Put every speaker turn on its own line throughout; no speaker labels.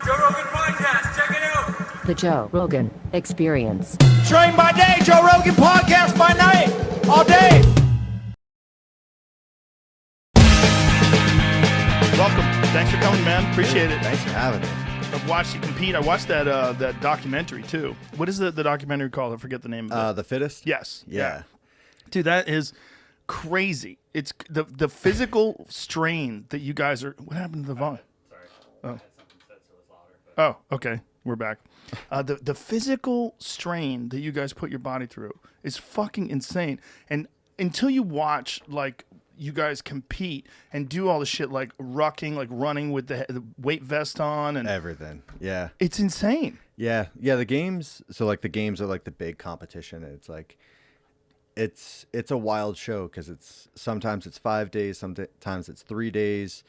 Joe Rogan Podcast. Check it out.
The Joe Rogan Experience.
Train by day, Joe Rogan Podcast by night, all day.
Welcome. Thanks for coming, man. Appreciate it.
Thanks for having me.
I've watched you compete. I watched that documentary too. What is the documentary called? I forget the name of it.
The Fittest?
Yes.
Yeah.
Dude, that is crazy. It's the physical strain that you guys are. What happened to the volume? Sorry. Oh, okay. We're back. The physical strain that you guys put your body through is fucking insane. And until you watch, like, you guys compete and do all the shit like rucking, like running with the weight vest on and
everything. Yeah.
It's insane.
Yeah. Yeah. The games. So like the games are like the big competition. And it's like, it's a wild show because sometimes it's 5 days, sometimes it's 3 days.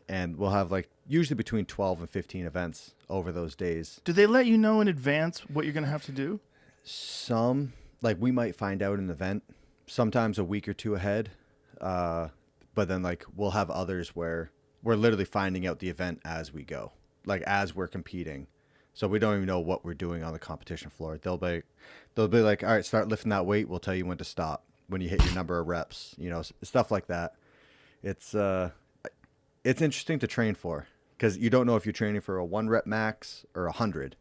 And we'll have like usually between 12 and 15 events over those days.
Do they let you know in advance what you're going to have to do?
Some, like we might find out an event sometimes a week or two ahead. But then like we'll have others where we're literally finding out the event as we go, like as we're competing. So we don't even know what we're doing on the competition floor. They'll be like, all right, start lifting that weight. We'll tell you when to stop when you hit your number of reps, stuff like that. It's interesting to train for because you don't know if you're training for a 1 rep max or 100.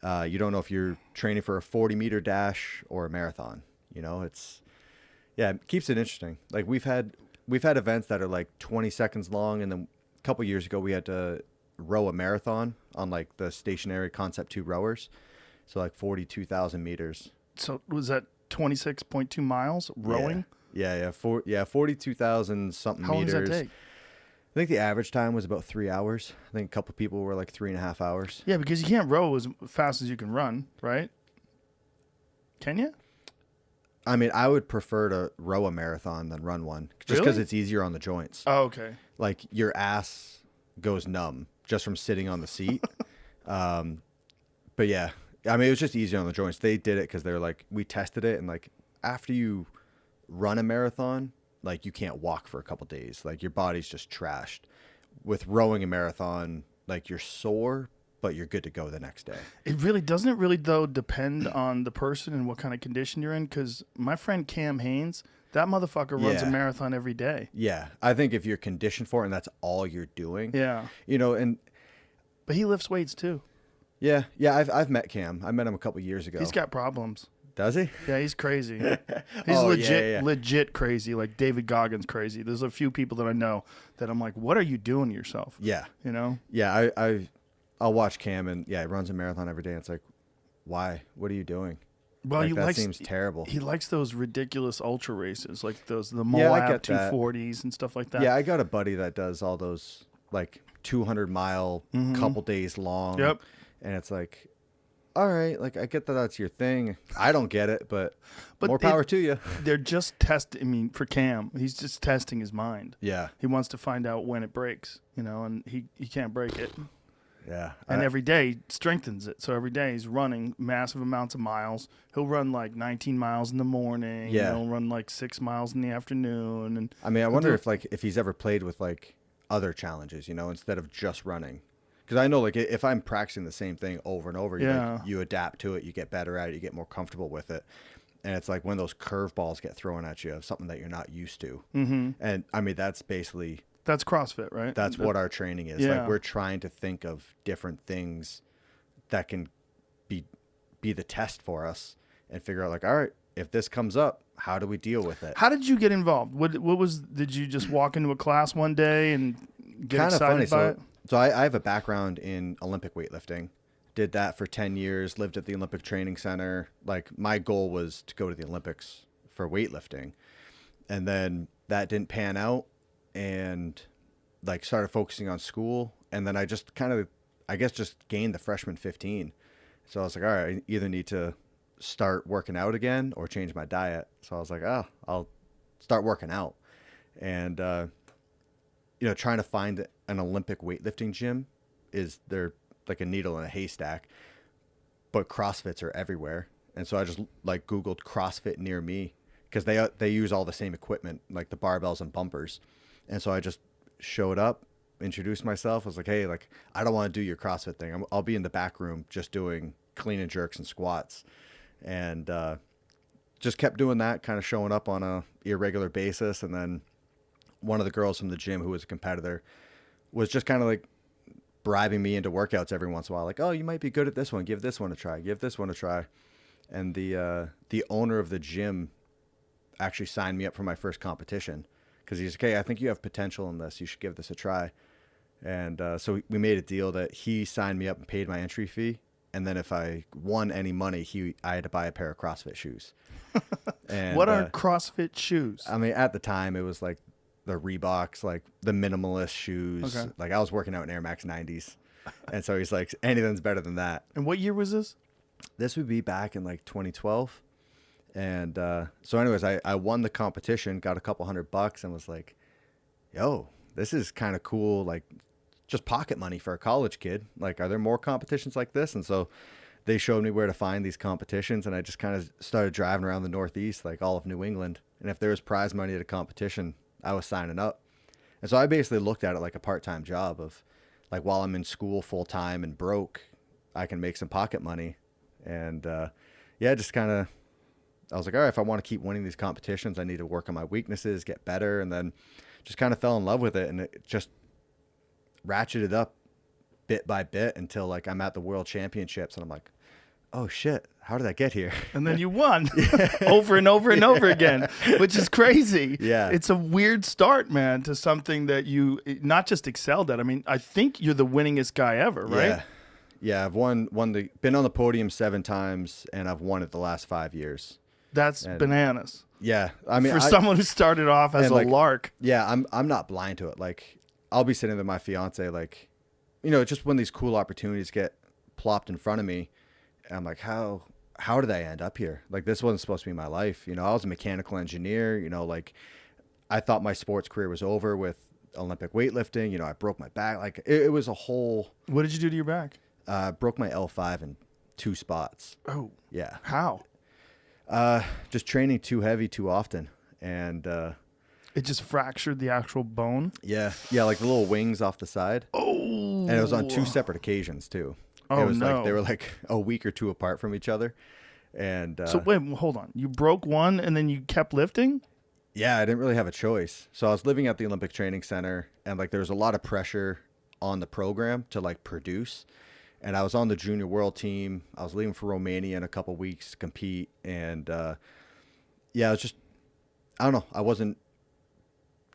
You don't know if you're training for a 40-meter dash or a marathon. It keeps it interesting. Like we've had events that are like 20 seconds long, and then a couple years ago we had to row a marathon on like the stationary Concept 2 rowers, so like 42,000 meters.
So was that 26.2 miles rowing?
Yeah, 42,000 something
How
meters.
How long does that take?
I think the average time was about 3 hours. I think a couple people were like 3.5 hours.
Yeah, because you can't row as fast as you can run, right? Can you?
I mean, I would prefer to row a marathon than run one just because
Really?
it's easier on the joints.
Oh, okay.
Like your ass goes numb just from sitting on the seat. But yeah, I mean, it was just easier on the joints. They did it because they were like, we tested it. And like after you run a marathon, like you can't walk for a couple days. Like your body's just trashed. With rowing a marathon, like you're sore, but you're good to go the next day.
Doesn't it really though depend on the person and what kind of condition you're in? Because my friend Cam Haynes, that motherfucker runs a marathon every day.
Yeah, I think if you're conditioned for it and that's all you're doing.
Yeah.
But
he lifts weights too.
Yeah. I've met Cam. I met him a couple years ago.
He's got problems.
Does he?
Yeah, he's crazy. He's legit crazy. Like David Goggins crazy. There's a few people that I know that I'm like, what are you doing to yourself?
Yeah.
Yeah,
I'll watch Cam and he runs a marathon every day. And it's like, why? What are you doing?
Well,
that seems terrible.
He likes those ridiculous ultra races, like the Moab 240s and stuff like that.
Yeah, I got a buddy that does all those like 200-mile, couple days long.
Yep.
And it's like, all right, like I get that that's your thing. I don't get it, but more power to you.
They're just testing. I mean, for Cam, he's just testing his mind.
Yeah.
He wants to find out when it breaks, and he can't break it.
Yeah.
And every day strengthens it. So every day he's running massive amounts of miles. He'll run like 19 miles in the morning.
Yeah.
He'll run like 6 miles in the afternoon. And
I mean, I wonder if he's ever played with like other challenges, instead of just running. Because I know like if I'm practicing the same thing over and over, you adapt to it, you get better at it, you get more comfortable with it. And it's like when those curveballs get thrown at you of something that you're not used to. Mm-hmm. And I mean, that's CrossFit, right? That's what our training is.
Yeah.
Like we're trying to think of different things that can be the test for us and figure out like, all right, if this comes up, how do we deal with it?
How did you get involved? Did you just walk into a class one day and get
kind
excited
of funny.
by it?
So I have a background in Olympic weightlifting. Did that for 10 years, lived at the Olympic Training Center. Like my goal was to go to the Olympics for weightlifting. And then that didn't pan out and like started focusing on school. And then I just just gained the freshman 15. So I was like, all right, I either need to start working out again or change my diet. So I was like, I'll start working out. And, trying to find an Olympic weightlifting gym they're like a needle in a haystack, but CrossFits are everywhere. And so I just like Googled CrossFit near me because they use all the same equipment, like the barbells and bumpers. And so I just showed up introduced myself. I was like, hey, like, I don't want to do your CrossFit thing. I'll be in the back room just doing clean and jerks and squats. And just kept doing that, kind of showing up on a irregular basis. And then one of the girls from the gym who was a competitor was just kind of like bribing me into workouts every once in a while. Like, oh, you might be good at this one. Give this one a try. Give this one a try. And the owner of the gym actually signed me up for my first competition because he's like, hey, I think you have potential in this. You should give this a try. And so we made a deal that he signed me up and paid my entry fee. And then if I won any money, I had to buy a pair of CrossFit shoes. And,
what are CrossFit shoes?
I mean, at the time, it was like the Reeboks, like the minimalist shoes.
Okay.
Like I was working out in Air Max 90s. And so he's like, anything's better than that.
And what year was this?
This would be back in like 2012. And so anyways, I won the competition, got a couple $100 and was like, yo, this is kind of cool. Like just pocket money for a college kid. Like, are there more competitions like this? And so they showed me where to find these competitions. And I just kind of started driving around the Northeast, like all of New England. And if there was prize money at a competition, I was signing up. And so I basically looked at it like a part-time job of like, while I'm in school full time and broke, I can make some pocket money. And yeah, just kind of, I was like, all right, if I want to keep winning these competitions, I need to work on my weaknesses, get better. And then just kind of fell in love with it. And it just ratcheted up bit by bit until like I'm at the world championships and I'm like, oh shit, how did I get here?
And then you won over and over and over again, which is crazy.
Yeah.
It's a weird start, man, to something that you not just excelled at. I mean, I think you're the winningest guy ever, right?
Yeah. Yeah. I've been on the podium 7 times and I've won it the last 5 years.
That's bananas.
Yeah. I mean,
for someone who started off as a
like,
lark.
Yeah. I'm not blind to it. Like I'll be sitting with my fiance, like, you know, just when these cool opportunities get plopped in front of me, and I'm like, how did I end up here? Like, this wasn't supposed to be my life. You know, I was a mechanical engineer, you know, like I thought my sports career was over with Olympic weightlifting. You know, I broke my back. Like it was a whole.
What did you do to your back?
Broke my L5 in 2 spots.
Oh,
yeah.
How?
Just training too heavy too often. And,
it just fractured the actual bone?
Yeah. Yeah. Like the little wings off the side.
Oh.
And it was on 2 separate occasions too.
Oh,
it was
no.
like they were like a week or 2 apart from each other. And
so wait, hold on. You broke one and then you kept lifting?
Yeah, I didn't really have a choice. So I was living at the Olympic Training Center and like there was a lot of pressure on the program to like produce. And I was on the junior world team. I was leaving for Romania in a couple weeks to compete. And yeah, it was just, I don't know. I wasn't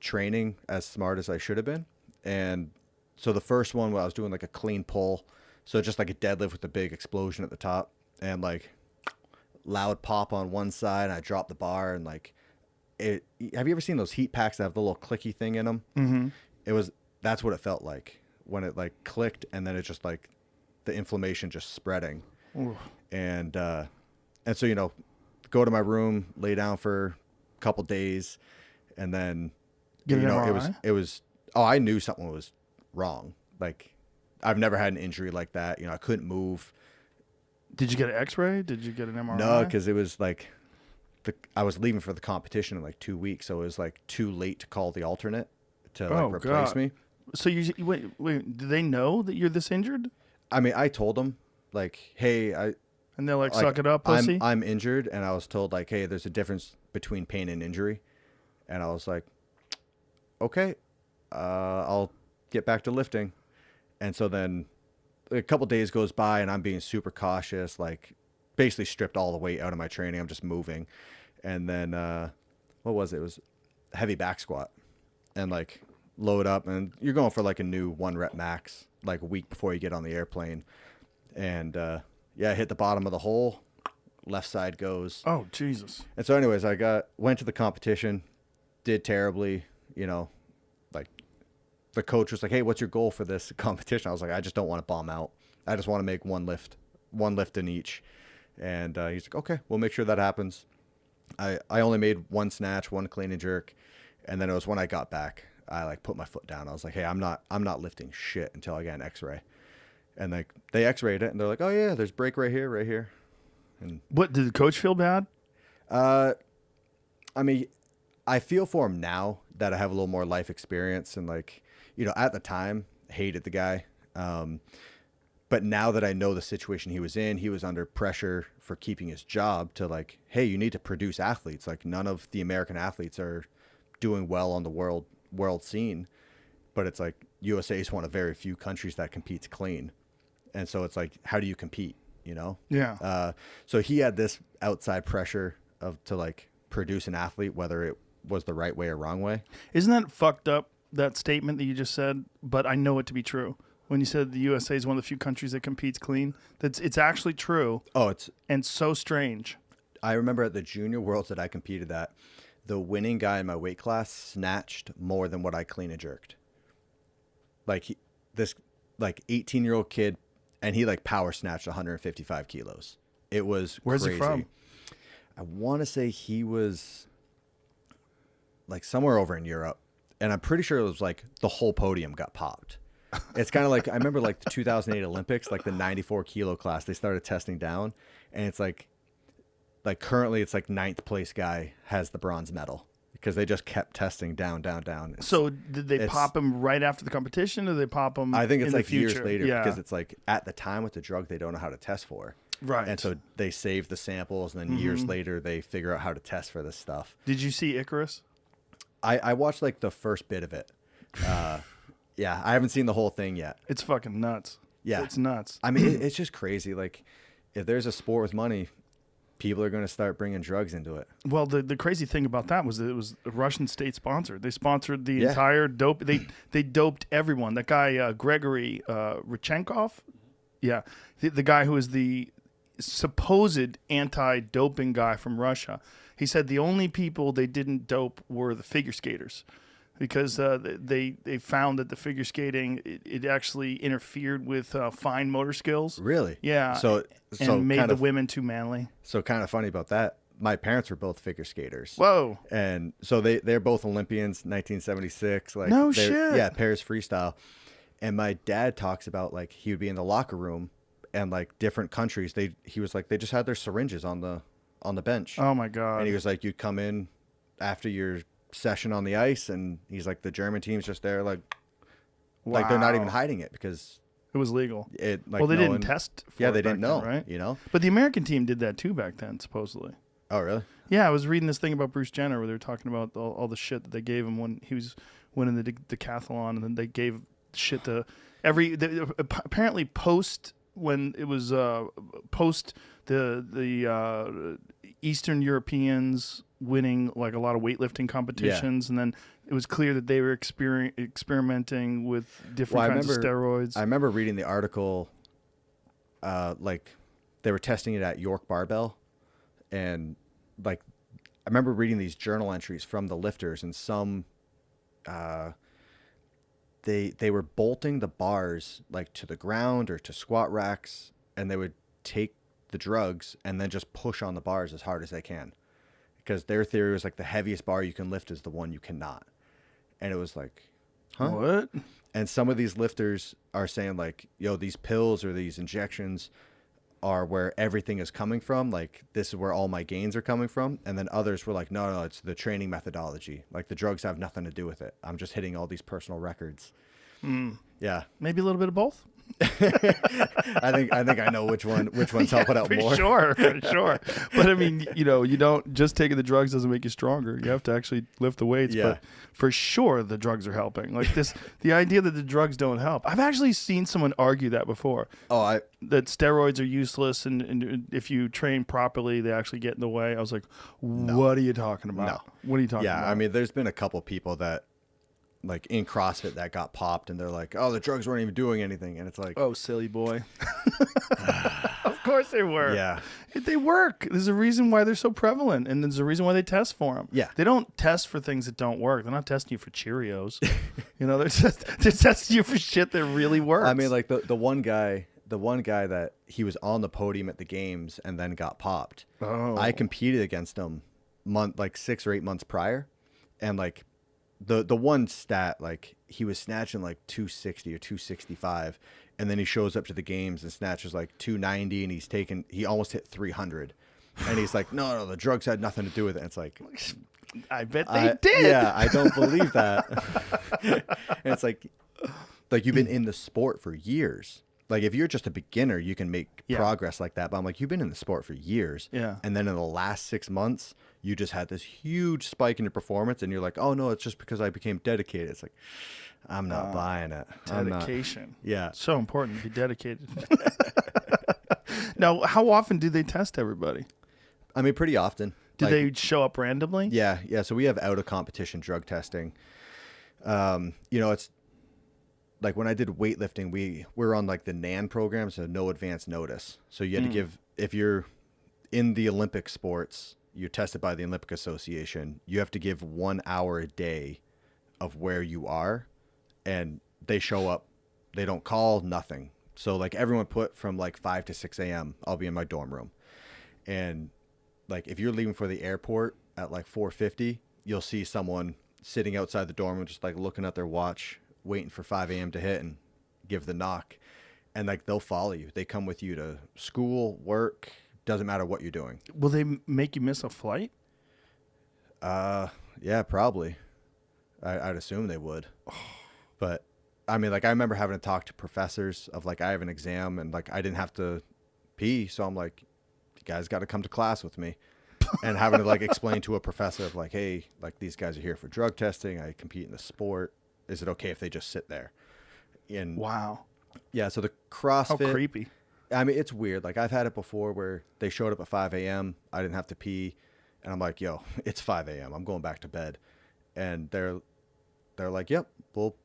training as smart as I should have been. And so the first one, I was doing like a clean pull. So just like a deadlift with a big explosion at the top and like loud pop on one side. And I dropped the bar and like it. Have you ever seen those heat packs that have the little clicky thing in them? Mm-hmm. That's what it felt like when it like clicked and then it just like the inflammation just spreading. Ooh. And so, you know, go to my room, lay down for a couple days and then, you know, it was, oh, I knew something was wrong. Like I've never had an injury like that. You know, I couldn't move.
Did you get an x-ray? Did you get an MRI?
No, because it was like I was leaving for the competition in like 2 weeks. So it was like too late to call the alternate to like replace me.
So you wait, do they know that you're this injured?
I mean, I told them like, hey,
and they're like, suck it up, pussy.
I'm injured. And I was told like, hey, there's a difference between pain and injury. And I was like, okay, I'll get back to lifting. And so then a couple days goes by and I'm being super cautious, like basically stripped all the weight out of my training. I'm just moving. And then, what was it? It was a heavy back squat and like load up and you're going for like a new 1 rep max, like a week before you get on the airplane. And, yeah, I hit the bottom of the hole, left side goes.
Oh, Jesus.
And so anyways, went to the competition, did terribly, you know, like the coach was like, hey, what's your goal for this competition? I was like, I just don't want to bomb out. I just want to make one lift in each. And he's like, okay, we'll make sure that happens. I only made 1 snatch, 1 clean and jerk. And then it was when I got back, I like put my foot down. I was like, hey, I'm not lifting shit until I get an x-ray. And like they x-rayed it and they're like, oh yeah, there's break right here. And
what, did the coach feel bad?
I mean, I feel for him now that I have a little more life experience and like, at the time, hated the guy. But now that I know the situation he was in, he was under pressure for keeping his job to like, hey, you need to produce athletes. Like none of the American athletes are doing well on the world scene. But it's like USA is one of very few countries that competes clean. And so it's like, how do you compete,
Yeah.
So he had this outside pressure to like produce an athlete, whether it was the right way or wrong way.
Isn't that fucked up, that statement that you just said? But I know it to be true. When you said the USA is one of the few countries that competes clean, it's actually true.
Oh,
and so strange.
I remember at the junior worlds that I competed at, the winning guy in my weight class snatched more than what I clean and jerked. Like this 18-year-old kid, and he like power snatched 155 kilos. It was
Where's
crazy.
he from?
I want to say he was like somewhere over in Europe, and I'm pretty sure it was like the whole podium got popped. It's kind of like, I remember like the 2008 Olympics, like the 94 kilo class, they started testing down, and it's like currently it's like 9th place guy has the bronze medal because they just kept testing down.
So did they pop him right after the competition, or did they pop him
I think it's
in
like
the future?
years later,
Yeah.
because it's like at the time with the drug, they don't know how to test for.
Right.
And so they save the samples, and then years later they figure out how to test for this stuff.
Did you see Icarus?
I watched like the first bit of it. Yeah, I haven't seen the whole thing yet.
It's fucking nuts.
Yeah.
It's nuts.
I mean, it's just crazy. Like, if there's a sport with money, people are going to start bringing drugs into it.
Well, the crazy thing about that was that it was a Russian state sponsored. They sponsored the
Yeah.
entire dope. They doped everyone. That guy Gregory Rychenkov, yeah, the guy who is the supposed anti-doping guy from Russia. He said the only people they didn't dope were the figure skaters, because they found that the figure skating it actually interfered with fine motor skills.
Really?
Yeah.
So
made
kind
the
of
women too manly.
So kind of funny about that. My parents were both figure skaters.
Whoa.
And so they're both Olympians, 1976. Like
No
they're-
shit.
Yeah, Paris freestyle. And my dad talks about like he would be in the locker room, and like different countries, he was like they just had their syringes on the bench.
Oh my god.
And he was like, you'd come in after your session on the ice, and he's like, the German team's just there, like they're not even
Wow.
hiding it because
It was legal.
it like
Well, they
no
didn't
one-
test for
Yeah,
it
they didn't
back
know,
then, right?
But
the American team did that too back then, supposedly.
oh really?
Yeah, I was reading this thing about Bruce Jenner where they were talking about all the shit that they gave him when he was winning the decathlon, and then they gave shit to apparently post when it was post the Eastern Europeans winning like a lot of weightlifting competitions, and then it was clear that they were experimenting with different kinds of steroids.
I remember reading the article, like they were testing it at York Barbell, and like I remember reading these journal entries from the lifters, and some they were bolting the bars like to the ground or to squat racks, and they would take the drugs and then just push on the bars as hard as they can, because their theory was like the heaviest bar you can lift is the one you cannot. And it was like, huh?
What?
And some of these lifters are saying like, yo, these pills or these injections are where everything is coming from. Like, this is where all my gains are coming from. And then others were like, no, it's the training methodology. Like, the drugs have nothing to do with it. I'm just hitting all these personal records. Yeah.
Maybe a little bit of both.
I think I know which one's helping out
for
more.
sure. But I mean, you don't just taking the drugs doesn't make you stronger. You have to actually lift the weights.
Yeah.
But for sure, the drugs are helping. Like the idea that the drugs don't help. I've actually seen someone argue that before.
Oh,
That steroids are useless, and if you train properly, they actually get in the way. I was like, what are you talking about?
No.
What are you talking
yeah.
about?
I mean, there's been a couple people that like in CrossFit that got popped, and they're like, oh, the drugs weren't even doing anything. And it's like,
oh, silly boy. Of course they were.
yeah.
They work. There's a reason why they're so prevalent, and there's a reason why they test for them.
Yeah.
They don't test for things that don't work. They're not testing you for Cheerios. They're testing you for shit that really works.
I mean, like the one guy that he was on the podium at the games and then got popped.
Oh.
I competed against him 6 or 8 months prior, and like the one stat, like he was snatching like 260 or 265, and then he shows up to the games and snatches like 290, and he almost hit 300. And he's like, no, the drugs had nothing to do with it. And it's like,
I bet they did.
Yeah, I don't believe that. And it's like you've been in the sport for years. Like if you're just a beginner, you can make progress like that. But I'm like, you've been in the sport for years.
Yeah.
And then in the last 6 months, you just had this huge spike in your performance. And you're like, oh, no, it's just because I became dedicated. It's like, I'm not buying it.
Dedication.
Yeah.
It's so important to be dedicated. Now, how often do they test everybody?
I mean, pretty often.
Do they show up randomly?
Yeah. So we have out of competition drug testing. It's like when I did weightlifting, we were on like the NAN program, so no advance notice. So you had to give, if you're in the Olympic sports, you're tested by the Olympic Association, you have to give 1 hour a day of where you are, and they show up. They don't call, nothing. So like everyone put from like 5 to 6 a.m., I'll be in my dorm room. And like if you're leaving for the airport at like 4:50, you'll see someone sitting outside the dorm room just like looking at their watch, waiting for 5 a.m. to hit and give the knock. And like they'll follow you. They come with you to school, work, doesn't matter what you're doing.
Will they make you miss a flight?
Yeah, probably. I'd assume they would. But I mean, like I remember having to talk to professors of like, I have an exam and like I didn't have to pee. So I'm like, you guys got to come to class with me. And having to like explain to a professor of like, hey, like these guys are here for drug testing. I compete in the sport. Is it okay if they just sit there? And
wow.
Yeah. So the CrossFit.
How creepy.
I mean, it's weird. Like I've had it before where they showed up at 5 a.m. I didn't have to pee. And I'm like, yo, it's 5 a.m. I'm going back to bed. And they're like, yep, we'll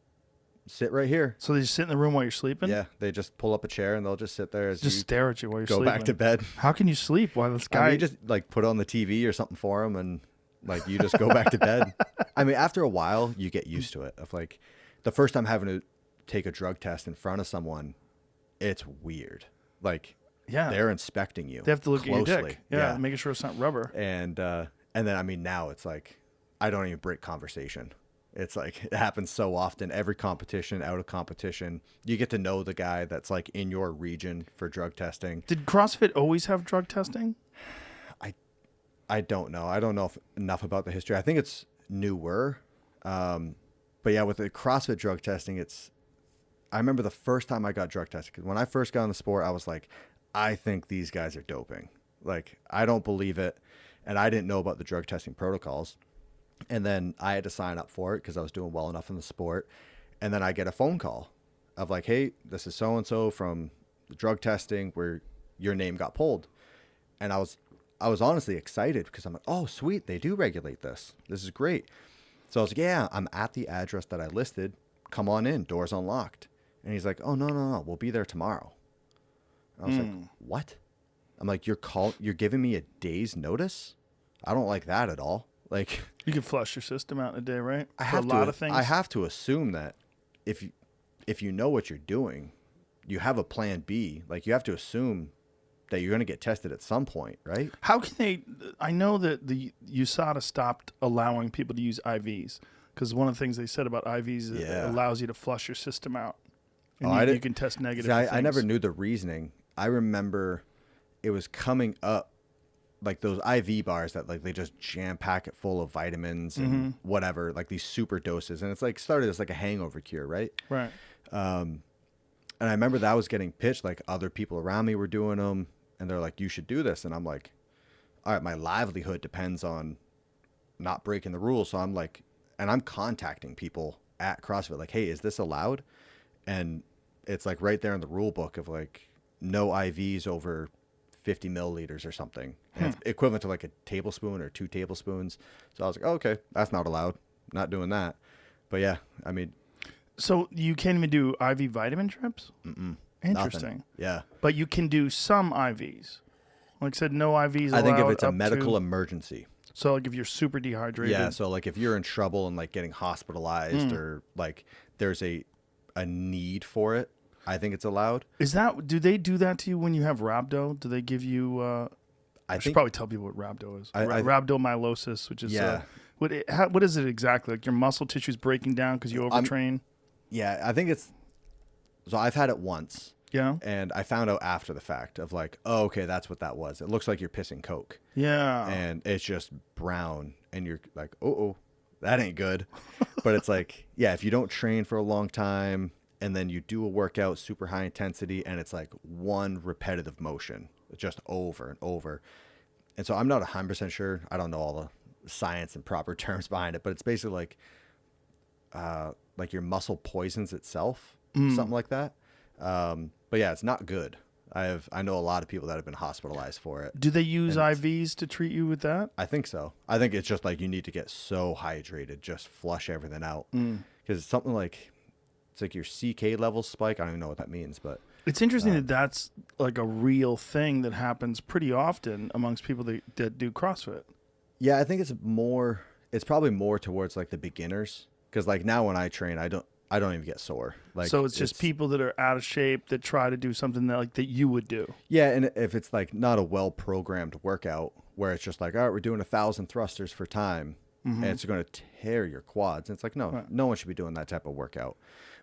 sit right here.
So they just sit in the room while you're sleeping?
Yeah. They just pull up a chair and they'll just sit there as
just
you
stare at you while you're
go
sleeping.
back to bed.
How can you sleep while this guy...
I mean, just like put on the TV or something for them and like you just go back to bed. I mean, after a while, you get used to it. Of like the first time having to take a drug test in front of someone, it's weird. Like they're inspecting you.
They have to look
closely.
at your dick. Yeah, making sure it's not rubber.
And then I mean now it's like I don't even break conversation. It's like it happens so often. Every competition, out of competition, you get to know the guy that's like in your region for drug testing.
Did CrossFit always have drug testing?
I don't know. I don't know enough about the history. I think it's newer. But yeah, with the CrossFit drug testing, I remember the first time I got drug tested. 'Cause when I first got in the sport, I was like, I think these guys are doping. Like, I don't believe it. And I didn't know about the drug testing protocols. And then I had to sign up for it because I was doing well enough in the sport. And then I get a phone call of like, hey, this is so-and-so from the drug testing where your name got pulled. And I was honestly excited because I'm like, oh, sweet. They do regulate this. This is great. So I was like, yeah, I'm at the address that I listed. Come on in. Door's unlocked. And he's like, oh, no. We'll be there tomorrow. I was like, what? I'm like, you're giving me a day's notice? I don't like that at all. Like,
you can flush your system out in a day, right?
I
For
have
a lot of things.
I have to assume that if you know what you're doing, you have a plan B. Like, you have to assume that you're going to get tested at some point, right?
How can they? I know that the USADA stopped allowing people to use IVs because one of the things they said about IVs is it allows you to flush your system out. And you can test negative.
See, I never knew the reasoning. I remember it was coming up like those IV bars that like they just jam pack it full of vitamins and whatever, like these super doses. And it's like started as like a hangover cure, right?
Right.
And I remember that was getting pitched, like other people around me were doing them and they're like, you should do this. And I'm like, all right, my livelihood depends on not breaking the rules. So I'm like, and I'm contacting people at CrossFit, like, hey, is this allowed? And it's like right there in the rule book of like no IVs over 50 milliliters or something. And it's equivalent to like a tablespoon or 2 tablespoons. So I was like, oh, okay, that's not allowed. Not doing that. But yeah, I mean.
So you can't even do IV vitamin trips? Interesting.
Nothing. Yeah.
But you can do some IVs. Like I said, no IVs allowed.
I think if it's a
up
medical
to,
emergency.
so like if you're super dehydrated.
Yeah. So like if you're in trouble and like getting hospitalized or like there's a need for it, I think it's allowed.
Do they do that to you when you have rhabdo? Do they give you? I should probably tell people what rhabdo is. Rhabdomyolysis, which is what is it exactly? Like your muscle tissue's breaking down because you overtrain.
Yeah, I think it's. So I've had it once,
Yeah.
And I found out after the fact of like, oh, okay, that's what that was. It looks like you're pissing Coke.
Yeah.
And it's just brown. And you're like, oh, that ain't good. But it's like, yeah, if you don't train for a long time and then you do a workout super high intensity and it's like one repetitive motion, just over and over. And so I'm not 100% sure. I don't know all the science and proper terms behind it, but it's basically like your muscle poisons itself, something like that. But yeah, it's not good. I know a lot of people that have been hospitalized for it.
Do they use IVs to treat you with that?
I think so. I think it's just like you need to get so hydrated, just flush everything out. Because it's something like, it's like your CK levels spike. I don't even know what that means, but
It's interesting that that's like a real thing that happens pretty often amongst people that do CrossFit.
yeah, I think it's probably more towards like the beginners. Because like now when I train, I don't even get sore. Like,
So it's just people that are out of shape that try to do something that you would do.
Yeah, and if it's like not a well-programmed workout where it's just like, all right, we're doing 1,000 thrusters for time, and it's going to tear your quads. And it's like, no, no one should be doing that type of workout.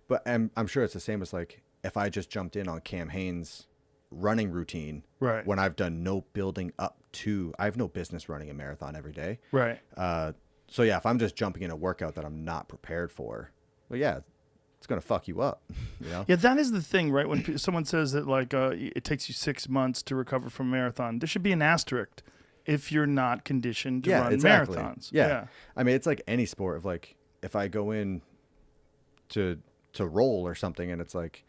But I'm sure it's the same as like if I just jumped in on Cam Hanes' running routine,
Right.
when I've done no building up to, I have no business running a marathon every day.
Right.
So yeah, if I'm just jumping in a workout that I'm not prepared for, well, yeah, it's going to fuck you up. You know?
Yeah, that is the thing, right? When someone says that like it takes you 6 months to recover from a marathon, there should be an asterisk if you're not conditioned to run
exactly.
marathons.
Yeah. I mean, it's like any sport of like, if I go in to roll or something and it's like,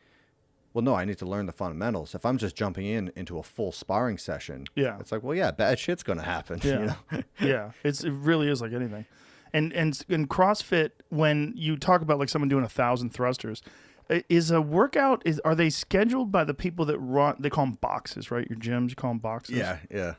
well, no, I need to learn the fundamentals. If I'm just jumping into a full sparring session, it's like, well, yeah, bad shit's going to happen.
Yeah.
You know?
Yeah. It really is like anything. And in CrossFit, when you talk about like someone doing 1,000 thrusters, is a workout, are they scheduled by the people that run, they call them boxes, right? Your gyms, you call them boxes?
Yeah.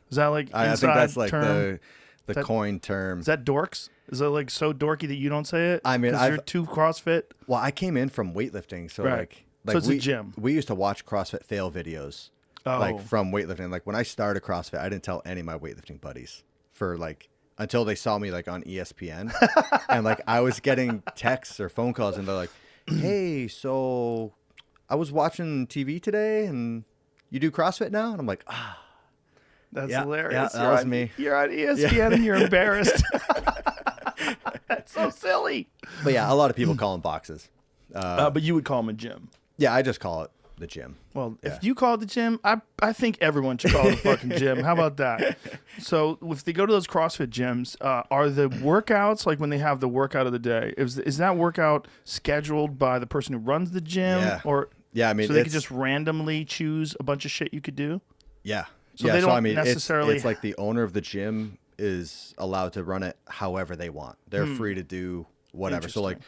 Is that like
I think that's like
term?
the coin term.
Is that dorks? Is that like so dorky that you don't say it?
I mean,
'Cause you're too CrossFit?
Well, I came in from weightlifting. So
Right.
like
So it's a gym.
We used to watch CrossFit fail videos.
Oh.
Like from weightlifting. Like when I started CrossFit, I didn't tell any of my weightlifting buddies for like, until they saw me like on ESPN. And like I was getting texts or phone calls and they're like, hey, so I was watching TV today and you do CrossFit now? And I'm like,
That's
yeah,
hilarious.
yeah, that was me.
You're on ESPN and you're embarrassed. That's so silly.
But yeah, a lot of people call them boxes.
But you would call them a gym.
Yeah, I just call it the gym.
Well, if you call it the gym, I think everyone should call it a fucking gym. How about that? So if they go to those CrossFit gyms, are the workouts, like when they have the workout of the day, is that workout scheduled by the person who runs the gym?
Yeah.
Or
Yeah, I mean,
so they could just randomly choose a bunch of shit you could do?
Yeah.
So
yeah,
they don't
I mean,
necessarily...
it's like the owner of the gym is allowed to run it however they want. They're free to do whatever. So like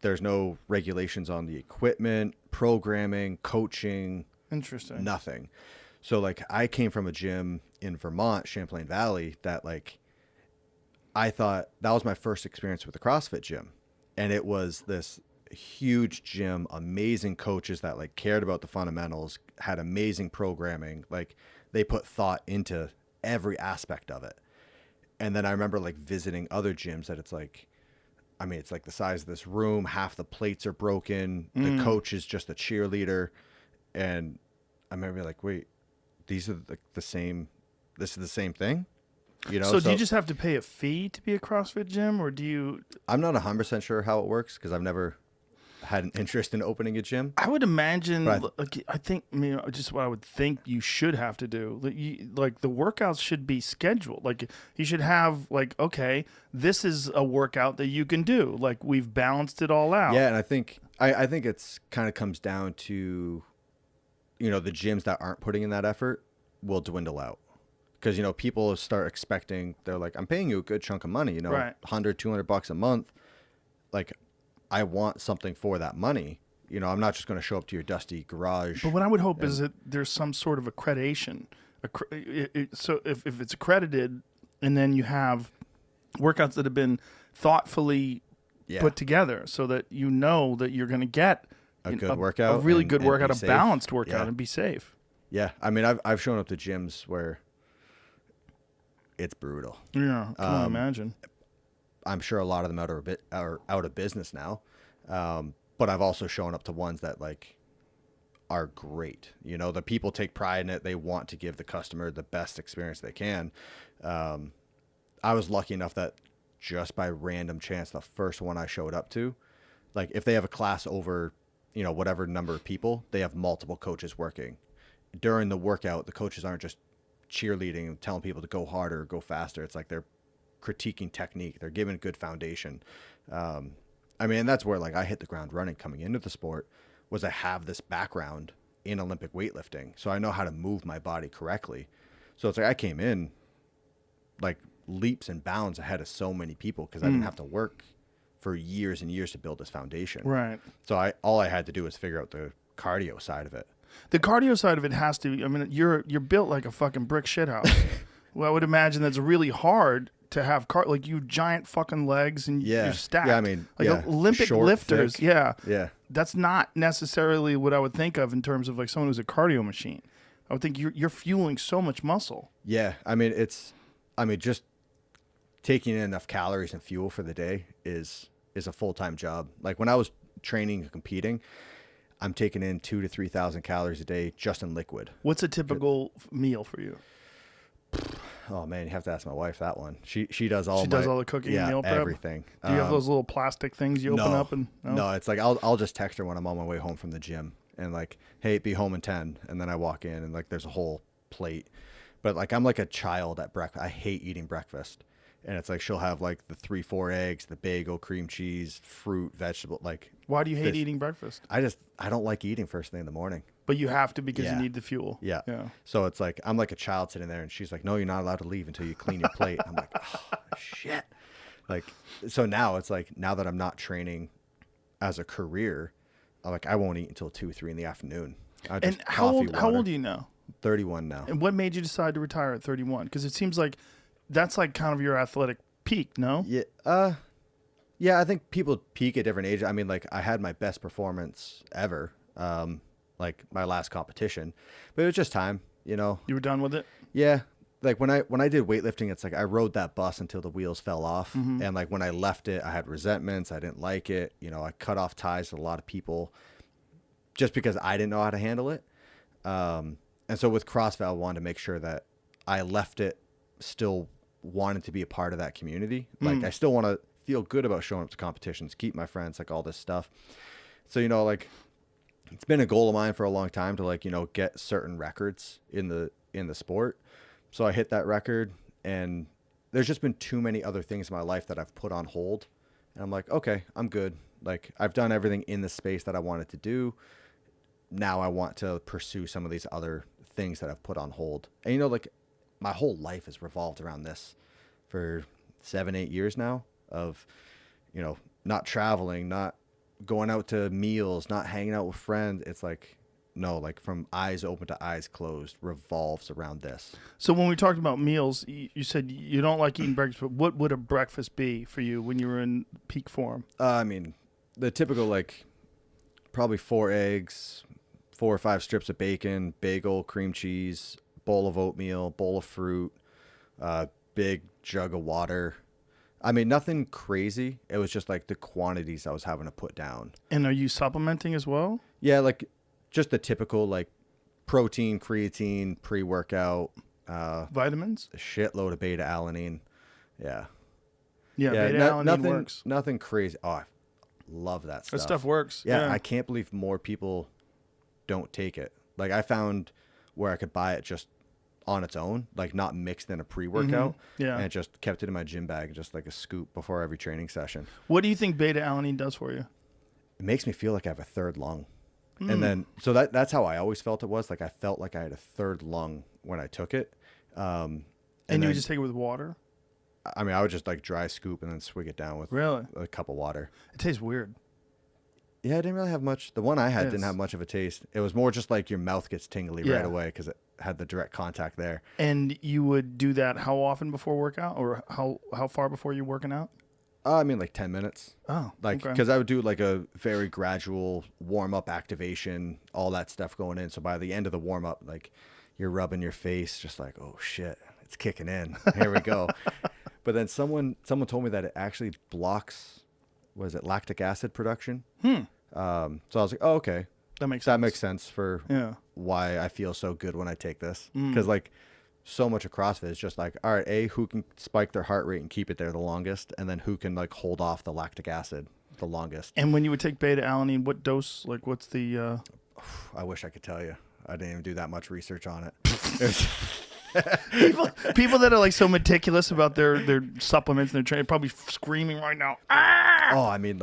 there's no regulations on the equipment, programming, coaching,
Interesting.
nothing. So like I came from a gym in Vermont, Champlain Valley, that like I thought that was my first experience with the CrossFit gym. And it was this huge gym, amazing coaches that like cared about the fundamentals, had amazing programming. Like they put thought into every aspect of it. And then I remember like visiting other gyms that it's like, I mean, it's like the size of this room, half the plates are broken. The coach is just a cheerleader. And I remember like, wait, these are the same, this is the same thing? You know?
So do you just have to pay a fee to be a CrossFit gym, or do you...
I'm not 100% sure how it works because I've never had an interest in opening a gym.
I would imagine,
Right.
like, I think, I mean, just what I would think you should have to do. Like the workouts should be scheduled. Like you should have like, okay, this is a workout that you can do. Like we've balanced it all out.
Yeah, and I think it's kind of comes down to, you know, the gyms that aren't putting in that effort will dwindle out. Because, you know, people start expecting, they're like, I'm paying you a good chunk of money, you know,
Right.
$100, $200 a month. Like, I want something for that money. You know, I'm not just going to show up to your dusty garage.
But what I would hope is that there's some sort of accreditation. So if it's accredited, and then you have workouts that have been thoughtfully
Yeah.
put together, so that you know that you're going to get
A good workout
a really
and-
good
and
workout,
be
a
safe.
balanced workout,
Yeah.
and be safe.
Yeah, I mean, I've shown up to gyms where it's brutal.
Yeah, I can imagine.
I'm sure a lot of them are out of business now. But I've also shown up to ones that like are great. You know, the people take pride in it. They want to give the customer the best experience they can. I was lucky enough that just by random chance, the first one I showed up to, like if they have a class over, you know, whatever number of people, they have multiple coaches working. During the workout, the coaches aren't just cheerleading and telling people to go harder or go faster. It's like they're critiquing technique. They're giving a good foundation. I mean, that's where like I hit the ground running coming into the sport, was I have this background in Olympic weightlifting. So I know how to move my body correctly. So it's like I came in like leaps and bounds ahead of so many people because I didn't have to work for years and years to build this foundation.
Right.
So all I had to do was figure out the cardio side of it.
The cardio side of it has to. I mean, you're built like a fucking brick shithouse. Well, I would imagine that's really hard to have like you giant fucking legs and you're stacked.
Yeah, I mean,
like Olympic
short,
lifters.
thick.
Yeah. That's not necessarily what I would think of in terms of like someone who's a cardio machine. I would think you're fueling so much muscle.
Yeah, I mean, just taking in enough calories and fuel for the day is a full-time job. Like when I was training and competing, I'm taking in 2,000 to 3,000 calories a day just in liquid.
What's a typical meal for you?
Oh man, you have to ask my wife that one. She does all
the cooking and meal prep?
everything.
Do you have those little plastic things you open up and
no, it's like I'll just text her when I'm on my way home from the gym and like, hey, be home in 10, and then I walk in and like there's a whole plate. But like I'm like a child at breakfast. I hate eating breakfast. And it's like she'll have like the 3-4 eggs, the bagel, cream cheese, fruit, vegetable. Like,
why do you hate eating breakfast?
I don't like eating first thing in the morning.
But you have to because you
Yeah.
need the fuel.
Yeah.
Yeah.
So it's like I'm like a child sitting there, and she's like, "No, you're not allowed to leave until you clean your plate." I'm like, "Oh shit!" Like, so now it's like now that I'm not training as a career, I won't eat until 2 or 3 in the afternoon.
And how old are you now?
31 now.
And what made you decide to retire at 31? Because it seems like that's like kind of your athletic peak, no?
Yeah. Yeah, I think people peak at different ages. I mean, like I had my best performance ever, like my last competition, but it was just time, you know.
You were done with it?
Yeah. Like when I did weightlifting, it's like I rode that bus until the wheels fell off. And like when I left it, I had resentments. I didn't like it. You know, I cut off ties with a lot of people just because I didn't know how to handle it. And so with CrossFit, I wanted to make sure that I left it still wanted to be a part of that community. Like I still want to feel good about showing up to competitions, keep my friends, like all this stuff. So, you know, like it's been a goal of mine for a long time to like, you know, get certain records in the sport. So I hit that record, and there's just been too many other things in my life that I've put on hold. And I'm like, okay, I'm good. Like I've done everything in the space that I wanted to do. Now I want to pursue some of these other things that I've put on hold. And, you know, like my whole life has revolved around this for 7-8 years now of, you know, not traveling, not going out to meals, not hanging out with friends. It's like, no, like from eyes open to eyes closed revolves around this.
So when we talked about meals, you said you don't like eating breakfast, but what would a breakfast be for you when you were in peak form?
I mean, the typical, like probably 4 eggs, 4 or 5 strips of bacon, bagel, cream cheese, bowl of oatmeal, bowl of fruit, big jug of water. I mean, nothing crazy. It was just like the quantities I was having to put down.
And are you supplementing as well?
Yeah, like just the typical like protein, creatine, pre-workout,
Vitamins?
a shitload of beta alanine. Yeah.
Yeah, beta alanine works.
Nothing crazy. Oh, I love that stuff.
That stuff works.
Yeah, I can't believe more people don't take it. Like I found where I could buy it just on its own, like not mixed in a pre-workout.
Yeah.
And just kept it in my gym bag, just like a scoop before every training session.
What do you think beta alanine does for you?
It makes me feel like I have a third lung. And then, so that's how I always felt it was. Like I felt like I had a third lung when I took it.
And you would just take it with water?
I mean, I would just like dry scoop and then swig it down with a cup of water.
It tastes weird.
Yeah, I didn't really have much. The one I had didn't have much of a taste. It was more just like your mouth gets tingly right away because it had the direct contact there.
And you would do that how often before workout, or how far before you're working out?
I mean, like 10 minutes.
Oh,
like because I would do like a very gradual warm up activation, all that stuff going in. So by the end of the warm up, like you're rubbing your face, just like, oh shit, it's kicking in. Here we go. But then someone told me that it actually blocks, lactic acid production. So I was like, oh, okay.
That makes
sense for
Yeah.
why I feel so good when I take this. Because like so much of CrossFit is just like, all right, who can spike their heart rate and keep it there the longest, and then who can like hold off the lactic acid the longest.
And when you would take beta alanine, what dose? Like, what's the?
I wish I could tell you. I didn't even do that much research on it.
People that are like so meticulous about their supplements and their training probably screaming right now. Ah!
Oh, I mean,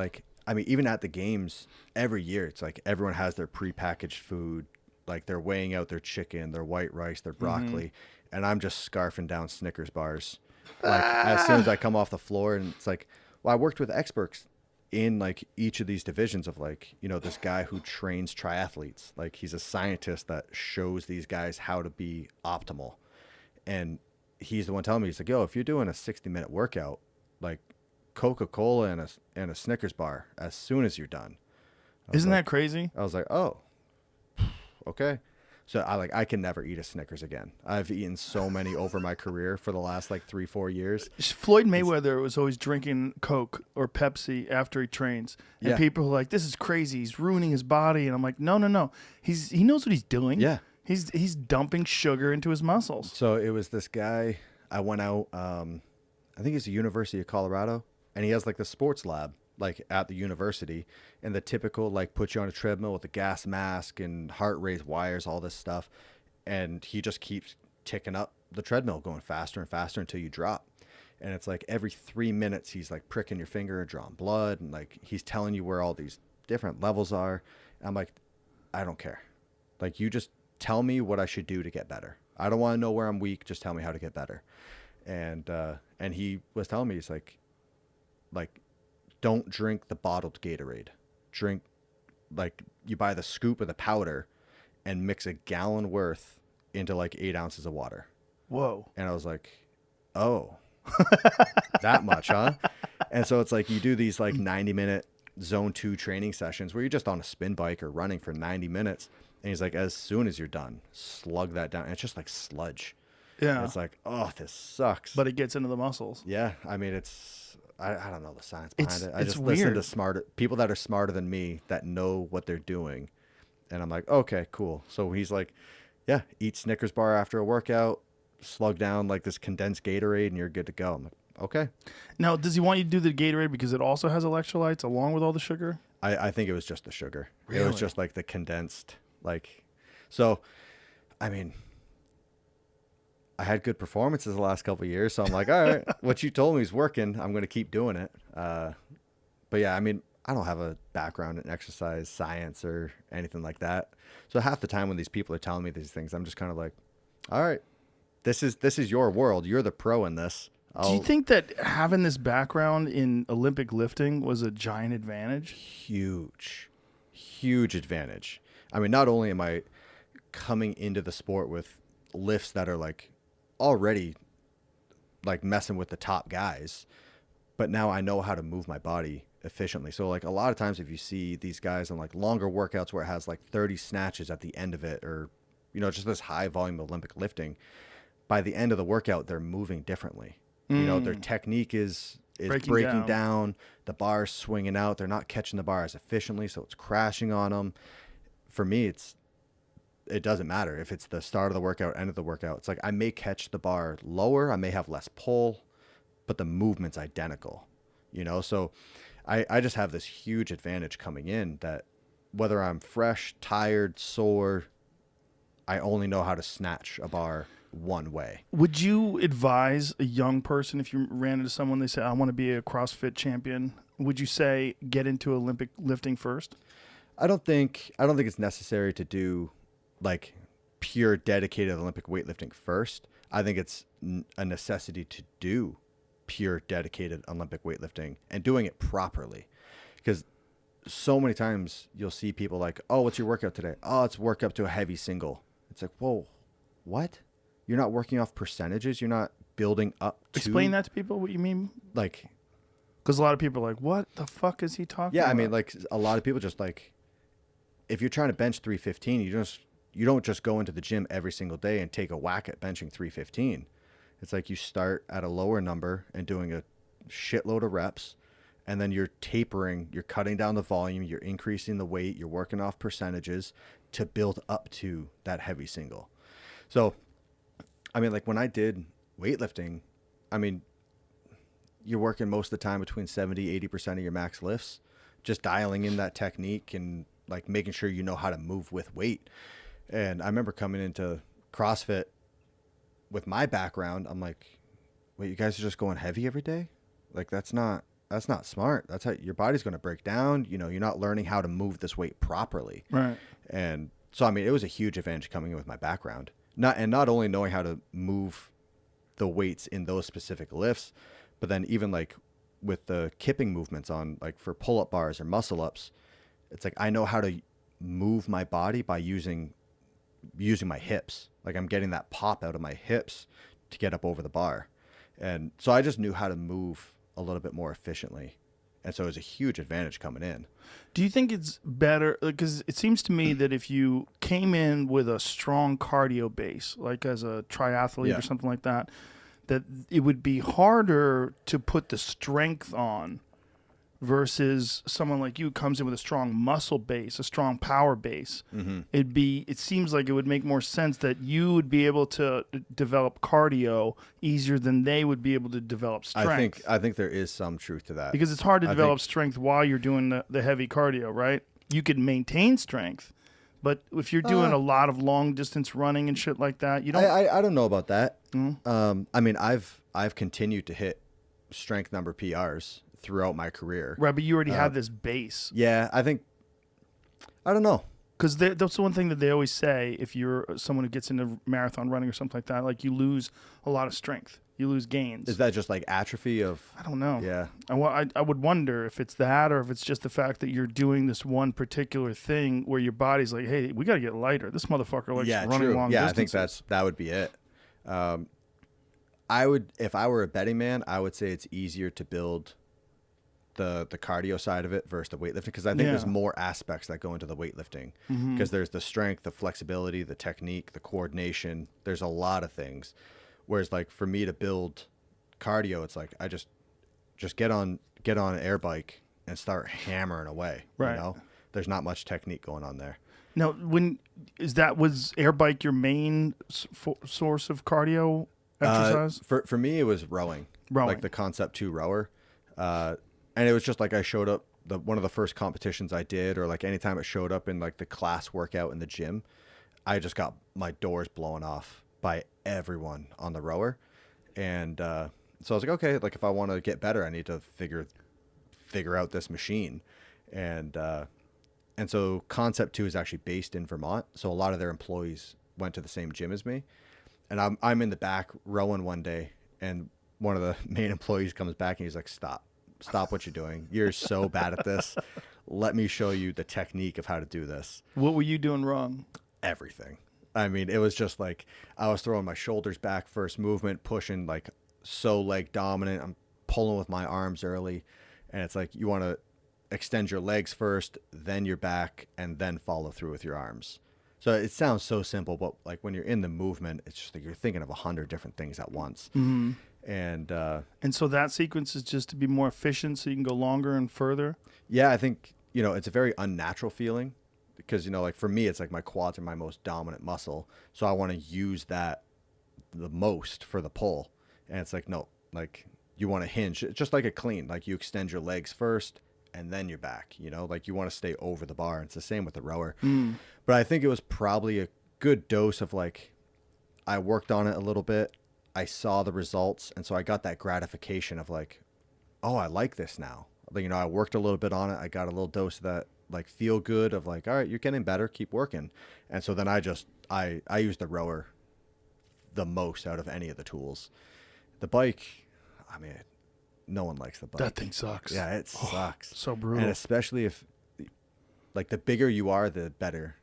even at the games every year, it's like everyone has their prepackaged food. Like they're weighing out their chicken, their white rice, their broccoli, and I'm just scarfing down Snickers bars. Like as soon as I come off the floor, and it's like, well, I worked with experts in like each of these divisions of like, this guy who trains triathletes. Like he's a scientist that shows these guys how to be optimal. And he's the one telling me, he's like, yo, if you're doing a 60-minute workout, like Coca-Cola and a Snickers bar as soon as you're done.
Isn't that crazy?
I was like, oh, okay. So I can never eat a Snickers again. I've eaten so many over my career for the last like 3-4 years.
Floyd Mayweather was always drinking Coke or Pepsi after he trains. And
Yeah.
people are like, this is crazy. He's ruining his body. And I'm like, no. He knows what he's doing.
Yeah.
He's dumping sugar into his muscles.
So it was this guy, I went out, I think it's the University of Colorado, and he has like the sports lab, like at the university, and the typical, like put you on a treadmill with a gas mask and heart rate wires, all this stuff. And he just keeps ticking up the treadmill, going faster and faster until you drop. And it's like every 3 minutes, he's like pricking your finger and drawing blood. And like, he's telling you where all these different levels are. And I'm like, I don't care. Like, you just tell me what I should do to get better. I don't want to know where I'm weak. Just tell me how to get better. And he was telling me, he's like, don't drink the bottled Gatorade. Drink, like, you buy the scoop of the powder and mix a gallon worth into like 8 ounces of water.
Whoa.
And I was like, oh, that much, huh? And so it's like you do these like 90-minute zone 2 training sessions where you're just on a spin bike or running for 90 minutes. And he's like, as soon as you're done, slug that down. And it's just like sludge.
Yeah.
And it's like, oh, this sucks.
But it gets into the muscles.
Yeah. I mean, I don't know the science behind it. I
it's
just listen
weird.
to people that are smarter than me that know what they're doing. And I'm like, okay, cool. So he's like, yeah, eat Snickers bar after a workout, slug down like this condensed Gatorade, and you're good to go. I'm like, okay.
Now, does he want you to do the Gatorade because it also has electrolytes along with all the sugar?
I think it was just the sugar. It
Really?
was just like the condensed, like, so, I mean, I had good performances the last couple of years. So I'm like, all right, what you told me is working. I'm going to keep doing it. But yeah, I mean, I don't have a background in exercise science or anything like that. So half the time when these people are telling me these things, I'm just kind of like, all right, this is your world. You're the pro in this.
Do you think that having this background in Olympic lifting was a giant advantage?
Huge advantage. I mean, not only am I coming into the sport with lifts that are like already like messing with the top guys, but now I know how to move my body efficiently. So like a lot of times if you see these guys on like longer workouts where it has like 30 snatches at the end of it, or, just this high volume of Olympic lifting, by the end of the workout, they're moving differently. Their technique is breaking down. The bar's swinging out. They're not catching the bar as efficiently, so it's crashing on them. For me, it doesn't matter if it's the start of the workout, end of the workout. It's like I may catch the bar lower, I may have less pull, but the movement's identical. So I just have this huge advantage coming in that whether I'm fresh, tired, sore, I only know how to snatch a bar one way.
Would you advise a young person, if you ran into someone, they say, I want to be a CrossFit champion, would you say get into Olympic lifting first?
I don't think it's necessary to do like pure dedicated Olympic weightlifting first. I think it's a necessity to do pure dedicated Olympic weightlifting and doing it properly. Because so many times you'll see people like, oh, what's your workout today? Oh, it's work up to a heavy single. It's like, whoa, what? You're not working off percentages. You're not building up to...
Explain that to people, what you mean.
Like...
Because a lot of people are like, what the fuck is he talking about?
Yeah, I mean, like, a lot of people just like... If you're trying to bench 315, you don't just go into the gym every single day and take a whack at benching 315. It's like you start at a lower number and doing a shitload of reps, and then you're tapering, you're cutting down the volume, you're increasing the weight, you're working off percentages to build up to that heavy single. So, I mean, like when I did weightlifting, I mean, you're working most of the time between 70-80% of your max lifts, just dialing in that technique and like making sure you know how to move with weight. And I remember coming into CrossFit with my background, I'm like, wait, you guys are just going heavy every day? Like that's not smart. That's how your body's going to break down. You know, you're not learning how to move this weight properly.
Right.
And so, I mean, it was a huge advantage coming in with my background. Not only knowing how to move the weights in those specific lifts, but then even like with the kipping movements on like for pull-up bars or muscle ups, it's like I know how to move my body by using my hips. Like I'm getting that pop out of my hips to get up over the bar. And so I just knew how to move a little bit more efficiently. And so it was a huge advantage coming in.
Do you think it's better? Because it seems to me that if you came in with a strong cardio base, like as a triathlete or something like that, that it would be harder to put the strength on versus someone like you comes in with a strong muscle base, a strong power base.
Mm-hmm.
It seems like it would make more sense that you would be able to develop cardio easier than they would be able to develop strength.
I think there is some truth to that.
Because it's hard to develop strength while you're doing the heavy cardio, right? You could maintain strength, but if you're doing a lot of long distance running and shit like that, you don't.
I don't know about that.
Mm-hmm.
I mean, I've continued to hit strength number PRs throughout my career.
Right, but you already have this base.
Yeah, I don't know.
Because that's the one thing that they always say, if you're someone who gets into marathon running or something like that, like you lose a lot of strength. You lose gains.
Is that just like atrophy of?
I don't know.
Yeah.
I would wonder if it's that or if it's just the fact that you're doing this one particular thing where your body's like, hey, we got to get lighter. This motherfucker likes running long distances.
I think that would be it. I would, if I were a betting man, I would say it's easier to build the cardio side of it versus the weightlifting, because I think there's more aspects that go into the weightlifting, because there's the strength, the flexibility, the technique, the coordination. There's a lot of things. Whereas like for me to build cardio, it's like I just get on an air bike and start hammering away.
Right.
You know, there's not much technique going on there.
Now, was air bike your main source of cardio exercise?
For me, it was rowing. Like the Concept 2 rower. And it was just like I showed up, one of the first competitions I did, or like anytime it showed up in like the class workout in the gym, I just got my doors blown off by everyone on the rower. And so I was like, okay, like if I want to get better, I need to figure out this machine. And so Concept 2 is actually based in Vermont. So a lot of their employees went to the same gym as me. And I'm in the back rowing one day, and one of the main employees comes back and he's like, stop what you're doing. You're so bad at this. Let me show you the technique of how to do this.
What were you doing wrong?
Everything. I mean, it was just like I was throwing my shoulders back first movement, pushing like so leg dominant. I'm pulling with my arms early. And it's like you want to extend your legs first, then your back, and then follow through with your arms. So it sounds so simple, but like when you're in the movement, it's just like you're thinking of 100 different things at once.
Mm-hmm.
And
so that sequence is just to be more efficient so you can go longer and further?
Yeah, I think, it's a very unnatural feeling because, like for me, it's like my quads are my most dominant muscle. So I want to use that the most for the pull. And it's like, no, like you want to hinge, just like a clean, like you extend your legs first and then your back, like you want to stay over the bar. It's the same with the rower. But I think it was probably a good dose of like, I worked on it a little bit. I saw the results. And so I got that gratification of like, oh, I like this now. Like, I worked a little bit on it. I got a little dose of that, like feel good of like, all right, you're getting better, keep working. And so then I used the rower the most out of any of the tools. The bike, I mean, no one likes the bike.
That thing sucks.
Yeah, it sucks.
So brutal.
And especially if like the bigger you are, the better.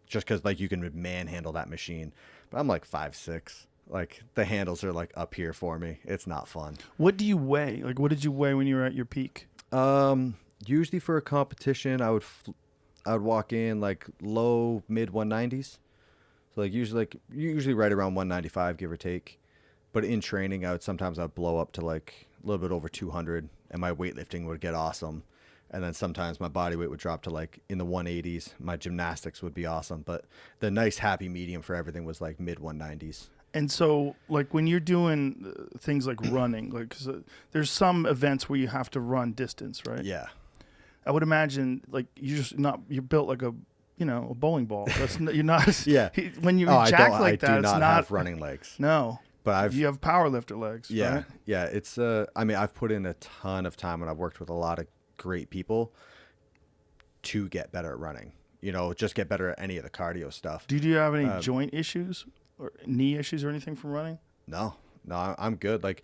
Just because like you can manhandle that machine. But I'm like 5'6". Like the handles are like up here for me. It's not fun.
What do you weigh? Like what did you weigh when you were at your peak?
Usually for a competition, I would walk in like low mid 190s. So like usually right around 195, give or take. But in training, sometimes I'd blow up to like a little bit over 200, and my weightlifting would get awesome. And then sometimes my body weight would drop to like in the 180s. My gymnastics would be awesome. But the nice happy medium for everything was like mid 190s.
And so, like, when you're doing things like running, like, 'cause, there's some events where you have to run distance, right?
Yeah.
I would imagine, like, you're built like a bowling ball. You're not.
Yeah.
When you
I
jack
don't,
like that,
I do
it's
not
not
have running legs.
No.
But
you have power lifter legs.
Yeah.
Right?
Yeah. It's, I mean, I've put in a ton of time and I've worked with a lot of great people to get better at running, just get better at any of the cardio stuff.
Do you have any joint issues or knee issues or anything from running?
No, I'm good. Like,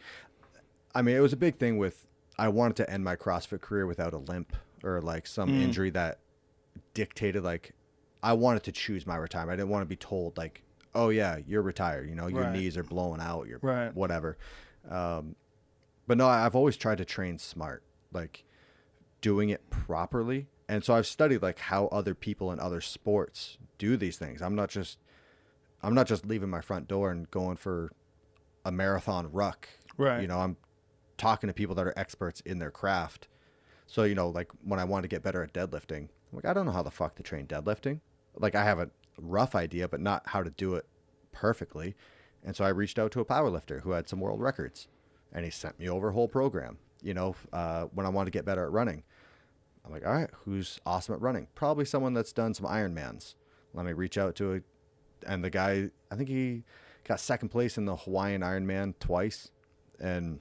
I mean, it was a big thing I wanted to end my CrossFit career without a limp or like some injury that dictated, like, I wanted to choose my retirement. I didn't want to be told like, oh yeah, you're retired. Your
Right.
knees are blowing out. You're
Right.
whatever. But no, I've always tried to train smart, like doing it properly. And so I've studied like how other people in other sports do these things. I'm not just leaving my front door and going for a marathon ruck.
Right.
I'm talking to people that are experts in their craft. So, like when I wanted to get better at deadlifting, I'm like, I don't know how the fuck to train deadlifting. Like, I have a rough idea, but not how to do it perfectly. And so I reached out to a powerlifter who had some world records, and he sent me over a whole program, when I wanted to get better at running. I'm like, all right, who's awesome at running? Probably someone that's done some Ironmans. Let me reach out to and the guy, I think he got second place in the Hawaiian Ironman twice, and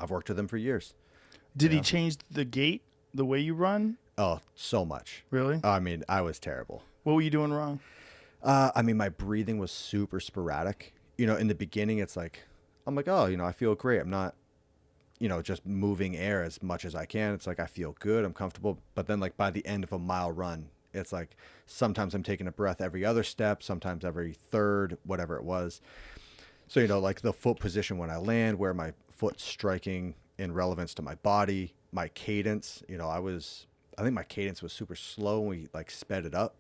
I've worked with him for years.
Did he change the gait, the way you run?
Oh, so much.
Really?
I mean, I was terrible.
What were you doing wrong?
I mean, my breathing was super sporadic. In the beginning, it's like, I'm like, oh, I feel great. I'm not, just moving air as much as I can. It's like, I feel good. I'm comfortable. But then like by the end of a mile run, it's like, sometimes I'm taking a breath every other step, sometimes every third, whatever it was. So, like the foot position when I land, where my foot's striking in relevance to my body, my cadence, I think my cadence was super slow when we like sped it up.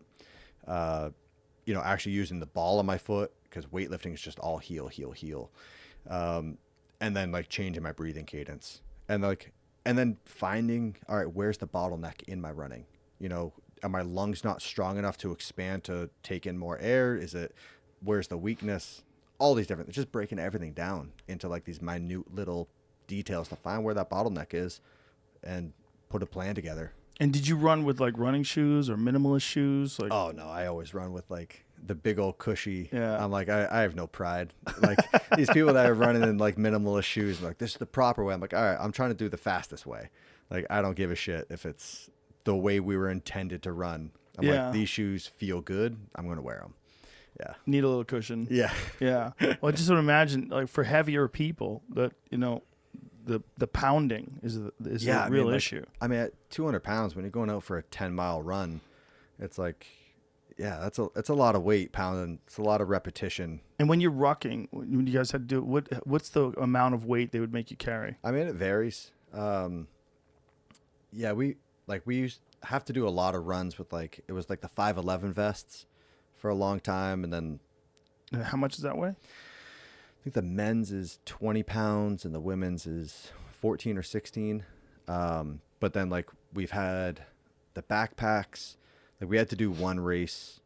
Actually using the ball of my foot, because weightlifting is just all heel, heel, heel. And then like changing my breathing cadence, and then finding, all right, where's the bottleneck in my running? Are my lungs not strong enough to expand to take in more air? Where's the weakness? All these different, just breaking everything down into like these minute little details to find where that bottleneck is and put a plan together.
And did you run with like running shoes or minimalist shoes? Like,
oh no, I always run with like the big old cushy.
Yeah.
I'm like, I have no pride. Like these people that are running in like minimalist shoes, I'm like, this is the proper way. I'm like, all right, I'm trying to do the fastest way. Like, I don't give a shit if it's the way we were intended to run. I'm like, these shoes feel good. I'm going to wear them. Yeah.
Need a little cushion.
Yeah.
Yeah. Well, I just would imagine, like, for heavier people, that, the pounding is a real issue.
I mean, at 200 pounds, when you're going out for a 10-mile run, it's like, yeah, it's a lot of weight pounding. It's a lot of repetition.
And when you're rucking, when you guys had to do what's the amount of weight they would make you carry?
I mean, it varies. Yeah, we used have to do a lot of runs with it was like the 511 vests for a long time, and then
How much does that weigh?
I think the men's is 20 pounds and the women's is 14 or 16. But then we've had the backpacks. Like we had to do one race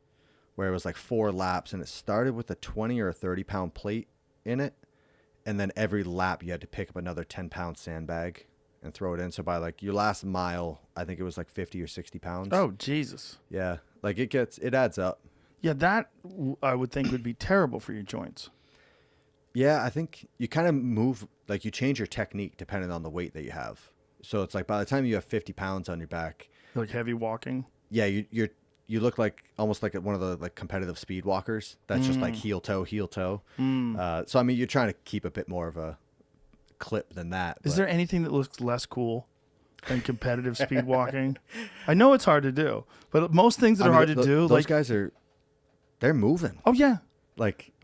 where it was 4 laps, and it started with a 20 or a 30-pound plate in it. And then every lap you had to pick up another 10-pound sandbag and throw it in. So by your last mile, I think it was 50 or 60 pounds.
Oh, Jesus.
Yeah. It adds up.
Yeah, that I would think would be terrible for your joints.
Yeah, I think you kind of move, you change your technique depending on the weight that you have. So it's by the time you have 50 pounds on your back.
Like heavy walking?
Yeah, you look almost like one of the competitive speed walkers. That's just heel toe. So, I mean, you're trying to keep a bit more of a clip than that.
Is there anything that looks less cool than competitive speed walking? I know it's hard to do, but most things that are hard to do,
those guys they're moving.
Oh, yeah.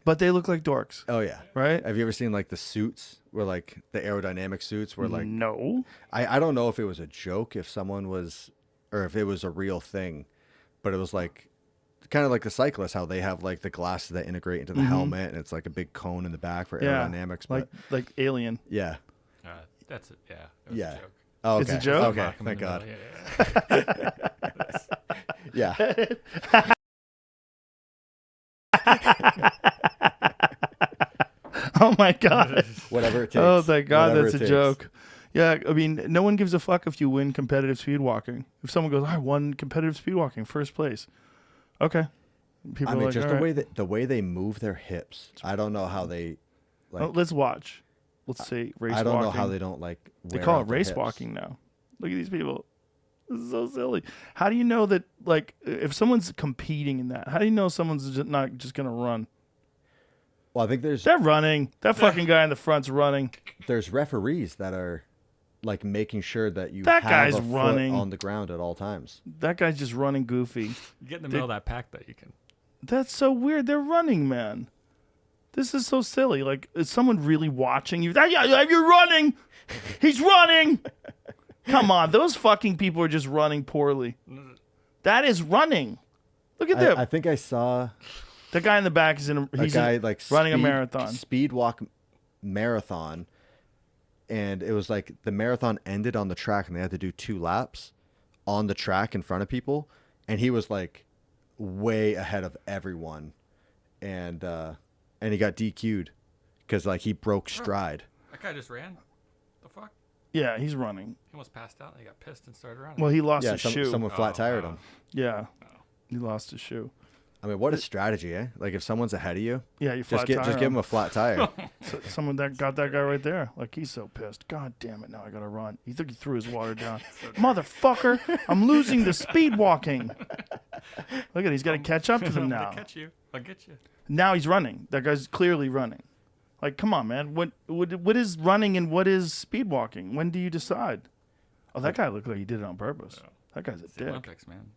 But
they look like dorks.
Oh, yeah.
Right?
Have you ever seen the suits where the aerodynamic suits where
No.
I don't know if it was a joke, if someone was, or if it was a real thing, but it was kind of like the cyclists, how they have like the glasses that integrate into the helmet, and it's like a big cone in the back for
Yeah.
aerodynamics.
Like Alien.
Yeah.
That's it. Yeah. It was
Yeah.
a joke.
Oh,
It's
okay.
a joke?
Okay.
Knock 'em in
Thank
the
God.
middle. Yeah.
Yeah.
Oh my God.
Whatever it takes.
Oh thank God,
Whatever
that's
it
a
takes.
joke. Yeah, I mean, no one gives a fuck if you win competitive speed walking. If someone goes, I won competitive speed walking, first place. Okay. People
I
are
mean,
like,
just
"All right."
the way they move their hips. I don't know how they. Like,
Oh, let's watch. Let's say race walking.
I don't know how they don't like.
They
wear
call
out
it
their
race
hips.
walking now. Look at these people. This is so silly. How do you know that, like, if someone's competing in that, how do you know someone's not just going to run?
Well, I think
They're running. That fucking guy in the front's running.
there's referees that are like making sure that you
That
have
guy's
a foot
running.
on the ground at all times.
That guy's just running goofy.
You get in the middle of that pack that you can.
That's so weird. They're running, man. This is so silly. Like, is someone really watching you? You're running. He's running. Come on. Those fucking people are just running poorly. That is running. Look at them.
I think I saw
The guy in the back is
a
he's
guy like
running a marathon.
speed walk marathon, and it was like the marathon ended on the track, and they had to do 2 laps on the track in front of people, and he was like way ahead of everyone, and he got DQ'd because like he broke stride.
That guy just ran. The fuck?
Yeah, he's running.
He almost passed out and he got pissed and started running.
Well, he lost
Yeah,
his shoe.
someone flat tired him.
Yeah, he lost his shoe.
I mean, what a strategy, eh? Like if someone's ahead of you,
Yeah, you flat tire
just give him a flat tire.
Someone that got that guy right there. Like, he's so pissed. God damn it! Now I gotta run. He threw his water down. Motherfucker! I'm losing the speed walking. Look at, he's got to catch up to them
I'm
now.
gonna catch you. I'll get you.
Now he's running. That guy's clearly running. Like, come on, man. What is running and what is speed walking? When do you decide? Oh, that guy looked like he did it on purpose. That guy's a
It's the
dick.
Olympics, man.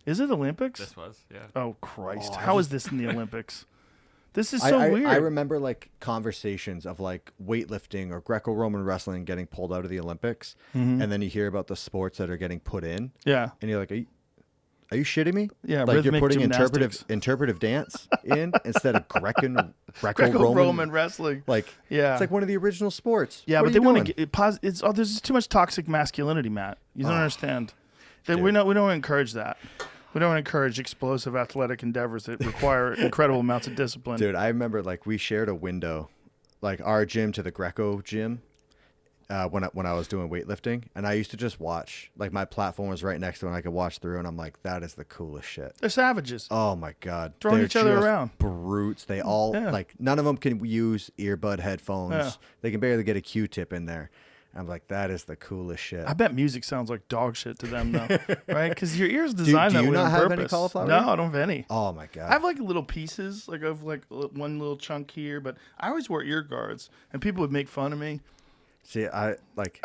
Is it Olympics?
This was, yeah.
Oh Christ! How is this in the Olympics? This is so
I
weird.
I remember like conversations of like weightlifting or Greco-Roman wrestling getting pulled out of the Olympics,
Mm-hmm.
and then you hear about the sports that are getting put in,
Yeah.
and you're like, are you shitting me?
Yeah,
like you're
rhythmic
putting
gymnastics.
interpretive dance in instead of Greco-Roman.
Greco-Roman wrestling.
Like,
Yeah.
it's like one of the original sports.
Yeah,
What
but
are
they
you
want
doing?
to get it's there's too much toxic masculinity, Matt. You don't understand. That we don't encourage that. We don't encourage explosive athletic endeavors that require incredible amounts of discipline.
Dude, I remember like we shared a window, like our gym to the Greco gym, when I was doing weightlifting, and I used to just watch. Like my platform was right next to it, and I could watch through, and I'm like, that is the coolest shit.
They're savages.
Oh my god,
Throwing
They're
each other
just
around.
brutes. They all
Yeah.
like none of them can use earbud headphones.
Yeah.
They can barely get a Q-tip in there. I'm like, that is the coolest shit.
I bet music sounds like dog shit to them, though, right? Because your ears designed
do
that
you
way
not
on
have
purpose.
any cauliflower
No,
ear?
I don't have any.
Oh my god.
I have like little pieces, like of like one little chunk here, but I always wore ear guards, and people would make fun of me.
See, I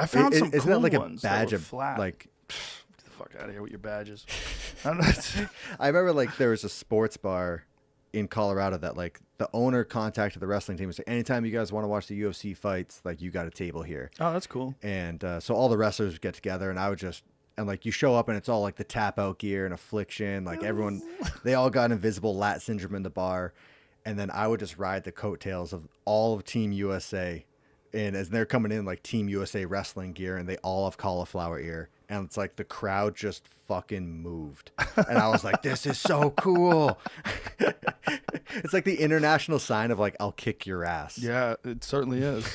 found some
isn't
cool
that like
ones
a
that
badge
were
of
flat.
like?
Get the fuck out of here with your badges. I don't know.
I remember like there was a sports bar in Colorado that like the owner contacted the wrestling team and said, anytime you guys want to watch the UFC fights, like you got a table here.
Oh, that's cool.
And so all the wrestlers would get together, and I would just, and like you show up and it's all like the tap out gear and affliction, like everyone, they all got invisible lat syndrome in the bar. And then I would just ride the coattails of all of Team USA. And as they're coming in like Team USA wrestling gear, and they all have cauliflower ear. And it's like the crowd just fucking moved. And I was like, this is so cool. It's like the international sign of like, I'll kick your ass.
Yeah, it certainly is.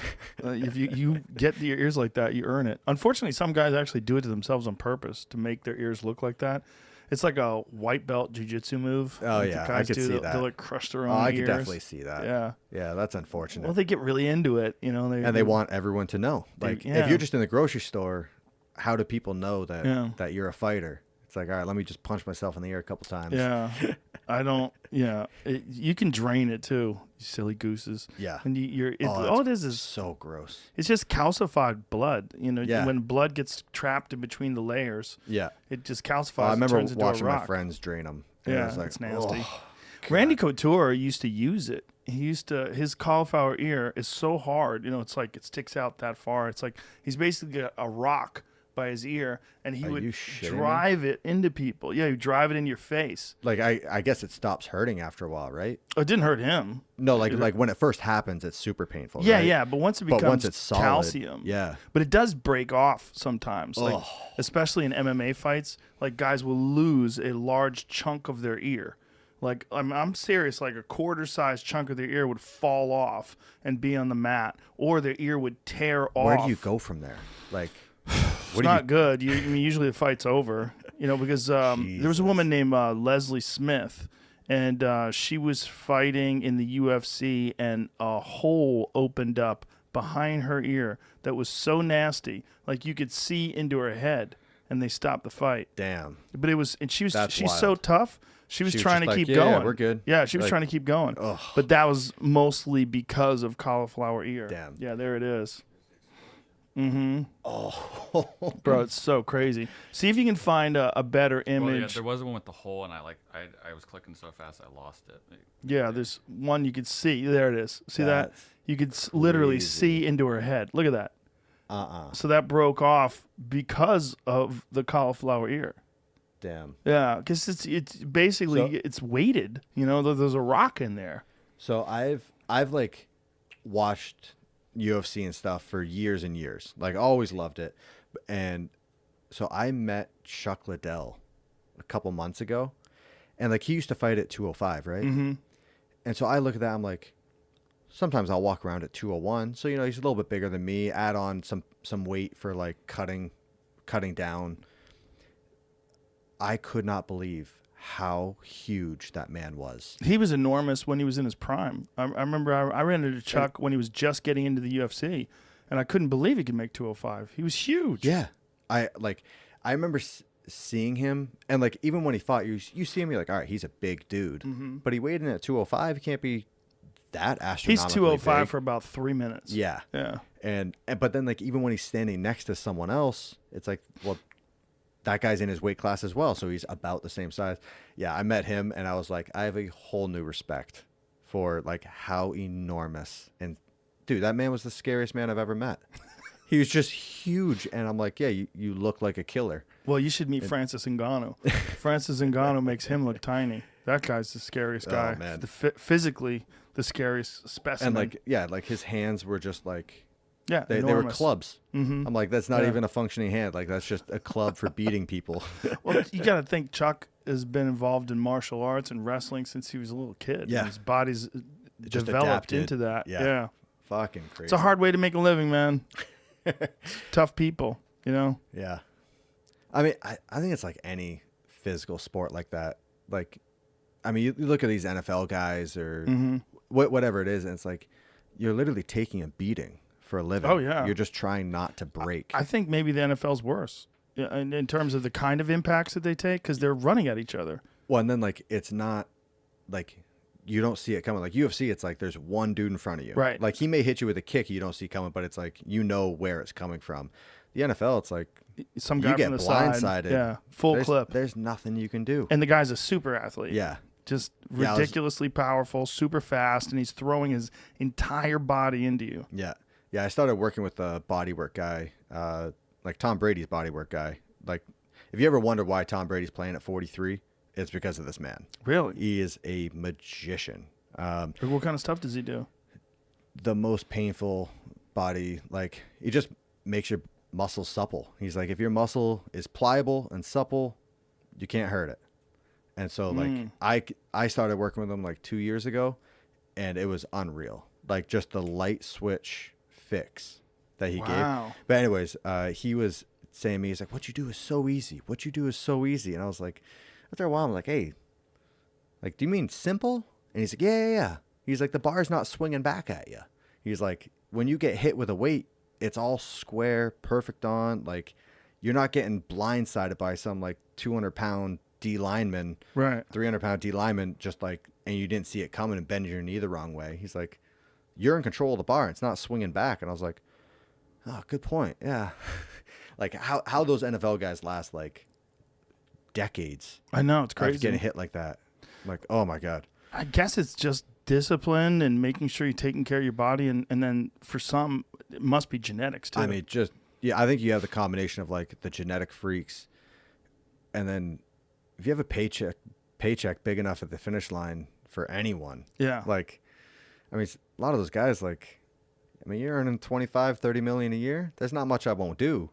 If you get your ears like that, you earn it. Unfortunately, some guys actually do it to themselves on purpose to make their ears look like that. It's like a white belt jiu-jitsu move.
Oh,
like
yeah,
the
I
guys
could see
They'll,
that.
they'll like crush their own
Oh, I
ears.
could definitely see that.
Yeah.
Yeah, that's unfortunate.
Well, they get really into it, you know.
And they want everyone to know. Like,
yeah.
if you're just in the grocery store, how do people know that
Yeah.
that you're a fighter? It's like, all right, let me just punch myself in the ear a couple times.
Yeah, I don't. Yeah, you can drain it too, you silly gooses.
Yeah.
and
Oh,
all it
that's
is
so gross.
it's just calcified blood. You know,
Yeah.
when blood gets trapped in between the layers,
Yeah.
it just
Oh,
calcifies.
I
and
remember
turns into a
watching my
rock.
friends drain them. And
Yeah,
I was like,
it's nasty.
"Oh,
Randy Couture used to use it. His cauliflower ear is so hard. You know, it's like it sticks out that far. It's like he's basically a rock, by his ear, and he
Are
would
you shitting me?
drive it into people. Yeah, he'd drive it into your face.
Like I guess it stops hurting after a while, right?
Oh, it didn't hurt him.
No, like when it first happens, it's super painful.
Yeah,
right?
yeah, but once it
But
becomes
once it's solid,
calcium,
yeah.
But it does break off sometimes, like
Ugh.
especially in MMA fights. Like guys will lose a large chunk of their ear. Like I'm serious. Like a quarter-sized chunk of their ear would fall off and be on the mat, or their ear would tear off.
Where do you go from there? Like,
It's not good. I mean, usually the fight's over, because there was a woman named Leslie Smith, and she was fighting in the UFC, and a hole opened up behind her ear that was so nasty, like you could see into her head, and they stopped the fight.
Damn.
But she's
That's
so
wild.
tough. She was
She was
trying
just
to
like,
keep
"Yeah,
going.
we're good."
Yeah, she was
Like,
trying to keep going.
ugh.
But that was mostly because of cauliflower ear.
Damn.
Yeah, there it is.
Oh.
Bro, it's so crazy. See if you can find a better
Well, yeah,
image.
there was one with the hole, and I was clicking so fast I lost it.
Yeah, there's one you could see. There it is. See that?
That's
You could literally
crazy.
see into her head. Look at that.
Uh-uh.
So that broke off because of the cauliflower ear.
Damn.
Yeah, because it's basically
So-
it's weighted. There's a rock in there.
So I've like watched UFC and stuff for years and years. Like always loved it. And so I met Chuck Liddell a couple months ago, and like he used to fight at 205, right? Mm-hmm. And so I look at that, I'm like, sometimes I'll walk around at 201. So he's a little bit bigger than me. Add on some weight for like cutting down. I could not believe how huge that man was.
He was enormous when he was in his prime. I remember I ran into Chuck when he was just getting into the UFC, and I couldn't believe he could make 205. He was huge.
Yeah. I remember seeing him, and like even when he fought, you see him, you're like, all right, he's a big dude.
Mm-hmm.
But he weighed in at 205. He can't be that
He's
astronomically
205
big.
for about 3 minutes.
Yeah.
Yeah.
And but then like even when he's standing next to someone else, it's like, well, that guy's in his weight class as well, so he's about the same size. Yeah, I met him, and I was like, I have a whole new respect for like how enormous, and dude, that man was the scariest man I've ever met. He was just huge, and I'm like, yeah, you look like a killer.
Well, you should meet Francis Ngannou. Francis Ngannou makes him look tiny. That guy's the scariest guy.
Oh, man.
Physically, the scariest specimen.
And like his hands were just like,
yeah,
they were
enormous.
clubs.
Mm-hmm.
I'm like, that's not
Yeah.
even a functioning hand. Like that's just a club for beating people.
Well, you got to think Chuck has been involved in martial arts and wrestling since he was a little kid.
Yeah.
And his body's
just
developed
adapted.
into that.
Yeah.
Yeah.
Fucking crazy.
It's a hard way to make a living, man. Tough people,
Yeah. I mean, I think it's like any physical sport like that. Like, I mean, you look at these NFL guys or
Mm-hmm.
whatever it is, and it's like you're literally taking a beating for a living.
Oh, yeah.
You're just trying not to break.
I think maybe the NFL's worse in terms of the kind of impacts that they take because they're running at each other.
Well, and then like it's not like you don't see it coming. Like UFC, it's like there's one dude in front of you.
Right.
Like he may hit you with a kick you don't see coming, but it's like you know where it's coming from. The NFL, it's like
Some guy
you get
from the side.
blindsided.
Yeah, full
There's-
clip.
There's nothing you can do.
And the guy's a super athlete.
Yeah.
Just
Yeah, I was-
ridiculously powerful, super fast, and he's throwing his entire body into you.
Yeah. Yeah, I started working with a bodywork guy, like Tom Brady's bodywork guy. Like, if you ever wonder why Tom Brady's playing at 43, it's because of this man.
Really?
He is a magician.
What kind of stuff does he do?
The most painful body, like, he just makes your muscles supple. He's like, if your muscle is pliable and supple, you can't hurt it. And so, like, I started working with him like 2 years ago, and it was unreal. Like, just the light switch fix that he
Wow.
gave. But anyways, he was saying to me, he's like, what you do is so easy. What you do is so easy. And I was like, after a while, I'm like, hey, like, do you mean simple? And he's like, yeah. He's like, the bar's not swinging back at you. He's like, when you get hit with a weight, it's all square, perfect on. Like, you're not getting blindsided by some like 200-pound D lineman,
Right.
300-pound D lineman, just like, and you didn't see it coming and bending your knee the wrong way. He's like, you're in control of the bar. It's not swinging back. And I was like, oh, good point. Yeah. Like how those NFL guys last like decades
I know, it's
of
crazy.
getting hit like that. Like, oh my God.
I guess it's just discipline and making sure you're taking care of your body. And then for some, it must be genetics, too.
I mean, just I think you have the combination of like the genetic freaks, and then if you have a paycheck big enough at the finish line for anyone.
Yeah.
Like, I mean, a lot of those guys, like, I mean, you're earning 25, 30 million a year. There's not much I won't do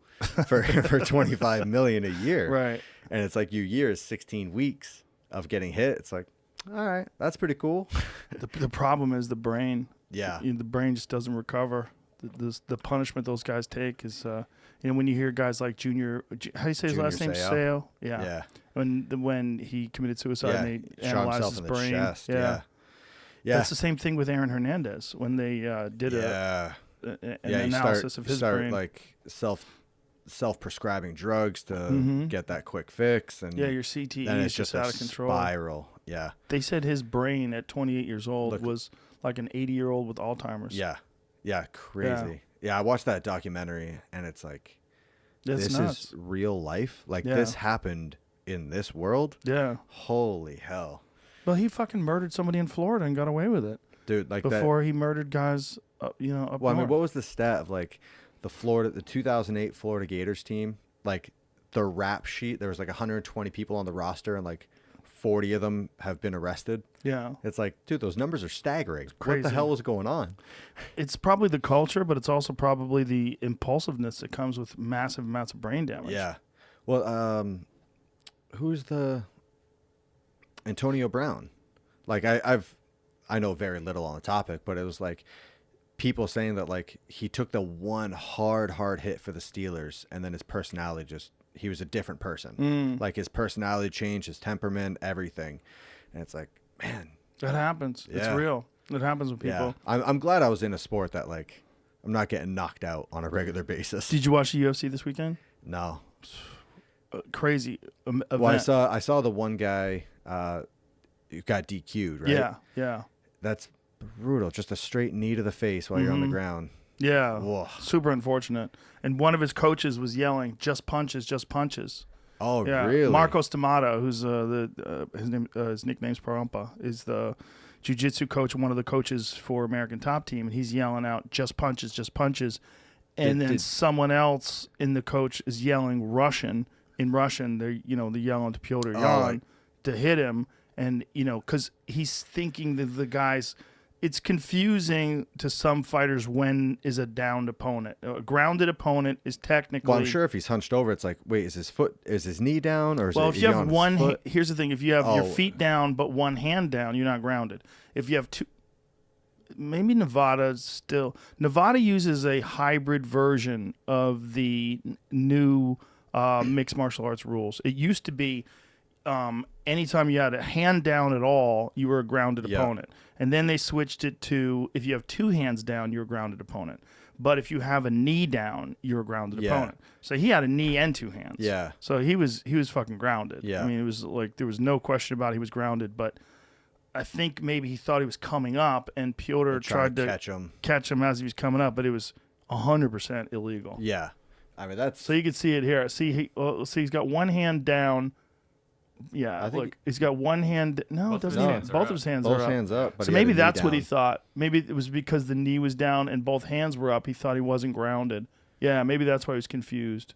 for 25 million a year.
Right.
And it's like your year is 16 weeks of getting hit. It's like, all right, that's pretty cool.
The problem is the brain.
Yeah.
The brain just doesn't recover. The punishment those guys take is, when you hear guys like how do you say his last name? Seo. Yeah.
Yeah.
When he committed suicide and they
shot
analyzed
himself
his
in
brain.
the chest.
Yeah.
Yeah.
That's the same thing with Aaron Hernandez when they did an analysis of his brain.
Like self-prescribing drugs to get that quick fix, and
your CTE
then
is
it's
just
a
out of control.
Spiral. Yeah.
They said his brain at 28 years old was like an 80-year-old with Alzheimer's.
Yeah. Yeah. Crazy. Yeah. I watched that documentary, and it's like,
That's
this
nuts.
is real life. Like this happened in this world.
Yeah.
Holy hell.
Well, he fucking murdered somebody in Florida and got away with it.
Dude, like
before he murdered guys, up
Well,
north.
I mean, what was the stat of like the 2008 Florida Gators team? Like the rap sheet, there was like 120 people on the roster, and like 40 of them have been arrested.
Yeah.
It's like, dude, those numbers are staggering. What
Crazy.
the hell is going on?
It's probably the culture, but it's also probably the impulsiveness that comes with massive amounts of brain damage.
Yeah. Well, who's the Antonio Brown? Like I know very little on the topic, but it was like people saying that like he took the one hard hit for the Steelers, and then his personality he was a different person. Like his personality changed, his temperament, everything. And it's like, man,
that happens.
Yeah.
It's real. It happens with people.
Yeah. I'm glad I was in a sport that like I'm not getting knocked out on a regular basis.
Did you watch the UFC this weekend?
No.
Crazy event.
Well, I saw the one guy who got DQ'd, right?
Yeah.
That's brutal. Just a straight knee to the face while you're on the ground.
Yeah.
Whoa.
Super unfortunate. And one of his coaches was yelling, "Just punches, just punches."
Oh,
Yeah.
really?
Marcos Tomato, who's his nickname's Parumpa, is the jiu-jitsu coach, one of the coaches for American Top Team, and he's yelling out, "Just punches, just punches." And then someone else in the coach is yelling in Russian. They're yelling to Piotr Yan to hit him, and because he's thinking that the guys. It's confusing to some fighters when is a downed opponent. A grounded opponent is technically.
Well, I'm sure if he's hunched over, it's like, wait, is his knee down, or is
Well,
it,
if you have
on his
one,
foot?
here's the thing: if you have your feet down but one hand down, you're not grounded. If you have two, maybe Nevada uses a hybrid version of the new mixed martial arts rules. It used to be anytime you had a hand down at all, you were a grounded opponent. And then they switched it to if you have two hands down, you're a grounded opponent. But if you have a knee down, you're a grounded opponent. So he had a knee and two hands.
Yeah.
So he was fucking grounded.
Yeah.
I mean, it was like there was no question about it, he was grounded. But I think maybe he thought he was coming up, and Piotr tried to catch him as he was coming up, but it was 100% illegal.
Yeah. I mean, that's.
So you can see it here. See, he's got one hand down. Yeah, look, he's got one hand. No, it doesn't. Both of his hands are up.
Both hands up. But
so maybe that's what he thought. Maybe it was because the knee was down and both hands were up. He thought he wasn't grounded. Yeah, maybe that's why he was confused.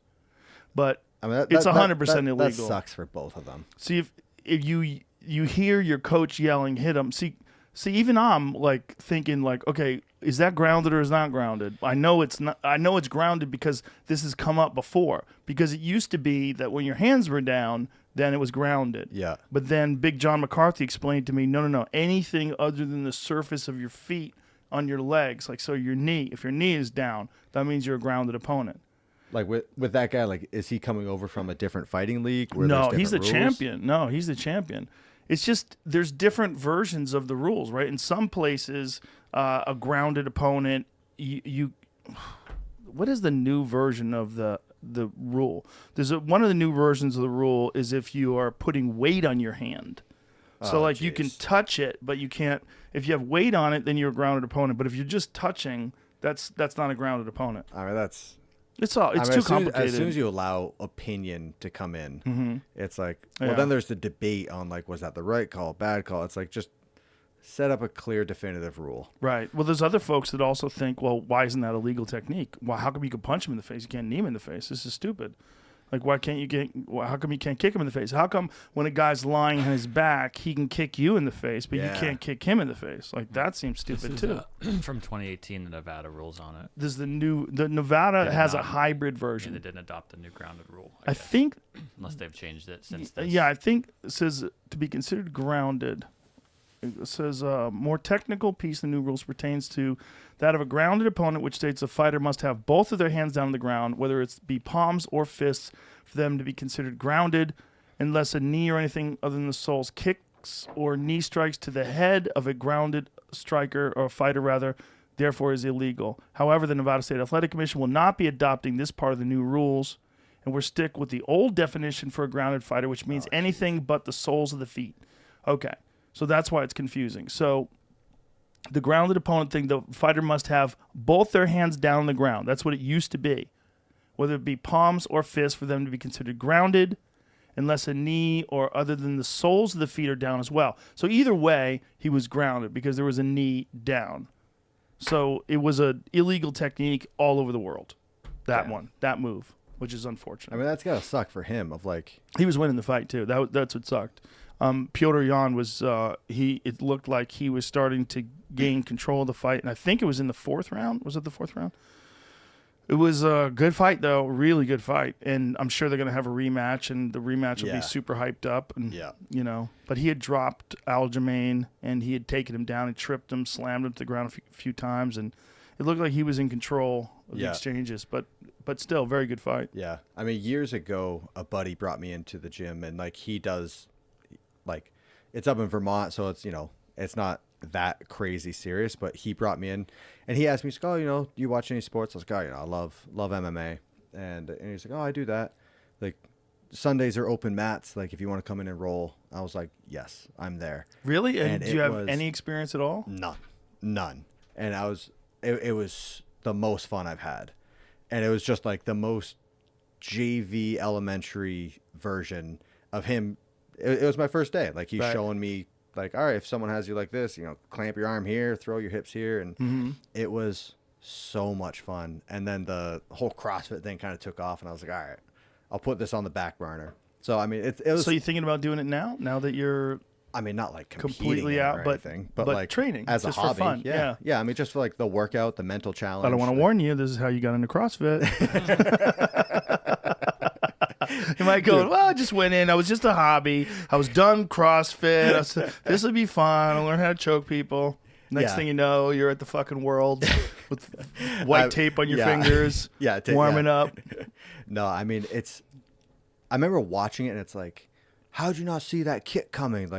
But
I mean,
it's 100% illegal.
That sucks for both of them.
See, if you hear your coach yelling, "Hit him!" See, even I'm like thinking, like, okay, is that grounded or is not grounded? I know it's not. I know it's grounded because this has come up before. Because it used to be that when your hands were down, then it was grounded.
Yeah.
But then Big John McCarthy explained to me, no. Anything other than the surface of your feet on your legs, like so your knee, if your knee is down, that means you're a grounded opponent.
Like with that guy, like is he coming over from a different fighting league?
No, he's the
rules?
champion. No, he's the champion. It's just there's different versions of the rules, right? In some places, a grounded opponent, you what is the new version of the rule? There's one of the new versions of the rule is if you are putting weight on your hand. So you can touch it, but you can't. If you have weight on it, then you're a grounded opponent. But if you're just touching, that's not a grounded opponent.
I mean, that's.
It's too complicated.
As soon as you allow opinion to come in, it's like, well, then there's the debate on like, was that the right call, bad call? It's like just set up a clear, definitive rule.
Right. Well, there's other folks that also think, well, why isn't that a legal technique? Well, how come you can punch him in the face? You can't knee him in the face. This is stupid. Like, why can't you how come you can't kick him in the face? How come when a guy's lying on his back, he can kick you in the face, but you can't kick him in the face? Like, that seems stupid, too.
From 2018, the Nevada rules on it.
There's the Nevada has a hybrid version.
Yeah, they didn't adopt the new grounded rule.
I think.
Unless they've changed it since this.
Yeah, I think it says to be considered grounded. It says more technical piece of the new rules pertains to that of a grounded opponent, which states a fighter must have both of their hands down on the ground, whether it's be palms or fists, for them to be considered grounded, unless a knee or anything other than the soles kicks or knee strikes to the head of a grounded striker or fighter rather, therefore is illegal. However, the Nevada State Athletic Commission will not be adopting this part of the new rules, and we'll stick with the old definition for a grounded fighter, which means anything but the soles of the feet. Okay. So that's why it's confusing. So the grounded opponent thing, the fighter must have both their hands down on the ground. That's what it used to be. Whether it be palms or fists for them to be considered grounded, unless a knee or other than the soles of the feet are down as well. So either way, he was grounded because there was a knee down. So it was an illegal technique all over the world. That move, which is unfortunate.
I mean, that's gotta suck for him.
He was winning the fight too. That's what sucked. Piotr Jan was it looked like he was starting to gain control of the fight, and I think it was in the fourth round. Was it the fourth round? It was a good fight though, really good fight, and I'm sure they're gonna have a rematch, and the rematch will be super hyped up, and but he had dropped Aljamain, and he had taken him down and tripped him, slammed him to the ground a few times, and it looked like he was in control of the exchanges, but still, very good fight.
Yeah, I mean, years ago, a buddy brought me into the gym, and he does. It's up in Vermont, so it's it's not that crazy serious, but he brought me in and he asked me, he's like, do you watch any sports? I was like, I love MMA, and he's like, I do that. Sundays are open mats, if you want to come in and roll. I was like, yes, I'm there.
Really? And do you have any experience at all?
None. And it was the most fun I've had, and it was just the most JV elementary version of him. It was my first day. He's showing me, all right, if someone has you like this, clamp your arm here, throw your hips here. And it was so much fun. And then the whole CrossFit thing kind of took off. And I was like, all right, I'll put this on the back burner. So, I mean, it was.
So you're thinking about doing it now that you're.
I mean, not
completely out,
but anything, but
training
as
just
a hobby.
For fun.
Yeah. I mean, just for the workout, the mental challenge.
I don't want to warn you. This is how you got into CrossFit. You might go, well, I just went in. I was just a hobby. I was done CrossFit. I said, this would be fun. I'll learn how to choke people. Next thing you know, you're at the fucking World with white tape on your fingers, warming up.
No, I mean, I remember watching it, and it's how'd you not see that kick coming?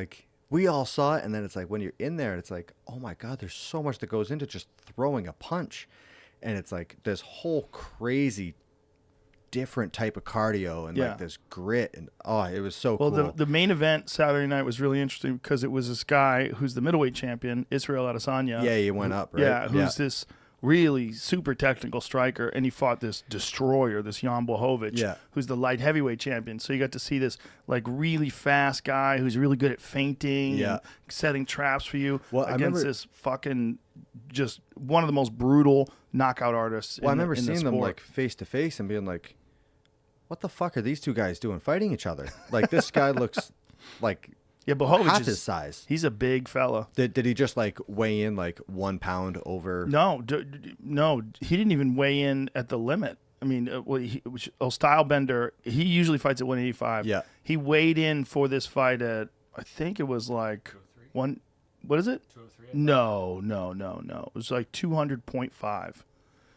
We all saw it, and then it's when you're in there, it's oh my God, there's so much that goes into just throwing a punch. And it's this whole crazy different type of cardio and this grit, and it was so cool.
Well, the main event Saturday night was really interesting because it was this guy who's the middleweight champion, Israel Adesanya.
Yeah, he went up, right?
Yeah, who's this really super technical striker, and he fought this destroyer, this Jan Blachowicz, who's the light heavyweight champion. So you got to see this really fast guy who's really good at feinting and setting traps for you against this fucking just one of the most brutal knockout artists.
I remember seeing them face to face and being what the fuck are these two guys doing fighting each other? This guy looks
Blachowicz
half his size.
He's a big fella.
Did he just weigh in 1 pound over?
No, he didn't even weigh in at the limit. I mean, Stylebender, he usually fights at 185.
Yeah.
He weighed in for this fight at, I think it was one. What is it?
203.
No. It was 200.5.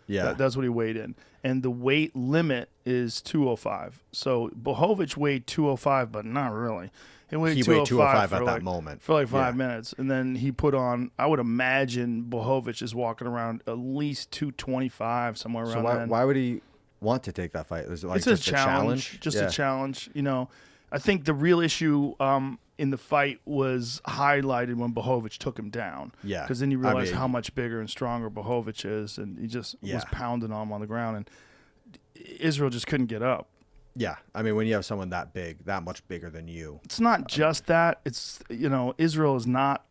Yeah.
That's what he weighed in. And the weight limit is 205. So Blachowicz weighed 205, but not really. He weighed 205
at that moment.
For 5 minutes. And then he put on, I would imagine Blachowicz is walking around at least 225, somewhere around there.
So why would he want to take that fight? Is it
it's just a challenge? Just a challenge. I think the real issue in the fight was highlighted when Blachowicz took him down.
Yeah.
Because then you realize how much bigger and stronger Blachowicz is, and he just was pounding on him on the ground, and Israel just couldn't get up.
Yeah. I mean, when you have someone that big, that much bigger than you.
It's not just that. It's, Israel is not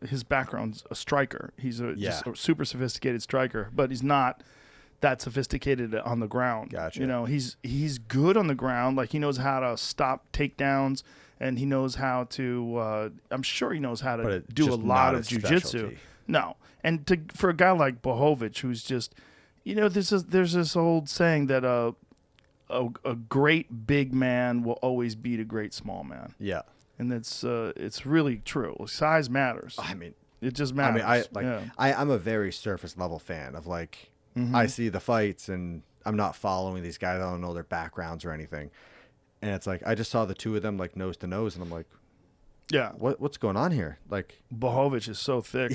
his background's a striker. He's just
Yeah.
a super sophisticated striker, but he's not that sophisticated on the ground.
Gotcha.
You know, he's good on the ground. Like, he knows how to stop takedowns, and he knows how to. I'm sure he knows how to
But
do a
just
lot
not
of
his
jujitsu.
specialty.
No, and for a guy like Bohovic, who's just, you know, there's this old saying that a great big man will always beat a great small man,
Yeah.
and it's really true. Size matters.
I mean,
It just matters.
I'm a very surface level fan of like,
Mm-hmm.
I see the fights and I'm not following these guys. I don't know their backgrounds or anything. And it's like, I just saw the two of them like nose to nose and I'm like,
Yeah,
what's going on here? Like,
Bohovic is so thick,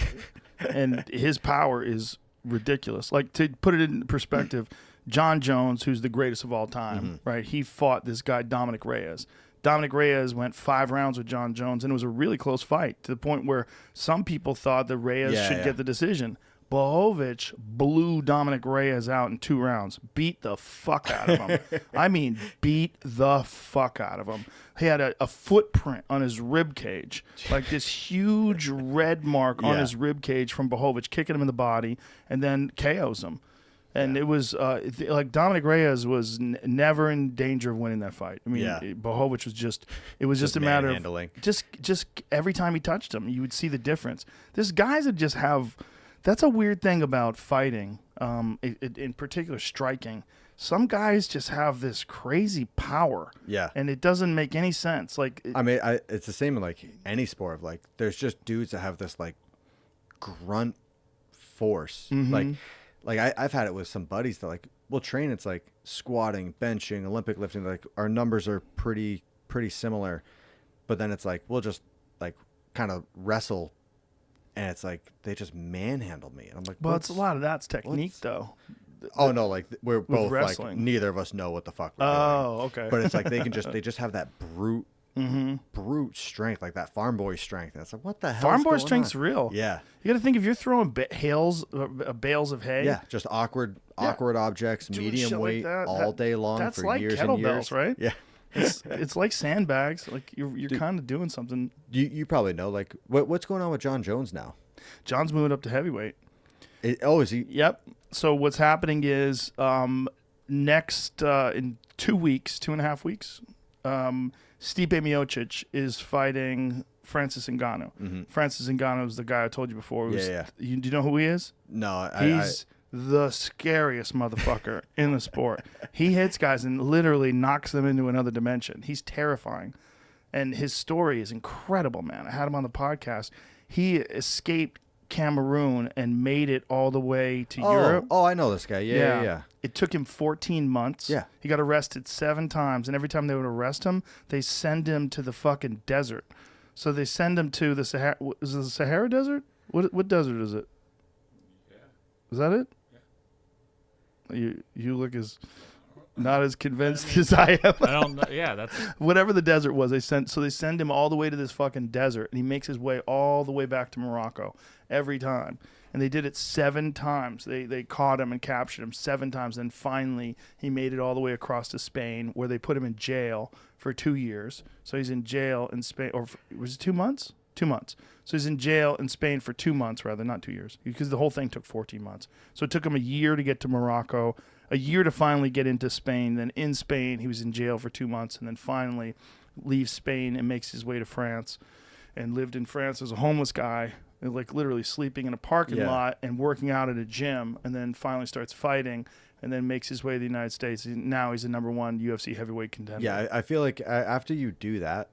and his power is ridiculous. Like, to put it in perspective, John Jones, who's the greatest of all time, right? He fought this guy Dominic Reyes. Dominic Reyes went 5 rounds with John Jones, and it was a really close fight to the point where some people thought that Reyes should get the decision. Bohovic blew Dominic Reyes out in 2 rounds, beat the fuck out of him. I mean, beat the fuck out of him. He had a footprint on his rib cage, like this huge red mark on his rib cage from Bohovic, kicking him in the body, and then KOs him. And it was like Dominic Reyes was never in danger of winning that fight. I mean, Bohovic was just a matter
manhandling.
of just every time he touched him, you would see the difference. There's guys that just have. That's a weird thing about fighting, in particular striking. Some guys just have this crazy power.
Yeah.
And it doesn't make any sense. Like,
I mean, it's the same in like any sport of like, there's just dudes that have this like grunt force. Like I've had it with some buddies that like, we'll train. It's like squatting, benching, Olympic lifting. Like our numbers are pretty similar, but then it's like, we'll just like kind of wrestle. And it's like they just manhandled me, and I'm like,
well, it's a lot of that's technique, though.
Oh no, like we're both like
wrestling.
neither of us know what the fuck we're
Oh,
doing.
okay.
But it's like they just have that brute strength, like that farm boy strength. And it's like, what the hell?
Farm boy strength's real.
Yeah,
You got to think, if you're throwing bales of hay.
yeah, just awkward objects,
Doing
medium
shit like
weight
that,
all day long
that's
for
like
years and years.
kettlebells, right?
Yeah.
It's like sandbags. Like, you're kind of doing something.
You probably know, like what's going on with John Jones now?
John's moving up to heavyweight.
Is he?
Yep. So what's happening is next in 2.5 weeks, Stipe Miocic is fighting Francis Ngannou. Francis Ngannou is the guy I told you before. Do you know who he is?
No,
He's the scariest motherfucker in the sport. He hits guys and literally knocks them into another dimension. He's terrifying. And his story is incredible, man. I had him on the podcast. He escaped Cameroon and made it all the way to Europe.
Oh, I know this guy. Yeah.
It took him 14 months.
Yeah.
He got arrested 7 times, and every time they would arrest him, they send him to the fucking desert. So they send him to the Sahara. Is it the Sahara Desert? What desert is it?
Yeah.
Is that it? Yeah. You look not as convinced as I am.
I don't know. Yeah, that's
Whatever the desert was, they send him all the way to this fucking desert, and he makes his way all the way back to Morocco every time. And they did it 7 times. They caught him and captured him 7 times. And finally, he made it all the way across to Spain, where they put him in jail for 2 years. So he's in jail in Spain, or was it 2 months? 2 months. So he's in jail in Spain for 2 months, rather, not 2 years, because the whole thing took 14 months. So it took him a year to get to Morocco, a year to finally get into Spain. Then in Spain, he was in jail for 2 months, and then finally leaves Spain and makes his way to France, and lived in France as a homeless guy, like literally sleeping in a parking lot and working out at a gym, and then finally starts fighting, and then makes his way to the United States. Now he's the #1 UFC heavyweight contender.
Yeah, I feel like after you do that,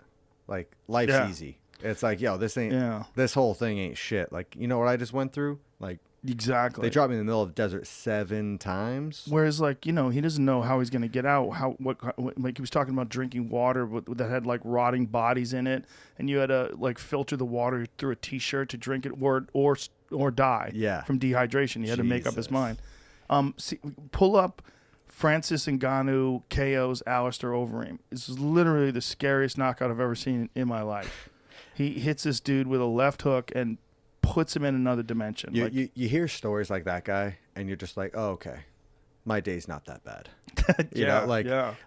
like, life's easy. It's like, yo, this whole thing ain't shit. Like, you know what I just went through? Like,
exactly.
They dropped me in the middle of the desert 7 times.
Whereas, like, you know, he doesn't know how he's going to get out. Like, he was talking about drinking water that had like rotting bodies in it, and you had to like filter the water through a T-shirt to drink it, or die from dehydration. He had to make up his mind. Pull up Francis Ngannou KOs Alistair Overeem. This is literally the scariest knockout I've ever seen in my life. He hits this dude with a left hook and puts him in another dimension.
You hear stories like that guy, and you're just like, oh, okay, my day's not that bad. You know,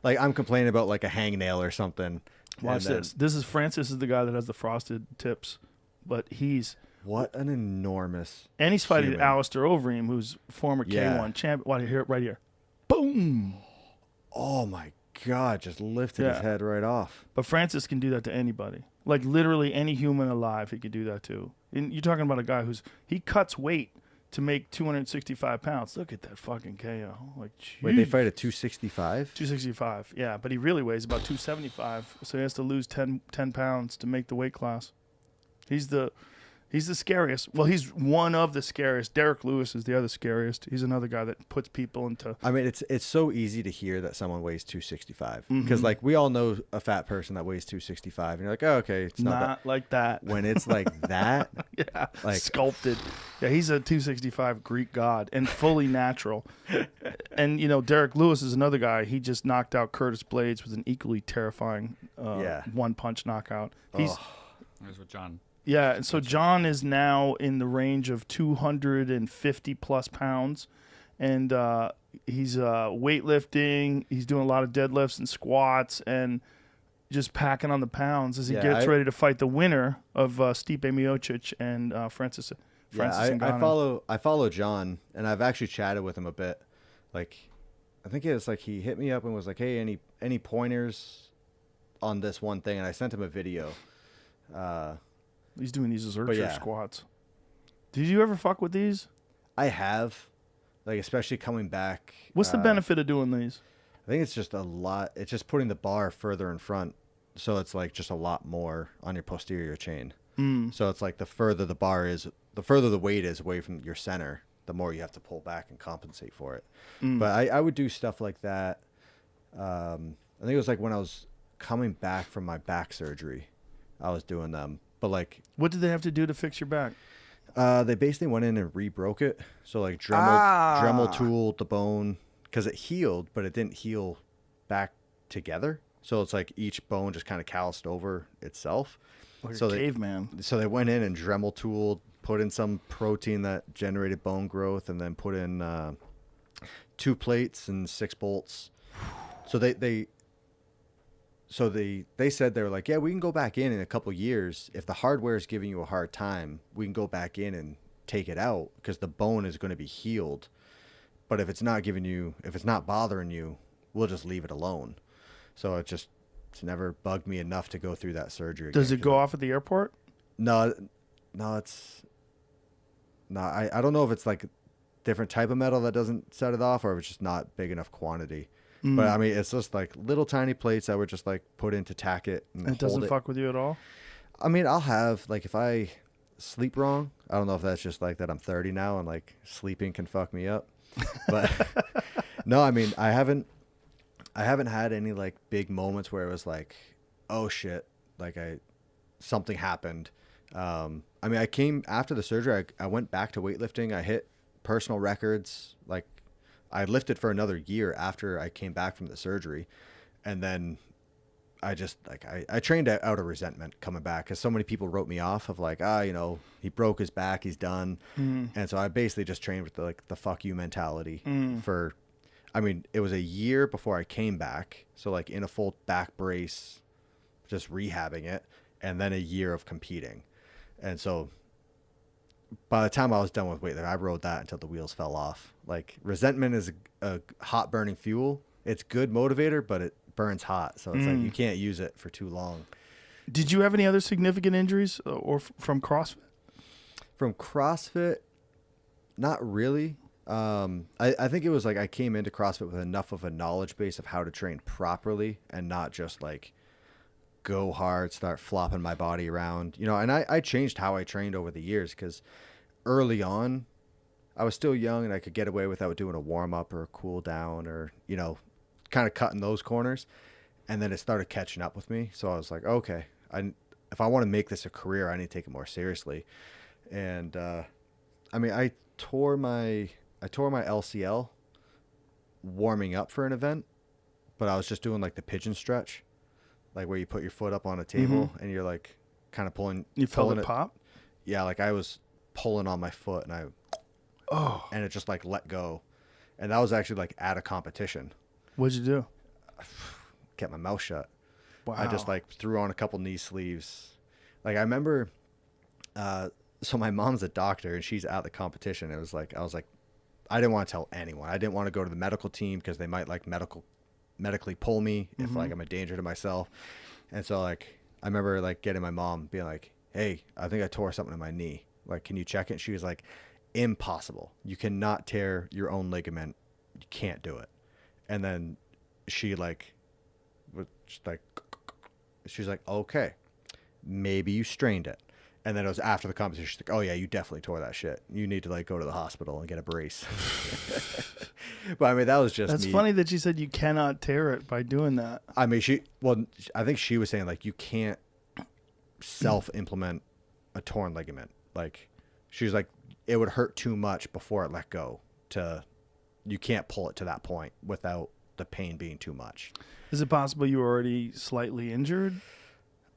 like I'm complaining about like a hangnail or something.
Watch this. This is Francis is the guy that has the frosted tips. but he's
What an enormous.
and he's fighting
human.
Alistair Overeem, who's former
Yeah.
K1 champion. Why hear it right here? Boom.
Oh my God! Just lifted his
Yeah.
head right off.
But Francis can do that to anybody. Like literally any human alive, he could do that to. And you're talking about a guy he cuts weight to make 265 pounds. Look at that fucking KO. Like,
Wait, they
jeez.
fight at 265?
265. Yeah, but he really weighs about 275, so he has to lose 10 pounds to make the weight class. He's the scariest. Well, he's one of the scariest. Derek Lewis is the other scariest. He's another guy that puts people into.
I mean, it's so easy to hear that someone weighs 265
Mm-hmm.
because like we all know a fat person that weighs 265, and you're like, oh, okay, it's not
Not like that.
that. When it's like that,
Yeah,
like-
sculpted. Yeah, he's a 265 Greek god and fully natural. And Derek Lewis is another guy. He just knocked out Curtis Blades with an equally terrifying
Yeah.
one-punch knockout. He's
Here's what John.
Yeah, and so John is now in the range of 250 plus pounds, and he's weightlifting. He's doing a lot of deadlifts and squats, and just packing on the pounds as he
Yeah,
gets ready to fight the winner of Stipe Miocic and Francis
I
Ngannou.
follow John, and I've actually chatted with him a bit. Like, I think it's like he hit me up and was like, hey, any pointers on this one thing? And I sent him a video.
He's doing these Xerxes
yeah.
squats. Did you ever fuck with these?
I have, like, especially coming back.
What's the benefit of doing these?
I think it's just a lot. It's just putting the bar further in front, so it's like just a lot more on your posterior chain. So it's like the further the bar is, the further the weight is away from your center, the more you have to pull back and compensate for it. But I would do stuff like that. I think it was like when I was coming back from my back surgery, I was doing them. But like,
What did they have to do to fix your back?
they basically went in and re-broke it. So like Dremel tooled the bone because it healed, but it didn't heal back together. So it's like each bone just kind of calloused over itself.
Like
So
a
they-
caveman.
So they went in and Dremel tooled, put in some protein that generated bone growth, and then put in 2 plates and 6 bolts. So they said they were like, yeah, we can go back in a couple years. If the hardware is giving you a hard time, we can go back in and take it out because the bone is going to be healed. But if it's not bothering you, we'll just leave it alone. So it's never bugged me enough to go through that surgery.
Does
again,
it go off at the airport?
No, I don't know if it's like different type of metal that doesn't set it off or if it's just not big enough quantity. But I mean, it's just like little tiny plates that were just like put in to tack it and
It doesn't
hold it.
fuck with you at all?
I mean, I'll have like if I sleep wrong, I don't know if that's just like that I'm 30 now and like sleeping can fuck me up. But no, I mean, I haven't had any like big moments where it was like, oh shit, like something happened. I mean, I came after the surgery, I went back to weightlifting. I hit personal records. Like I lifted for another year after I came back from the surgery. And then I just like, I trained out of resentment coming back because so many people wrote me off of like, he broke his back, he's done. And so I basically just trained with the fuck you mentality for, I mean, it was a year before I came back. So like in a full back brace, just rehabbing it, and then a year of competing. And so by the time I was done with weightlifting, I rode that until the wheels fell off. Like resentment is a hot burning fuel. It's good motivator, but it burns hot. So it's like you can't use it for too long.
Did you have any other significant injuries or from CrossFit?
From CrossFit, not really. I think it was like I came into CrossFit with enough of a knowledge base of how to train properly and not just like go hard, start flopping my body around, and I changed how I trained over the years because early on I was still young and I could get away without doing a warm up or a cool down or, kind of cutting those corners. And then it started catching up with me. So I was like, okay, if I want to make this a career, I need to take it more seriously. And, I mean, I tore my LCL warming up for an event, but I was just doing like the pigeon stretch, like where you put your foot up on a table and you're like kind of pulling.
You felt
pulling
it pop?
Yeah, like I was pulling on my foot and and it just like let go. And that was actually like at a competition.
What'd you do?
Kept my mouth shut.
Wow.
I just like threw on a couple knee sleeves. Like I remember So my mom's a doctor and she's at the competition. I was like, I didn't want to tell anyone. I didn't want to go to the medical team because they might like medically pull me if like I'm a danger to myself. And so like, I remember like getting my mom being like, hey, I think I tore something in my knee. Like, can you check it? She was like, impossible. You cannot tear your own ligament. You can't do it. And then she like, was like, she's like, okay, maybe you strained it. And then it was after the competition. She's like, oh yeah, you definitely tore that shit. You need to like go to the hospital and get a brace. But I mean, that was just
That's
me.
funny that she said you cannot tear it by doing that.
I mean, I think she was saying like, you can't self-implement a torn ligament. Like, she was like, it would hurt too much before it let go you can't pull it to that point without the pain being too much.
Is it possible you were already slightly injured?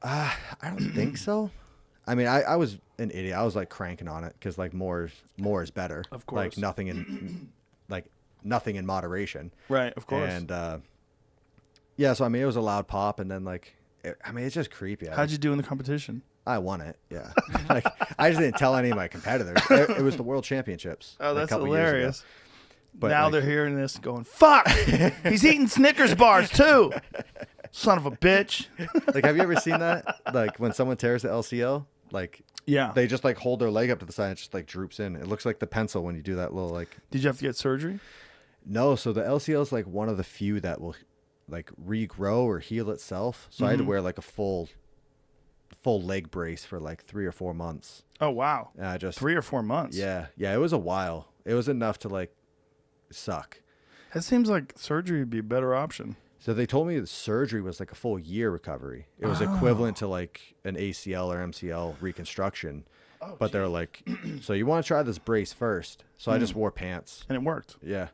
I don't think so. I mean, I was an idiot. I was like cranking on it because like more is better.
Of course.
Like nothing in moderation.
Right, of course.
And yeah, so I mean, it was a loud pop, and then like, it's just creepy.
How'd you do in the competition?
I won it. Yeah. Like, I just didn't tell any of my competitors. It was the World Championships.
Oh,
a
that's
couple years ago.
hilarious.
But
now
like,
they're hearing this going, fuck, he's eating Snickers bars too. Son of a bitch.
like, have you ever seen that? Like when someone tears the LCL, like,
Yeah.
they just like hold their leg up to the side and it just like droops in. It looks like the pencil when you do that little like.
Did you have to get surgery?
No, so the LCL is like one of the few that will like regrow or heal itself. So I had to wear like a full leg brace for like 3 or 4 months.
Oh, wow.
And I just
3 or 4 months.
Yeah, it was a while. It was enough to like suck.
It seems like surgery would be a better option.
So they told me the surgery was like a full year recovery. It was equivalent to like an ACL or MCL reconstruction. But they're like, so you want to try this brace first. So I just wore pants.
And it worked.
Yeah.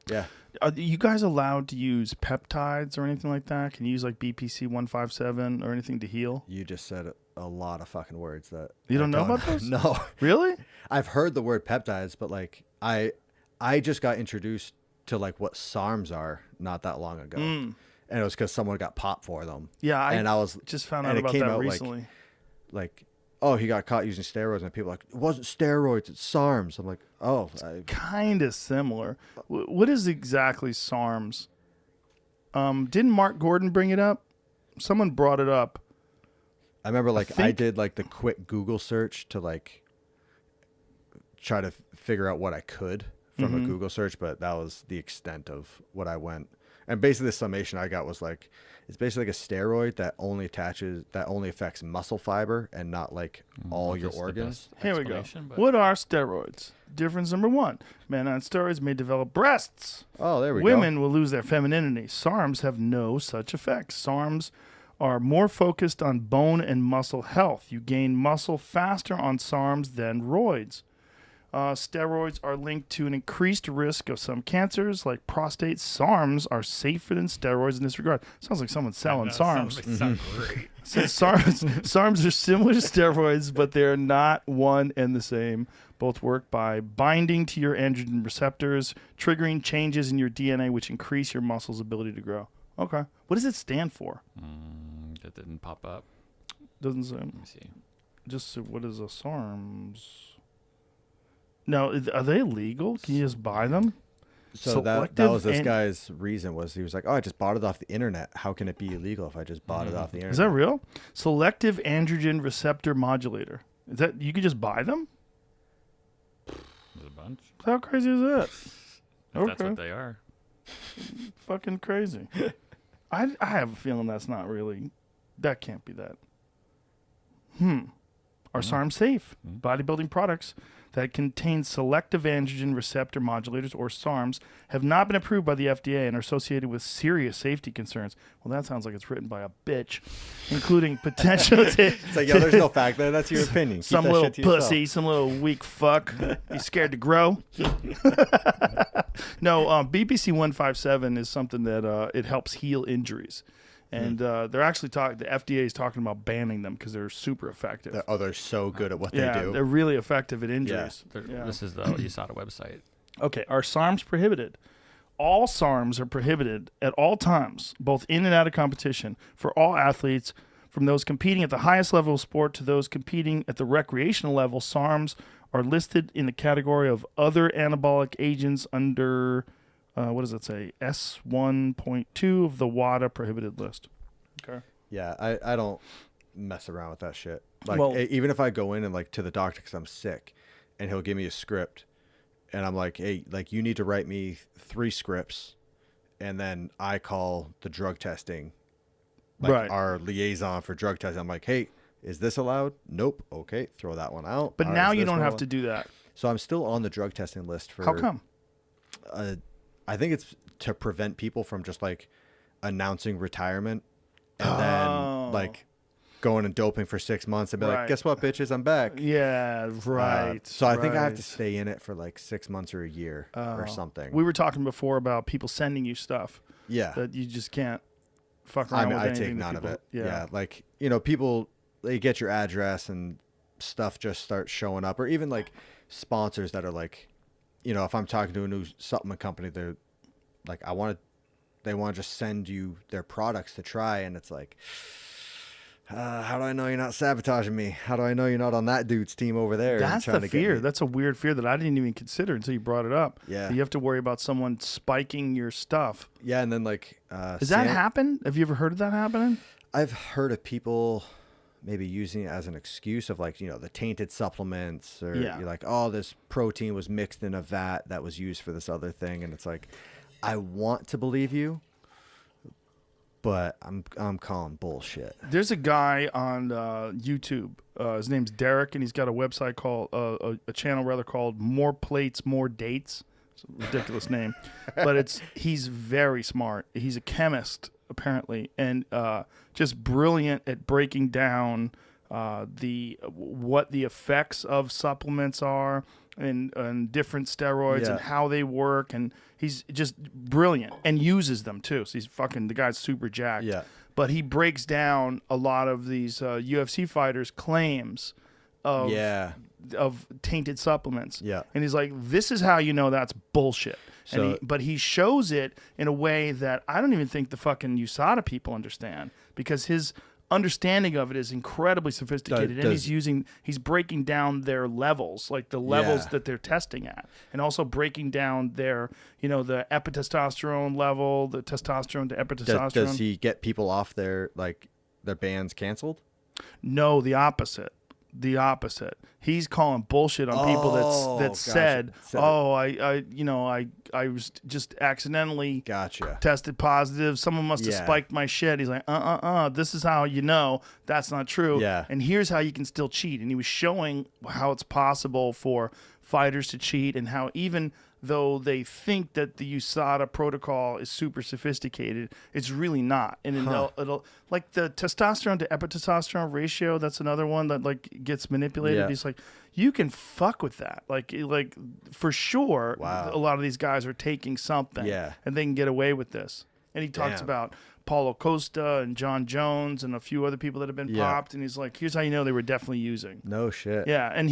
Yeah.
Are you guys allowed to use peptides or anything like that? Can you use like BPC 157 or anything to heal?
You just said a lot of fucking words that
You
I
don't know about those?
No.
Really?
I've heard the word peptides, but like I just got introduced to like what SARMs are not that long ago. And it was because someone got popped for them.
Yeah, I
was
just found
and
out
it
about
came
that
out
recently.
like, oh, he got caught using steroids, and people are like, it wasn't steroids, it's SARMs. I'm like, oh,
Kind of similar. What is exactly SARMs? Didn't Mark Gordon bring it up? Someone brought it up.
I remember like I
think-
did like the quick Google search to like try to figure out what I could from a Google search, but that was the extent of what I went. And basically the summation I got was like, it's basically like a steroid that only affects muscle fiber and not like all your
That's the
organs.
best
Here we go.
explanation, but-
What are steroids? Difference number 1. Men on steroids may develop breasts.
Oh, there we go.
Women will lose their femininity. SARMs have no such effects. SARMs are more focused on bone and muscle health. You gain muscle faster on SARMs than roids. Steroids are linked to an increased risk of some cancers, like prostate. SARMs are safer than steroids in this regard. Sounds like someone's selling SARMs.
Sounds great.
Says SARMs are similar to steroids, but they are not one and the same. Both work by binding to your androgen receptors, triggering changes in your DNA, which increase your muscle's ability to grow. Okay. What does it stand for?
That didn't pop up.
Doesn't say.
Let me see.
Just what is a SARMs? Now, are they legal? Can you just buy them?
So that was this guy's reason was he was like, oh, I just bought it off the internet. How can it be illegal if I just bought it off the internet?
Is that real? Selective androgen receptor modulator. Is that you could just buy them?
There's a bunch.
How crazy is that?
If
Okay.
that's what they are.
Fucking crazy. I have a feeling that's not really. That can't be that. Are SARMs safe? Bodybuilding products that contain selective androgen receptor modulators, or SARMs, have not been approved by the FDA and are associated with serious safety concerns. Well, that sounds like it's written by a bitch, including potential
It's like, yo, there's no fact there. That's your opinion. Keep
some
that
little
shit to yourself.
pussy, some little weak fuck. You scared to grow? No, BPC 157 is something that it helps heal injuries. And they're actually the FDA is talking about banning them because they're super effective.
They're so good at what
Yeah,
they do.
they're really effective at injuries. Yeah.
This is the USADA website.
Okay, are SARMs prohibited? All SARMs are prohibited at all times, both in and out of competition, for all athletes From those competing at the highest level of sport to those competing at the recreational level, SARMs are listed in the category of other anabolic agents under, what does it say, S1.2 of the WADA prohibited list. Okay.
Yeah, I don't mess around with that shit. Like,
Well-
even if I go in and like to the doctor because I'm sick, and he'll give me a script, and I'm like, hey, like you need to write me 3 scripts, and then I call the drug testing, like
Right.
our liaison for drug testing. I'm like, hey, is this allowed? Nope. Okay, throw that one out.
But
All right,
now
is
you
this
don't
one
have
allowed?
to do that.
So I'm still on the drug testing list for.
How come?
I think it's to prevent people from just like announcing retirement and then like going and doping for 6 months and be
Right.
like, guess what, bitches, I'm back.
Yeah, right.
So I think I have
right.
to stay in it for like 6 months or a year or something.
We were talking before about people sending you stuff
Yeah.
that you just can't fuck
I
around
mean,
with
I
anything
take
that
none of
people-
it. Yeah. Like, people, they get your address and stuff just starts showing up, or even like sponsors that are like, if I'm talking to a new supplement company, they're like, they want to just send you their products to try. And it's like, how do I know you're not sabotaging me? How do I know you're not on that dude's team over there? and
That's
trying
the
to get
fear.
me?
That's a weird fear that I didn't even consider until you brought it up.
Yeah.
You have to worry about someone spiking your stuff.
Yeah. And then like,
Does that happen? Have you ever heard of that happening?
I've heard of people maybe using it as an excuse of like, the tainted supplements, or
Yeah.
you're like, oh, this protein was mixed in a vat that was used for this other thing. And it's like, I want to believe you, but I'm calling bullshit.
There's a guy on YouTube. His name's Derek, and he's got a website called a channel rather called More Plates, More Dates. It's a ridiculous name, but he's very smart. He's a chemist apparently, and just brilliant at breaking down what the effects of supplements are and different steroids
Yeah.
and how they work, and he's just brilliant and uses them too. So the guy's super jacked.
Yeah.
But he breaks down a lot of these UFC fighters' claims of
Yeah.
tainted supplements.
Yeah.
And he's like, this is how you know that's bullshit.
So-
But he shows it in a way that I don't even think the fucking USADA people understand, because his understanding of it is incredibly sophisticated, and he's breaking down their levels, like the levels
Yeah.
that they're testing at, and also breaking down their, the epitestosterone level, the testosterone to epitestosterone.
Does he get people off their bands canceled?
No, the opposite. He's calling bullshit on people that
gotcha.
said,
So-
"Oh, I was just accidentally
Gotcha.
tested positive. Someone must have
Yeah.
spiked my shit." He's like, this is how you know that's not true.
Yeah.
And here's how you can still cheat. And he was showing how it's possible for fighters to cheat, and how even though they think that the USADA protocol is super sophisticated, it's really not. And it'll like the testosterone to epitestosterone ratio, that's another one that like gets manipulated.
Yeah.
He's like, you can fuck with that. Like for sure,
Wow.
a lot of these guys are taking something,
Yeah.
and they can get away with this. And he talks
Damn.
about Paulo Costa and John Jones and a few other people that have been
Yeah.
popped. And he's like, here's how you know they were definitely using.
No shit.
Yeah, and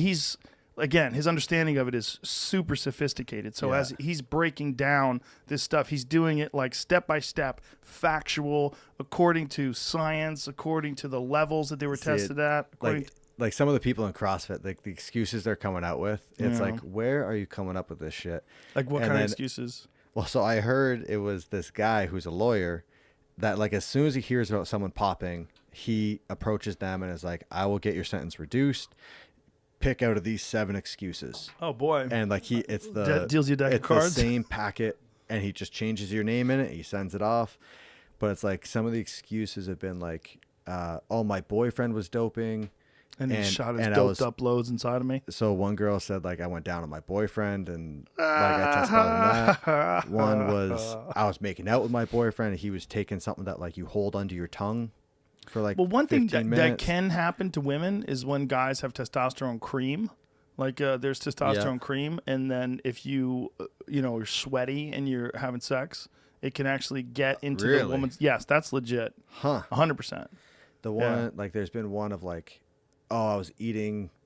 again, his understanding of it is super sophisticated. So
Yeah.
as he's breaking down this stuff, he's doing it like step by step, factual, according to science, according to the levels that they were
See,
tested at. According
Like some of the people in CrossFit, like the excuses they're coming out with, it's
Yeah.
like, where are you coming up with this shit?
like what
and
kind of
then-
excuses?
Well, so I heard it was this guy who's a lawyer that like as soon as he hears about someone popping, he approaches them and is like, I will get your sentence reduced. Pick out of these 7 excuses.
Oh boy.
And like
Deals you a deck of
it's
cards?
the same packet, and he just changes your name in it. He sends it off, but it's like some of the excuses have been like, "Oh, my boyfriend was doping,"
and he shot his
and I
doped
was-
up loads inside of me.
So one girl said like I went down on my boyfriend and like I tested positive on that. One was I was making out with my boyfriend and he was taking something that like you hold under your tongue for like
Well, one thing
15
that
minutes.
can happen to women is when guys have testosterone cream. Like there's testosterone
Yeah.
cream, and then if you are sweaty and you're having sex, it can actually get into the
Really?
woman's. Yes, that's legit.
Huh.
100%.
The
Yeah.
one like there's been one of like, oh,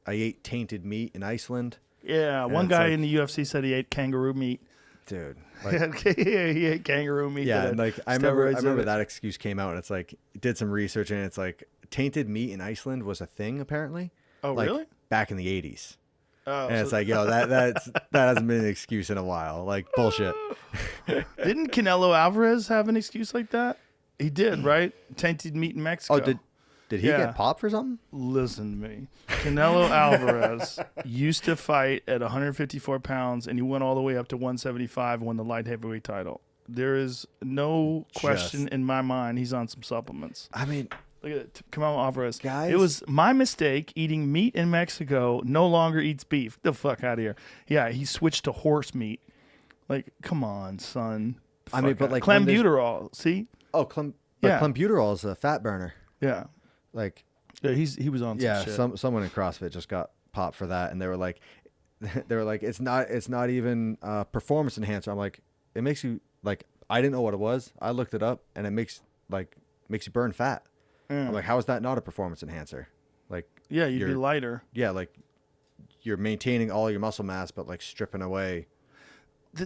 I ate tainted meat in Iceland.
Yeah, one
it's
guy
like-
in the UFC said he ate kangaroo meat.
Dude. Like,
He ate kangaroo meat.
yeah,
that
and
had
like I remember
steroids in it.
that excuse came out and it's like did some research and it's like tainted meat in Iceland was a thing apparently.
Oh,
like,
really?
Back in the 80s.
Oh,
And it's like, yo, that hasn't been an excuse in a while. Like, bullshit.
didn't Canelo Alvarez have an excuse like that? He did, right? Tainted meat in Mexico.
Oh, did he
Yeah.
get popped for something?
Listen to me. Canelo Alvarez used to fight at 154 pounds, and he went all the way up to 175 and won the light heavyweight title. There is no question in my mind he's on some supplements.
I mean,
Look at it. Canelo Alvarez.
Guys.
It was my mistake eating meat in Mexico. No longer eats beef. Get the fuck out of here. Yeah, he switched to horse meat. Like, come on, son.
I mean,
Fuck
but
out.
like when there's-
clenbuterol. See? Yeah.
clenbuterol is a fat burner.
Yeah.
Like,
Yeah, he was on some shit.
someone in CrossFit just got popped for that, and they were like, it's not even performance enhancer. I'm like, it makes you like, I didn't know what it was. I looked it up, and it makes you burn fat. I'm like, how is that not a performance enhancer? Like,
Yeah, you'd be
you're-
lighter.
yeah, like you're maintaining all your muscle mass, but like stripping away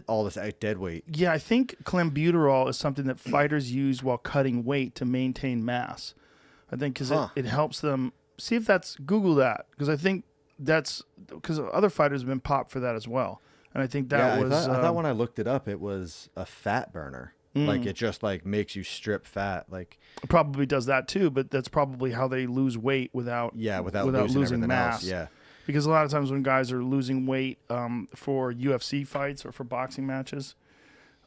all this dead weight.
Yeah, I think clenbuterol is something that fighters use while cutting weight to maintain mass. I think because it helps them. See if that's, Google that, because I think that's, because other fighters have been popped for that as well. And I think that was.
I thought when I looked it up, it was a fat burner. Like, it just like makes you strip fat. Like,
probably does that too, but that's probably how they lose weight without
without
losing
everything
mass.
else. Yeah.
Because a lot of times when guys are losing weight for UFC fights or for boxing matches,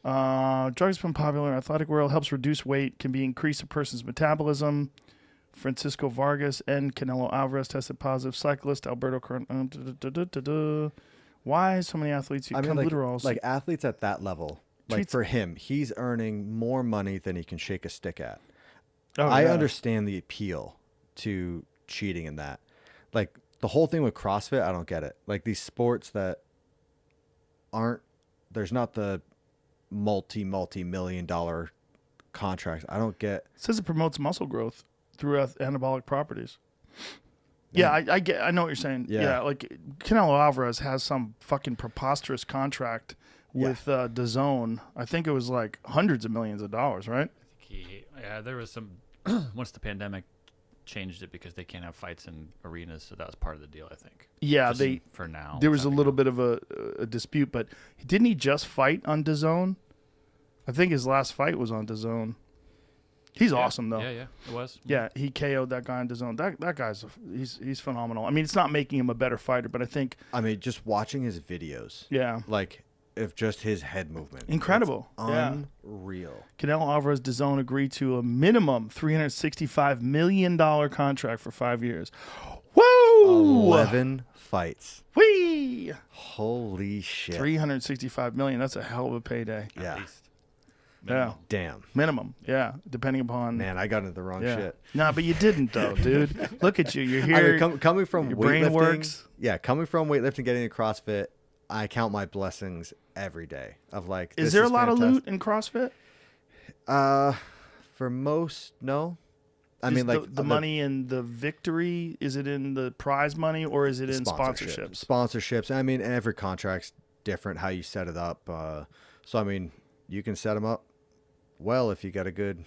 drugs become popular in athletic world, helps reduce weight, can be increase a person's metabolism. Francisco Vargas and Canelo Alvarez tested positive. Cyclist Alberto Why so many athletes use clenbuterols?
like athletes at that level, like
Treats-
for him, he's earning more money than he can shake a stick at.
Oh,
I
yeah.
understand the appeal to cheating in that. Like, the whole thing with CrossFit, I don't get it. Like, these sports that there's not the multi-million dollar contracts. I don't get.
It says it promotes muscle growth through anabolic properties. Yeah, I know what you're saying.
Yeah.
Yeah, like Canelo Alvarez has some fucking preposterous contract with DAZN. I think it was like hundreds of millions of dollars, right?
There was some once the pandemic changed it because they can't have fights in arenas, so that was part of the deal, I think.
Yeah,
Just for now.
There was a little bit of a dispute, but didn't he just fight on DAZN? I think his last fight was on DAZN. He's awesome though.
Yeah, it was.
Yeah, he KO'd that guy on DAZN. That guy's he's phenomenal. I mean, it's not making him a better fighter, but I think
Just watching his videos.
yeah,
Like, if just his head movement.
incredible.
It's
Yeah.
unreal.
Canelo Alvarez DAZN agreed to a minimum $365 million contract for 5 years. Woo!
11 fights.
Whee!
Holy shit.
$365 million. That's a hell of a payday.
Yeah.
At least.
Yeah.
Damn.
Minimum. Yeah. Depending upon.
Man, I got into the wrong
Yeah.
shit.
Nah, but you didn't though, dude. Look at you. You're
I
here.
mean, coming from
your
weightlifting,
brain works.
Yeah, coming from weightlifting, getting into CrossFit, I count my blessings every day. Of like,
Is
this
there a lot of
fantastic.
loot in CrossFit?
For most, no. I
Is
mean, like
the money and the victory, is it in the prize money or is it in
sponsorship.
sponsorships?
Sponsorships. I mean, every contract's different how you set it up. So I mean, you can set them up well if you got a good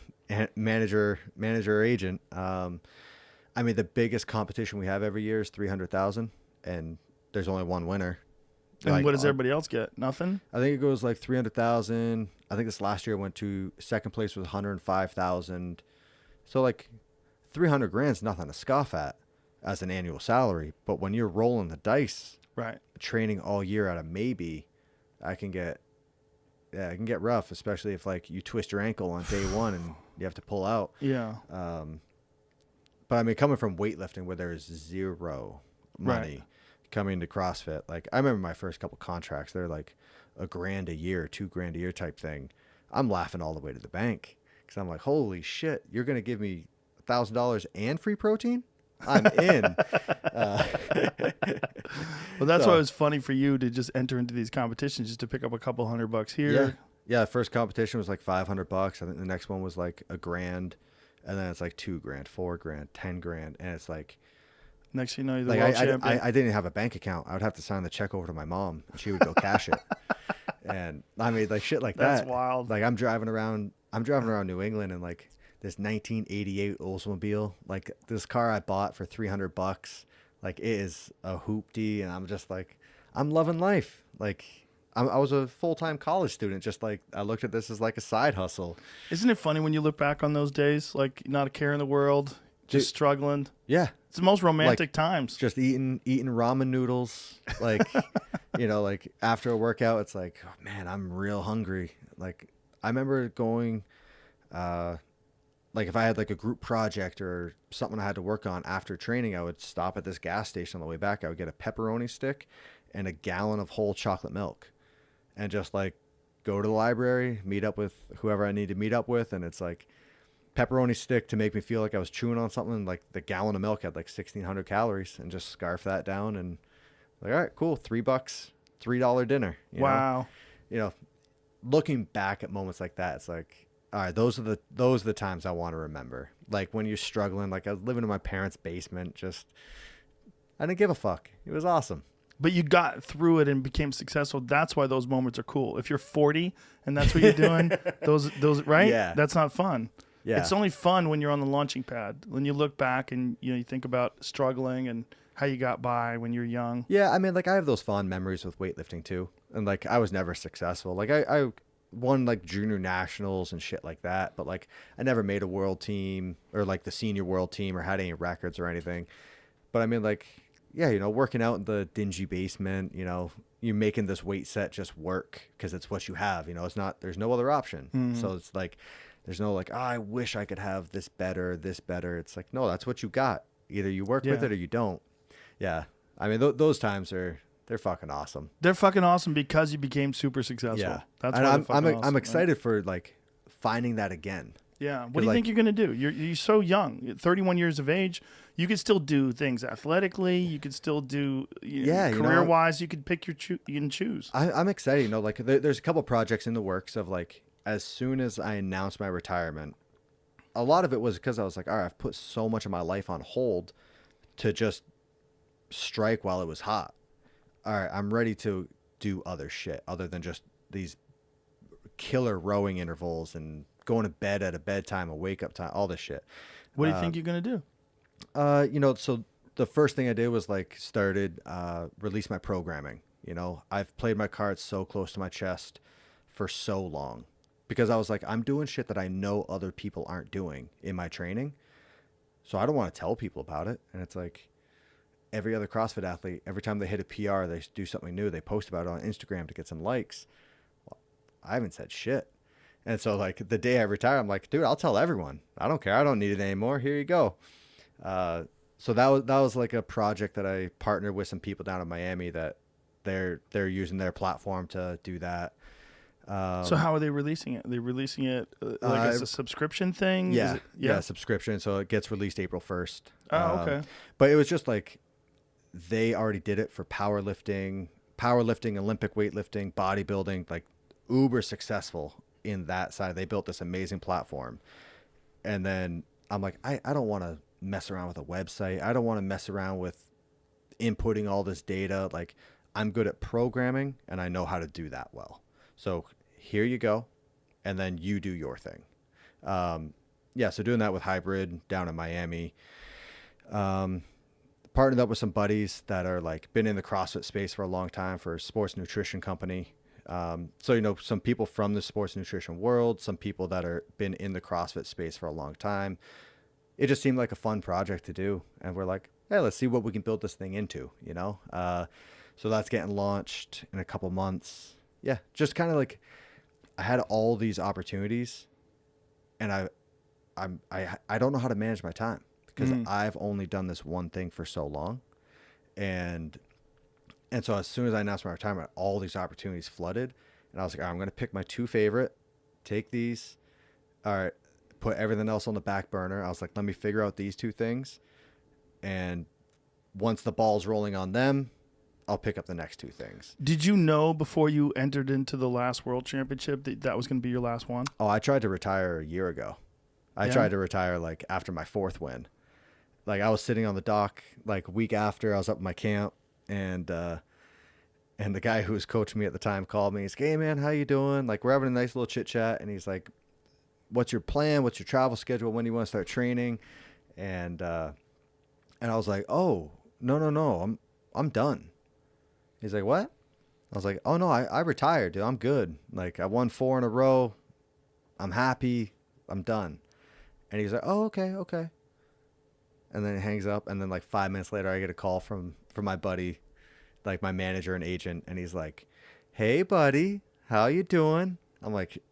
manager or agent. I mean, the biggest competition we have every year is 300,000, and there's only one winner.
And
Like,
what does everybody else get? Nothing?
I think it goes like 300,000. I think this last year went to second place was 105,000. So like 300 grand's nothing to scoff at as an annual salary. But when you're rolling the dice,
Right.
training all year at a maybe, it can get rough, especially if like you twist your ankle on day one and you have to pull out.
Yeah.
But I mean, coming from weightlifting where there's zero money,
Right.
coming to CrossFit, like I remember my first couple contracts, they're like $1,000 a year, $2,000 a year type thing. I'm laughing all the way to the bank because I'm like, holy shit, you're gonna give me $1,000 and free protein? I'm in.
Well, that's
So-
why it was funny for you to just enter into these competitions just to pick up a couple $100 here.
Yeah. Yeah. First competition was like $500. I think the next one was like $1,000. And then it's like $2,000, $4,000, $10,000. And it's like
Next thing you know, you're the
like
world
I
champion.
didn't even have a bank account. I would have to sign the check over to my mom and she would go cash it. And I mean, like shit like
That's
that.
wild.
Like I'm driving around New England and like this 1988 Oldsmobile. Like this car I bought for $300. Like it is a hoopty, and I'm just like, I'm loving life. Like I was a full-time college student. Just like I looked at this as like a side hustle.
Isn't it funny when you look back on those days? Like not a care in the world, just struggling.
Yeah.
It's the most romantic
Like,
times.
Just eating ramen noodles. Like, like after a workout, it's like, oh, man, I'm real hungry. Like I remember going, like if I had like a group project or something I had to work on after training, I would stop at this gas station on the way back. I would get a pepperoni stick and a gallon of whole chocolate milk and just like go to the library, meet up with whoever I need to meet up with. And it's like pepperoni stick to make me feel like I was chewing on something. Like the gallon of milk had like 1,600 calories, and just scarf that down and like, all right, cool. $3, $3 dinner.
Wow.
Looking back at moments like that, it's like, all right, those are the times I want to remember. Like when you're struggling, like I was living in my parents' basement, I didn't give a fuck. It was awesome.
But you got through it and became successful. That's why those moments are cool. If you're 40 and that's what you're doing, those right?
Yeah.
That's not fun.
Yeah.
It's only fun when you're on the launching pad. When you look back and you think about struggling and how you got by when you're young.
Yeah, I mean, like I have those fond memories with weightlifting too. And like I was never successful. Like I won like junior nationals and shit like that, but like I never made a world team or like the senior world team or had any records or anything. But I mean, like, yeah, working out in the dingy basement, you making this weight set just work because it's what you have. It's not, there's no other option.
Mm-hmm.
So it's like, there's no like, I wish I could have this better. It's like, no, that's what you got. Either you work with it or you don't. Yeah. I mean, those times they're fucking awesome.
They're fucking awesome because you became super successful.
Yeah.
That's
and
why
I'm
they're fucking awesome,
I'm
right?
excited for like finding that again.
Yeah. What do you think you're going to do? You're so young, you're 31 years of age. You could still do things athletically. You could still do career wise. You could pick you can choose.
I'm excited. Like there's a couple projects in the works of like, as soon as I announced my retirement, a lot of it was because I was like, all right, I've put so much of my life on hold to just strike while it was hot. All right, I'm ready to do other shit other than just these killer rowing intervals and going to bed at a bedtime, a wake up time, all this shit.
What do you think you're going to do?
So the first thing I did was like release my programming. I've played my cards so close to my chest for so long because I was like, I'm doing shit that I know other people aren't doing in my training. So I don't want to tell people about it. And it's like every other CrossFit athlete, every time they hit a PR, they do something new. They post about it on Instagram to get some likes. Well, I haven't said shit. And so like the day I retire, I'm like, dude, I'll tell everyone. I don't care. I don't need it anymore. Here you go. So that was like a project that I partnered with some people down in Miami that they're using their platform to do that.
So how are they releasing it? Are they releasing it like as a subscription thing?
Yeah,
Is it, yeah,
subscription. So it gets released April 1st.
Oh, okay.
But it was just like they already did it for powerlifting, Olympic weightlifting, bodybuilding, like uber successful in that side. They built this amazing platform. And then I'm like, I don't want to mess around with a website. I don't want to mess around with inputting all this data. Like I'm good at programming and I know how to do that well. So here you go. And then you do your thing. So doing that with Hybrid down in Miami, partnered up with some buddies that are like been in the CrossFit space for a long time for a sports nutrition company. Some people from the sports nutrition world, some people that are been in the CrossFit space for a long time. It just seemed like a fun project to do. And we're like, hey, let's see what we can build this thing into, So that's getting launched in a couple months. Yeah. Just kind of like I had all these opportunities and I don't know how to manage my time because I've only done this one thing for so long. And so as soon as I announced my retirement, all these opportunities flooded. And I was like, all right, I'm going to pick my two favorite, take these. All right, put everything else on the back burner. I was like, let me figure out these two things. And once the ball's rolling on them, I'll pick up the next two things.
Did you know before you entered into the last World Championship that was going to be your last one?
Oh, I tried to retire a year ago. I tried to retire like after my fourth win. Like I was sitting on the dock like a week after I was up in my camp and the guy who was coaching me at the time called me. He's like, hey man, how you doing? Like we're having a nice little chit chat. And he's like, what's your plan? What's your travel schedule? When do you want to start training? And I was like, oh, no, I'm done. He's like, what? I was like, oh no, I retired, dude. I'm good. Like I won 4 in a row. I'm happy. I'm done. And he's like, oh, okay. And then he hangs up. And then like 5 minutes later, I get a call from my buddy, like my manager and agent. And he's like, hey buddy, how you doing? I'm like,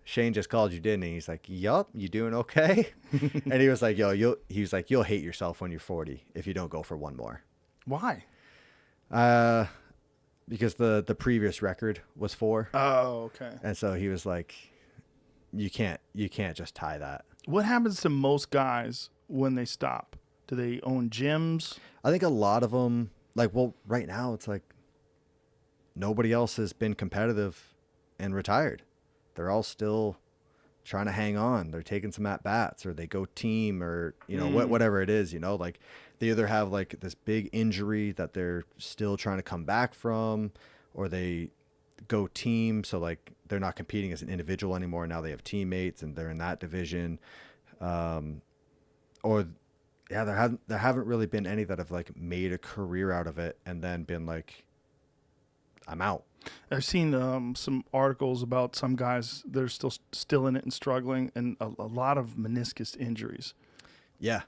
Shane just called you, didn't he? He's like, yup, you doing okay? And he was like, you'll hate yourself when you're 40 if you don't go for one more.
Why?
Because the previous record was 4.
Oh, okay.
And so he was like, you can't just tie that.
What happens to most guys when they stop? Do they own gyms?
I think a lot of them, like, well, right now it's like nobody else has been competitive and retired. They're all still trying to hang on. They're taking some at bats, or they go team, or whatever it is. Like they either have like this big injury that they're still trying to come back from, or they go team. So like they're not competing as an individual anymore. Now they have teammates and they're in that division. There haven't really been any that have like made a career out of it and then been like, I'm out.
I've seen some articles about some guys that are still in it and struggling, and a lot of meniscus injuries.
Yeah.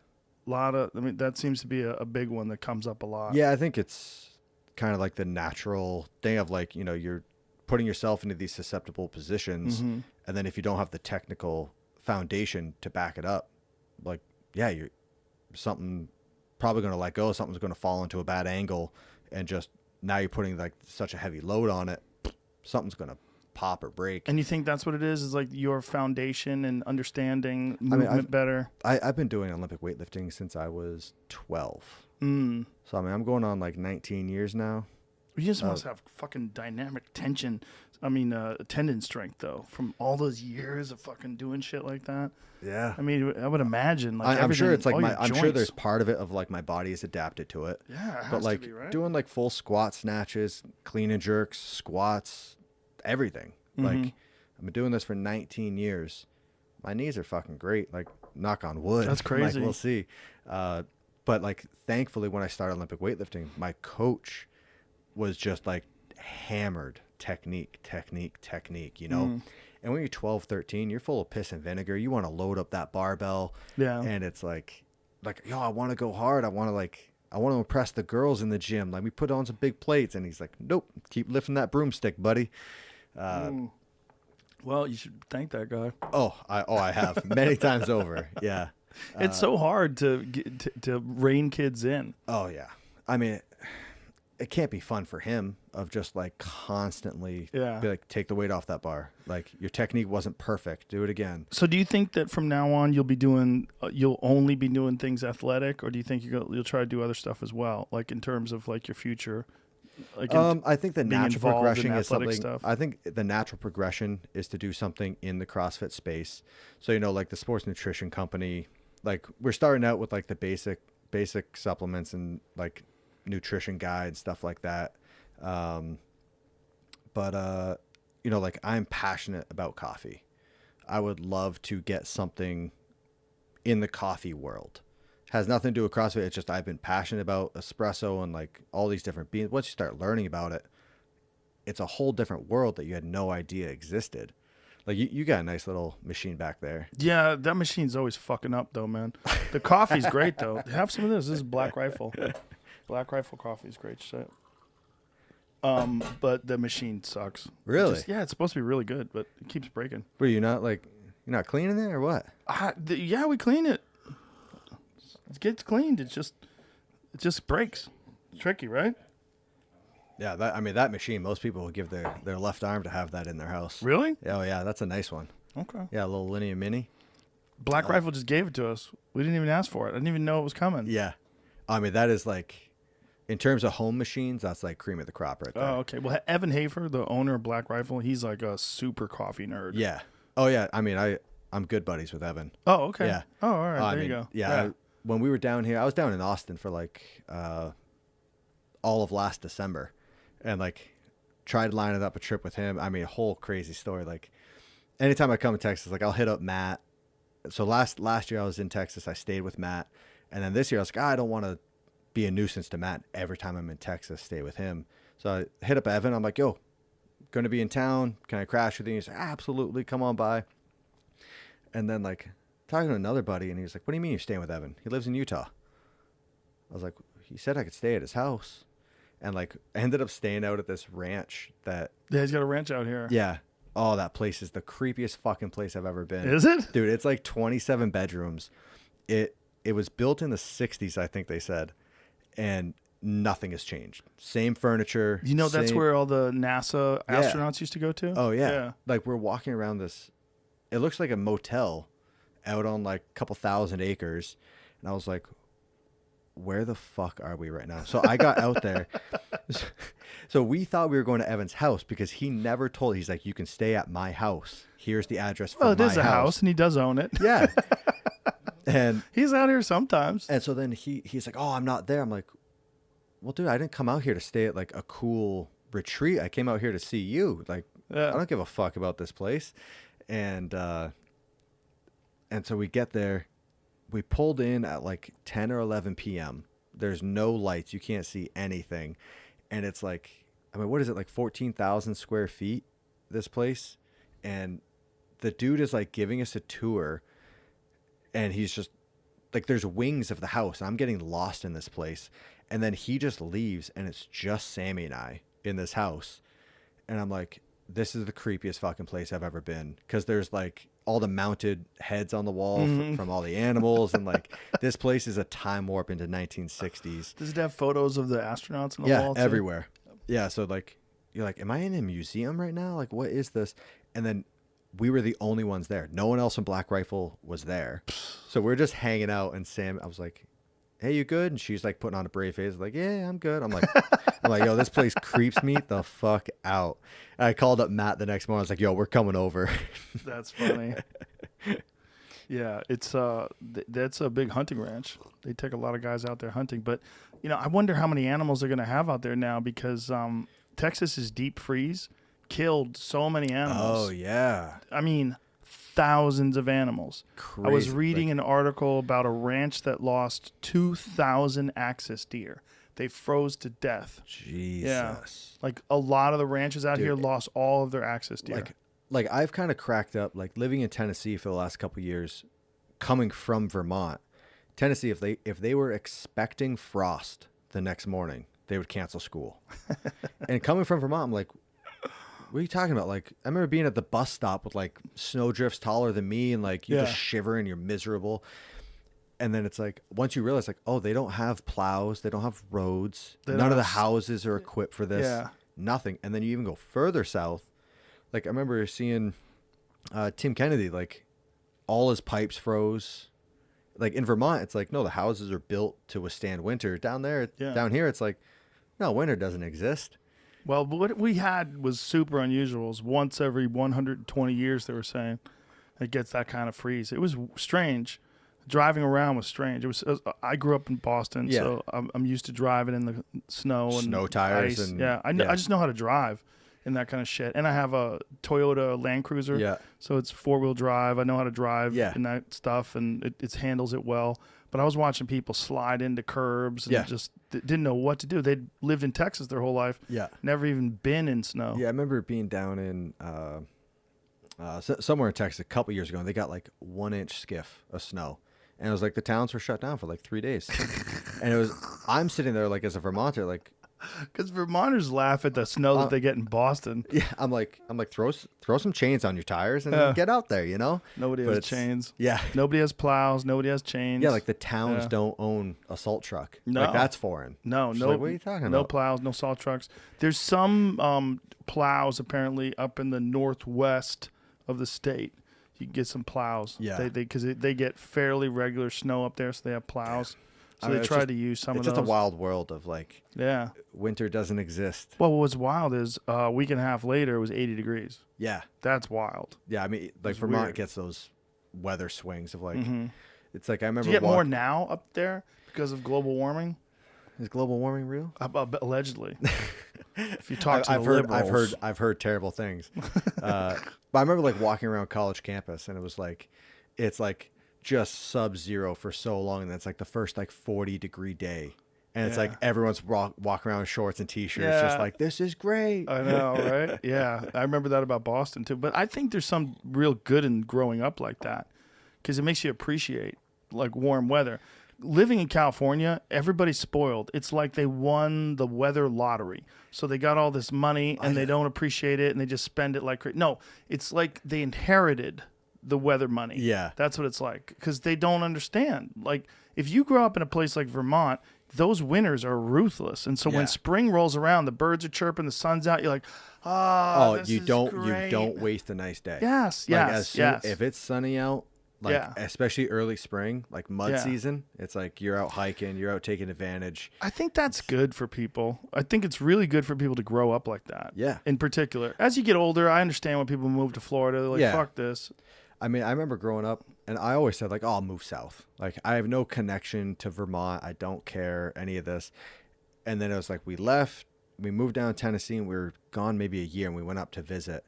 That seems to be a big one that comes up a lot.
Yeah, I think it's kind of like the natural thing of like, you're putting yourself into these susceptible positions, and then if you don't have the technical foundation to back it up, like, yeah, you're something probably going to let go, something's going to fall into a bad angle, and just now you're putting like such a heavy load on it, something's going to pop or break.
And you think that's what it is like your foundation and understanding movement better?
I've been doing Olympic weightlifting since I was 12. So, I'm going on like 19 years now.
You just must have fucking dynamic tension. Tendon strength, though, from all those years of fucking doing shit like that.
Yeah.
I would imagine. Like
I'm sure it's like I'm sure
joints.
there's part of it of like my body is adapted to it.
Yeah, it has
but like
to be, right?
doing like full squat snatches, clean and jerks, squats, everything. Like I've been doing this for 19 years. My knees are fucking great. Like knock on wood.
That's crazy.
Like, we'll see. But like thankfully when I started Olympic weightlifting, my coach was just like hammered technique. And when you're 12, 13, you're full of piss and vinegar. You want to load up that barbell. Yeah. And it's like, yo, I want to go hard. I want to impress the girls in the gym. Like, we put on some big plates. And he's like, nope, keep lifting that broomstick, buddy.
Well, you should thank that guy.
I have many times over. Yeah.
It's so hard to rein kids in.
Oh yeah. It can't be fun for him of just like constantly be like, take the weight off that bar. Like your technique wasn't perfect. Do it again.
So do you think that from now on you'll only be doing things athletic, or do you think you'll try to do other stuff as well? Like in terms of like your future? Like
I think the natural progression is something.
Stuff.
I think the natural progression is to do something in the CrossFit space. So, like the sports nutrition company, like we're starting out with like the basic supplements and like nutrition guides, stuff like that. Like I'm passionate about coffee. I would love to get something in the coffee world. Has nothing to do with CrossFit. It's just I've been passionate about espresso and like all these different beans. Once you start learning about it, it's a whole different world that you had no idea existed. Like you got a nice little machine back there.
Yeah, that machine's always fucking up though, man. The coffee's great though. Have some of this. This is Black Rifle. Black Rifle coffee is great shit. But the machine sucks.
Really?
Yeah, it's supposed to be really good, but it keeps breaking.
Were you not cleaning it or what?
Yeah, we clean it. It gets cleaned. It just breaks. It's tricky, right?
Yeah, that machine. Most people would give their left arm to have that in their house.
Really?
Oh yeah, that's a nice one.
Okay.
Yeah, a little Linear Mini.
Black Rifle just gave it to us. We didn't even ask for it. I didn't even know it was coming.
Yeah, that is like, in terms of home machines, that's like cream of the crop right there.
Oh, okay. Well, Evan Hafer, the owner of Black Rifle, he's like a super coffee nerd.
Yeah. Oh yeah. I'm good buddies with Evan.
Oh, okay.
Yeah.
Oh, all right. There you go.
Yeah. When we were down here, I was down in Austin for like all of last December, and like tried lining up a trip with him. A whole crazy story. Like, anytime I come to Texas, like I'll hit up Matt. So last year I was in Texas, I stayed with Matt, and then this year I was like, I don't want to be a nuisance to Matt. Every time I'm in Texas, stay with him. So I hit up Evan. I'm like, yo, going to be in town. Can I crash with you? He's like, absolutely, come on by. And then like talking to another buddy, and he's like, what do you mean you're staying with Evan? He lives in Utah. I was like, he said I could stay at his house. And like I ended up staying out at this ranch that.
Yeah, he's got a ranch out here.
Yeah. Oh, that place is the creepiest fucking place I've ever been.
Is it?
Dude, it's like 27 bedrooms. It was built in the 60s, I think they said. And nothing has changed. Same furniture.
You know, that's where all the NASA astronauts used to go to?
Oh, yeah. Like we're walking around this. It looks like a motel out on like a couple thousand acres. And I was like, where the fuck are we right now? So I got out there. So we thought we were going to Evan's house because he never told. He's like, you can stay at my house. Here's the address for my house.
Well, it is a house, and he does own it.
Yeah. And
he's out here sometimes.
And so then he's like, oh, I'm not there. I'm like, well, dude, I didn't come out here to stay at like a cool retreat. I came out here to see you. Like, I don't give a fuck about this place. And so we get there. We pulled in at like 10 or 11 p.m. There's no lights. You can't see anything. And it's like, I mean, what is it? Like 14,000 square feet, this place. And the dude is like giving us a tour. And he's just like, there's wings of the house. I'm getting lost in this place. And then he just leaves. And it's just Sammy and I in this house. And I'm like, this is the creepiest fucking place I've ever been. Because there's like all the mounted heads on the wall from all the animals. And like, this place is a time warp into 1960s.
Does it have photos of the astronauts on the wall?
Yeah, everywhere. Yeah, so like, you're like, am I in a museum right now? Like, what is this? And then we were the only ones there. No one else from Black Rifle was there. So we're just hanging out. And Sam, I was like, hey, you good? And she's like putting on a brave face. Like, yeah, I'm good. I'm like, yo, this place creeps me the fuck out. And I called up Matt the next morning. I was like, yo, we're coming over.
That's funny. Yeah, it's that's a big hunting ranch. They take a lot of guys out there hunting. But, you know, I wonder how many animals they're going to have out there now because Texas's deep freeze killed so many animals.
Oh, yeah.
I mean, thousands of animals.
Crazy.
I was reading an article about a ranch that lost 2,000 axis deer. They froze to death.
Jesus.
Yeah. Like a lot of the ranches out here lost all of their axis deer.
Like I've kind of cracked up, like living in Tennessee for the last couple of years, coming from Vermont. Tennessee, if they were expecting frost the next morning, they would cancel school. And coming from Vermont, I'm like, what are you talking about? Like, I remember being at the bus stop with like snowdrifts taller than me, and like you just shiver and you're miserable. And then it's like, once you realize, like, oh, they don't have plows, they don't have roads, none of the houses are equipped for this. Yeah. Nothing. And then you even go further south. Like, I remember seeing Tim Kennedy, like, all his pipes froze. Like, in Vermont, it's like, no, the houses are built to withstand winter. Down there, down here, it's like, no, winter doesn't exist.
Well, what we had was super unusual. It was once every 120 years, they were saying, it gets that kind of freeze. It was strange. Driving around was strange. It was. I grew up in Boston, so I'm used to driving in the snow and
snow tires.
Ice.
And
I just know how to drive in that kind of shit. And I have a Toyota Land Cruiser, so it's 4-wheel drive. I know how to drive in that stuff, and it handles it well. But I was watching people slide into curbs and just didn't know what to do. They'd lived in Texas their whole life, never even been in snow.
Yeah, I remember being down in somewhere in Texas a couple years ago, and they got like 1-inch skiff of snow. And it was like the towns were shut down for like 3 days. And I'm sitting there like as a Vermonter, like,
because Vermonters laugh at the snow that they get in Boston.
Yeah, I'm like, throw some chains on your tires and get out there, you know.
Nobody has chains.
Yeah,
nobody has plows. Nobody has chains.
Yeah, like the towns don't own a salt truck.
No,
like that's foreign.
No.
Like, what are you talking about?
No plows, no salt trucks. There's some plows apparently up in the northwest of the state. You can get some plows. Yeah, because they get fairly regular snow up there, so they have plows. So they try to use some of those.
It's just a wild world of like, winter doesn't exist.
Well, what's wild is a week and a half later, it was 80 degrees.
Yeah.
That's wild.
Yeah, I mean, like Vermont gets those weather swings of like, it's like I remember.
Do you get more now up there because of global warming?
Is global warming real?
Allegedly. If you talk to
I've
the
heard,
liberals.
I've heard terrible things. But I remember like walking around college campus, and it was like, it's like just sub-zero for so long, and it's like the first like 40-degree day, and it's like everyone's walking around in shorts and t-shirts, just
Yeah.
like, this is great.
I know, right? Yeah, I remember that about Boston too. But I think there's some real good in growing up like that because it makes you appreciate like warm weather. Living in California, everybody's spoiled. It's like they won the weather lottery. So they got all this money and they don't appreciate it and they just spend it like crazy. No, it's like they inherited the weather money.
Yeah.
That's what it's like because they don't understand. Like if you grow up in a place like Vermont, those winters are ruthless. And so
Yeah.
when spring rolls around, the birds are chirping, the sun's out, you're like,
Oh,
this
you
is
don't
great.
you don't waste a nice day.
Yes,
Like,
yes, yes.
If it's sunny out, like
Yeah.
especially early spring, like mud
Yeah.
season, it's like you're out hiking, you're out taking advantage.
I think that's good for people. I think it's really good for people to grow up like that.
Yeah.
In particular. As you get older, I understand when people move to Florida. They're like,
Yeah.
fuck this.
I mean, I remember growing up, and I always said like, "Oh, I'll move south. Like, I have no connection to Vermont. I don't care any of this." And then it was like we left, we moved down to Tennessee, and we were gone maybe a year, and we went up to visit.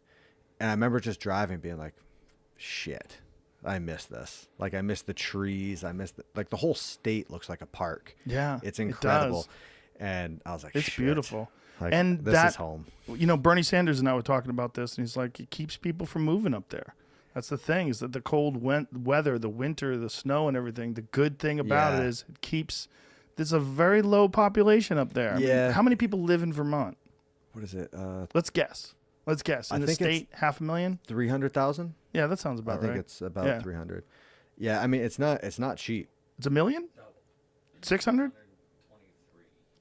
And I remember just driving, being like, "Shit, I miss this. Like, I miss the trees. I miss like the whole state looks like a park.
Yeah.
It's
it
incredible."
does.
And I was like,
It's
"Shit.
beautiful.
Like,
And
this
that,
is home."
You know, Bernie Sanders and I were talking about this, and he's like, it keeps people from moving up there. That's the thing, is that the cold weather, the winter, the snow and everything, the good thing about
Yeah.
it is it keeps, there's a very low population up there. I mean,
Yeah.
how many people live in Vermont?
What is it?
Let's guess. In
I
the
think it's
state, 500,000?
300,000.
Yeah, that sounds
I
about
think
right.
it's about
Yeah.
300. Yeah, I mean, it's not cheap.
It's 1,000,000? 600?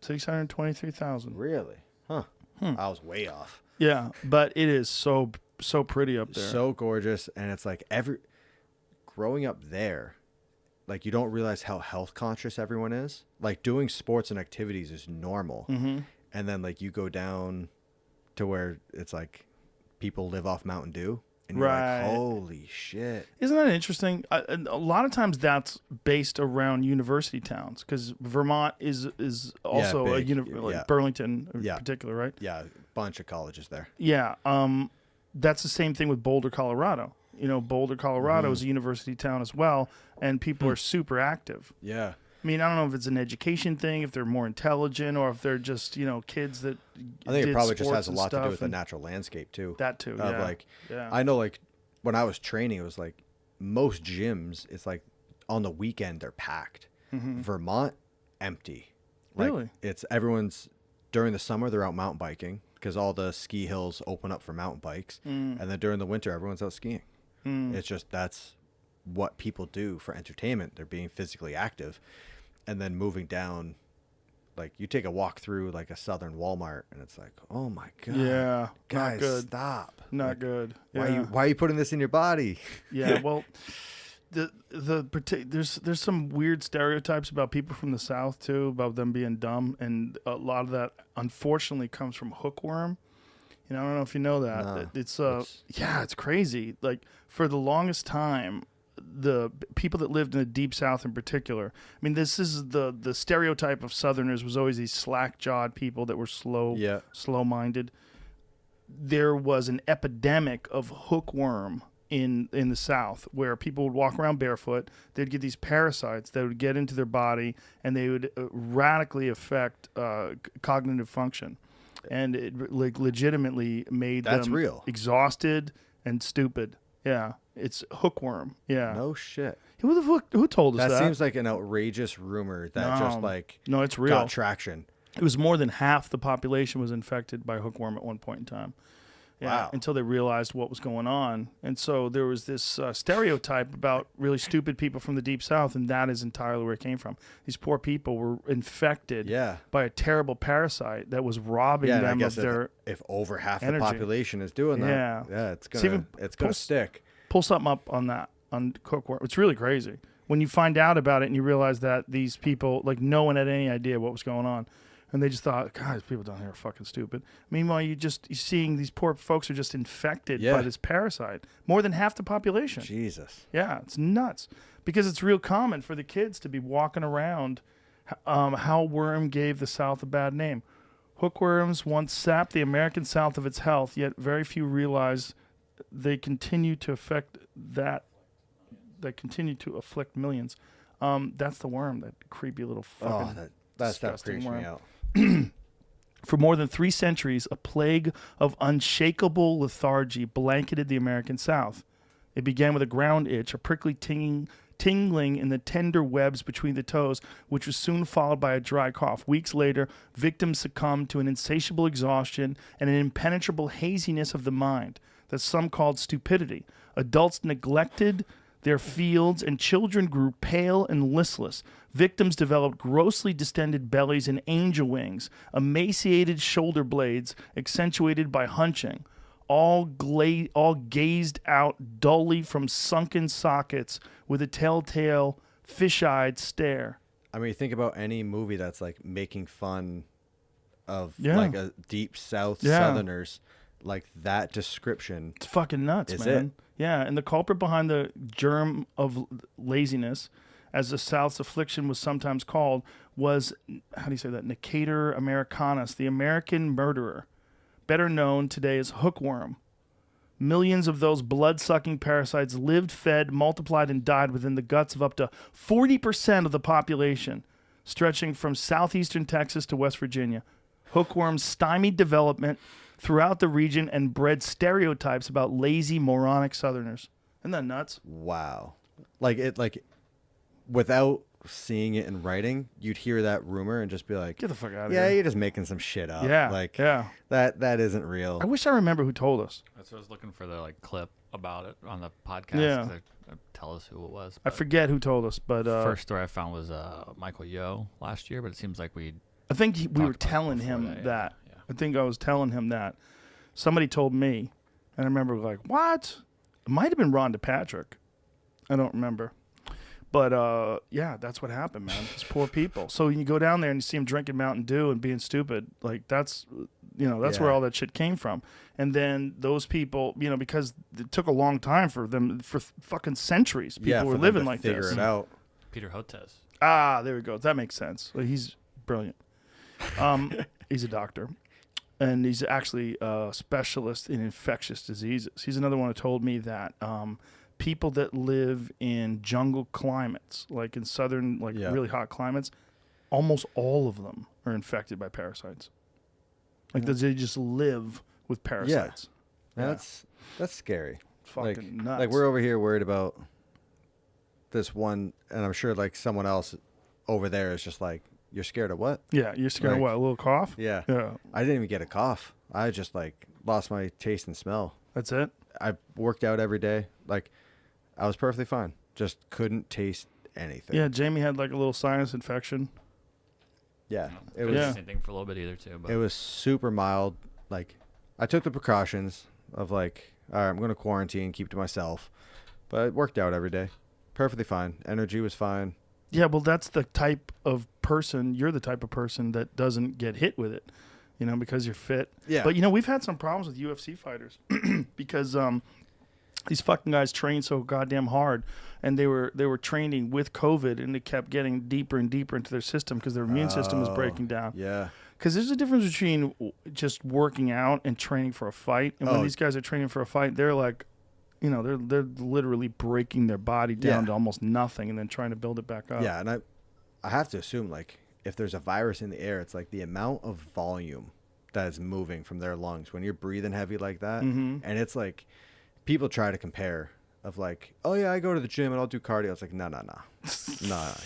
623,000.
Really? Huh. I was way off.
Yeah, but it is so pretty up there.
So gorgeous, and it's like growing up there, like you don't realize how health conscious everyone is. Like doing sports and activities is normal, and then like you go down to where it's like people live off Mountain Dew, and you're
Right.
like, holy shit.
Isn't that interesting? A lot of times that's based around university towns because Vermont is also a
big.
like
Yeah.
Burlington in
Yeah.
particular, right?
Yeah, a bunch of colleges there.
Yeah. That's the same thing with Boulder, Colorado. You know, Boulder, Colorado is a university town as well, and people are super active.
Yeah.
I mean, I don't know if it's an education thing, if they're more intelligent, or if they're just, you know, kids that
I think it
did
probably just
sports
has a
and
lot to do
stuff
with the
and
natural landscape too.
that too.
Of
Yeah.
like,
Yeah.
I know like when I was training, it was like most gyms, it's like on the weekend they're packed. Vermont, empty. Like,
Really?
it's everyone's during the summer they're out mountain biking because all the ski hills open up for mountain bikes, and then during the winter everyone's out skiing. It's just that's what people do for entertainment. They're being physically active, and then moving down. Like you take a walk through like a southern Walmart, and it's like, oh my god,
Yeah,
guys,
not good.
stop.
Not
Like,
good.
Why
Yeah.
are you putting this in your body?
Yeah, well, there's some weird stereotypes about people from the South too, about them being dumb, and a lot of that unfortunately comes from hookworm. You know, I don't know if you know that.
No.
It's crazy. Like for the longest time, the people that lived in the deep South in particular. I mean, this is the stereotype of Southerners was always these slack-jawed people that were slow-minded. There was an epidemic of hookworm in the South where people would walk around barefoot. They'd get these parasites that would get into their body, and they would radically affect cognitive function. And it like legitimately made
That's
them
real.
exhausted and stupid. Yeah, it's hookworm. Yeah.
No shit.
Who told us that?
That seems like an outrageous rumor that just like
No, it's real.
got traction.
It was more than half the population was infected by hookworm at one point in time. Yeah,
Wow.
until they realized what was going on. And so there was this stereotype about really stupid people from the Deep South, and that is entirely where it came from. These poor people were infected
Yeah.
by a terrible parasite that was robbing
Yeah, and I
them
guess
of their...
if over half
energy.
the population is doing that, it's
See,
gonna
even
it's gonna
post-
stick.
Pull something up on that, on hookworm. It's really crazy. When you find out about it and you realize that these people, like no one had any idea what was going on. And they just thought, God, these people down here are fucking stupid. Meanwhile, you're seeing these poor folks are just infected
Yeah.
by this parasite. More than half the population.
Jesus.
Yeah, it's nuts. Because it's real common for the kids to be walking around how worm gave the South a bad name. Hookworms once sapped the American South of its health, yet very few realize they continue to affect millions. That's the worm, that creepy little fucking
that stuff
disgusting
creeps
worm.
me out.
For more than 3 centuries, a plague of unshakable lethargy blanketed the American South. It began with a ground itch, a prickly tingling in the tender webs between the toes, which was soon followed by a dry cough. Weeks later, victims succumbed to an insatiable exhaustion and an impenetrable haziness of the mind that some called stupidity. Adults neglected their fields, and children grew pale and listless. Victims developed grossly distended bellies and angel wings, emaciated shoulder blades accentuated by hunching. All gazed out dully from sunken sockets with a telltale, fish-eyed stare.
I mean, think about any movie that's like making fun of
Yeah.
like a deep South
Yeah.
Southerners, like that description.
It's fucking nuts,
Is
man.
it?
Yeah, and the culprit behind the germ of laziness, as the South's affliction was sometimes called, was, how do you say that, Nicator americanus, the American murderer, better known today as hookworm. Millions of those blood-sucking parasites lived, fed, multiplied, and died within the guts of up to 40% of the population, stretching from southeastern Texas to West Virginia. Hookworms stymied development throughout the region and bred stereotypes about lazy, moronic Southerners. Isn't that nuts?
Wow. Like without seeing it in writing, you'd hear that rumor and just be like,
Get the fuck out of
yeah,
here.
you're just making some shit up.
Yeah,
Like
yeah.
that isn't real.
I wish I remember who told us.
That's what I was looking for, the like clip about it on the podcast.
Yeah.
Tell us who it was.
I
but
forget who told us, but
First story I found was Michael Yo last year, but it seems like
I think we were
talked about it
telling
before
him
that, yeah,
that.
yeah.
I think I was telling him that. Somebody told me, and I remember like, what? It might have been Rhonda Patrick. I don't remember. But, yeah, that's what happened, man. These poor people. So you go down there and you see them drinking Mountain Dew and being stupid. Like, that's where
Yeah.
all that shit came from. And then those people, because it took a long time for them, for fucking centuries, people
yeah,
were
for them
living
to
like
figure
this.
it out.
Peter Hotez.
Ah, there we go. That makes sense. Well, he's brilliant. He's a doctor. And he's actually a specialist in infectious diseases. He's another one who told me that people that live in jungle climates, like in southern,
Yeah.
really hot climates, almost all of them are infected by parasites. Like they just live with parasites. Yeah.
That's scary.
Fucking nuts.
Like we're over here worried about this one, and I'm sure like someone else over there is just like, you're scared of what?
Yeah, you're scared of
like-
what? A little cough?
Yeah.
Yeah,
I didn't even get a cough. I just like lost my taste and smell.
that's it?
I worked out every day. Like I was perfectly fine. Just couldn't taste anything.
Yeah, Jamie had like a little sinus infection.
Yeah. It
It
was
was
Yeah.
the same thing for a little bit either too. But
it was super mild. Like I took the precautions of like, all right, I'm going to quarantine, keep to myself. But it worked out every day. Perfectly fine. Energy was fine.
Yeah, well, that's the type of person, you're the type of person that doesn't get hit with it, because you're fit.
Yeah.
But, we've had some problems with UFC fighters because these fucking guys train so goddamn hard, and they were training with COVID, and it kept getting deeper and deeper into their system because their immune system was breaking down.
Yeah.
Because there's a difference between just working out and training for a fight. And when
Oh.
these guys are training for a fight, they're like, they're literally breaking their body down
Yeah.
to almost nothing and then trying to build it back up.
Yeah, and I have to assume like if there's a virus in the air, it's like the amount of volume that is moving from their lungs when you're breathing heavy like that.
Mm-hmm.
And it's like people try to compare of like, oh yeah, I go to the gym and I'll do cardio. It's like no.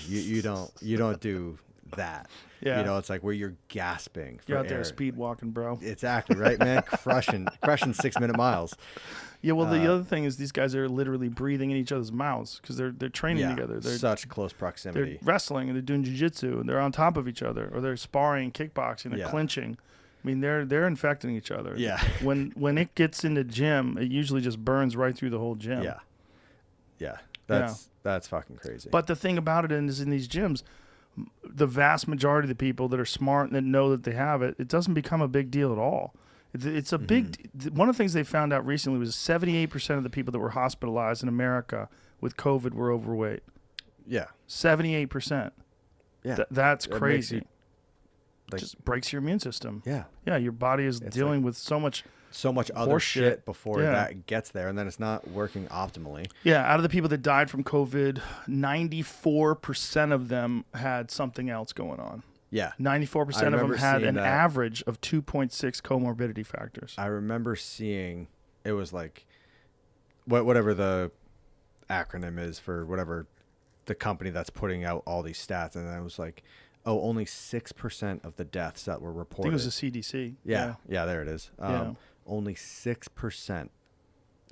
You don't do that.
Yeah.
It's like where you're gasping for
You're out there
air.
speed walking, bro.
Exactly right, man. crushing 6-minute miles.
Yeah, well, the other thing is these guys are literally breathing in each other's mouths because they're training
Yeah,
together. They're
such close proximity.
they're wrestling and they're doing jiu-jitsu and they're on top of each other, or they're sparring, kickboxing, they're
Yeah.
clinching. I mean, they're infecting each other.
Yeah.
When it gets in the gym, it usually just burns right through the whole gym.
Yeah. That's fucking crazy.
But the thing about it is in these gyms, the vast majority of the people that are smart and that know that they have it, it doesn't become a big deal at all. It's a big. One of the things they found out recently was 78% of the people that were hospitalized in America with COVID were overweight.
yeah.
78%.
Yeah.
That's
It makes
crazy.
you Like,
just breaks your immune system.
yeah.
Yeah, your body is dealing with so much
Other
horse
shit before
Yeah.
that gets there, and then it's not working optimally.
Yeah, out of the people that died from COVID, 94% of them had something else going on.
Yeah.
94%
I
of them
remember
had
seeing
an
that.
average of 2.6 comorbidity factors.
I remember seeing it was like whatever the acronym is for whatever the company that's putting out all these stats, and I was like, oh, only 6% of the deaths that were
I
reported.
think it was the CDC.
yeah, there it is.
Yeah.
Only 6%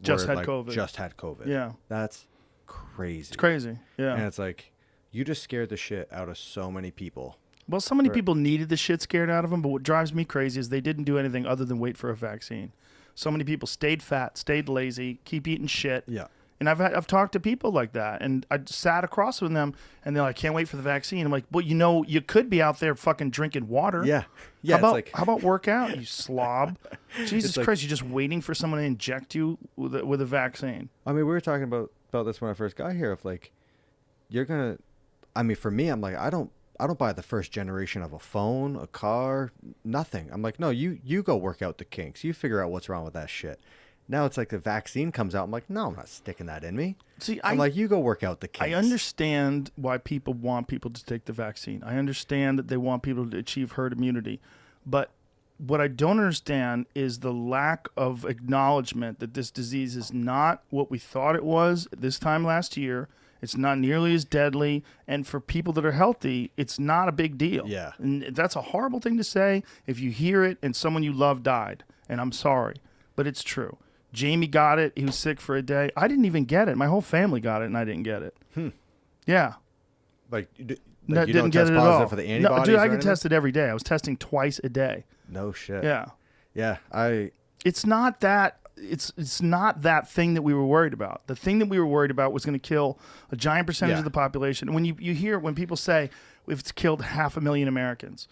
Just
were,
had COVID.
Just had COVID.
Yeah.
That's crazy.
It's crazy. Yeah.
And it's like, you just scared the shit out of so many people.
Well, so many
Right.
people needed the shit scared out of them, but what drives me crazy is they didn't do anything other than wait for a vaccine. So many people stayed fat, stayed lazy, keep eating shit.
Yeah.
And I've talked to people like that, and I sat across from them, and they're like, "Can't wait for the vaccine." I'm like, "Well, you know, you could be out there fucking drinking water.
Yeah. Yeah.
How about work out, you slob? Jesus
It's like-
Christ, you're just waiting for someone to inject you with a vaccine.
I mean, we were talking about this when I first got here. Of like, you're gonna. I mean, for me, I'm like, I don't buy the first generation of a phone, a car, nothing. I'm like, no, you go work out the kinks. You figure out what's wrong with that shit. Now it's like the vaccine comes out. I'm like, no, I'm not sticking that in me.
See,
I'm like, you go work out the kinks.
I understand why people want people to take the vaccine. I understand that they want people to achieve herd immunity. But what I don't understand is the lack of acknowledgement that this disease is not what we thought it was this time last year. It's not nearly as deadly. And for people that are healthy, it's not a big deal.
Yeah.
And that's a horrible thing to say if you hear it and someone you love died. And I'm sorry, but it's true. Jamie got it. He was sick for a day. I didn't even get it. My whole family got it, and I didn't get it. Yeah.
Like, you
No,
don't test
at all.
positive for the antibodies.
No, dude, I
or
get
anything?
tested every day. I was testing twice a day.
No shit.
Yeah.
Yeah.
It's not that. It's not that thing that we were worried about. The thing that we were worried about was going to kill a giant percentage
Yeah.
of the population. And when you hear when people say it's killed 500,000 Americans,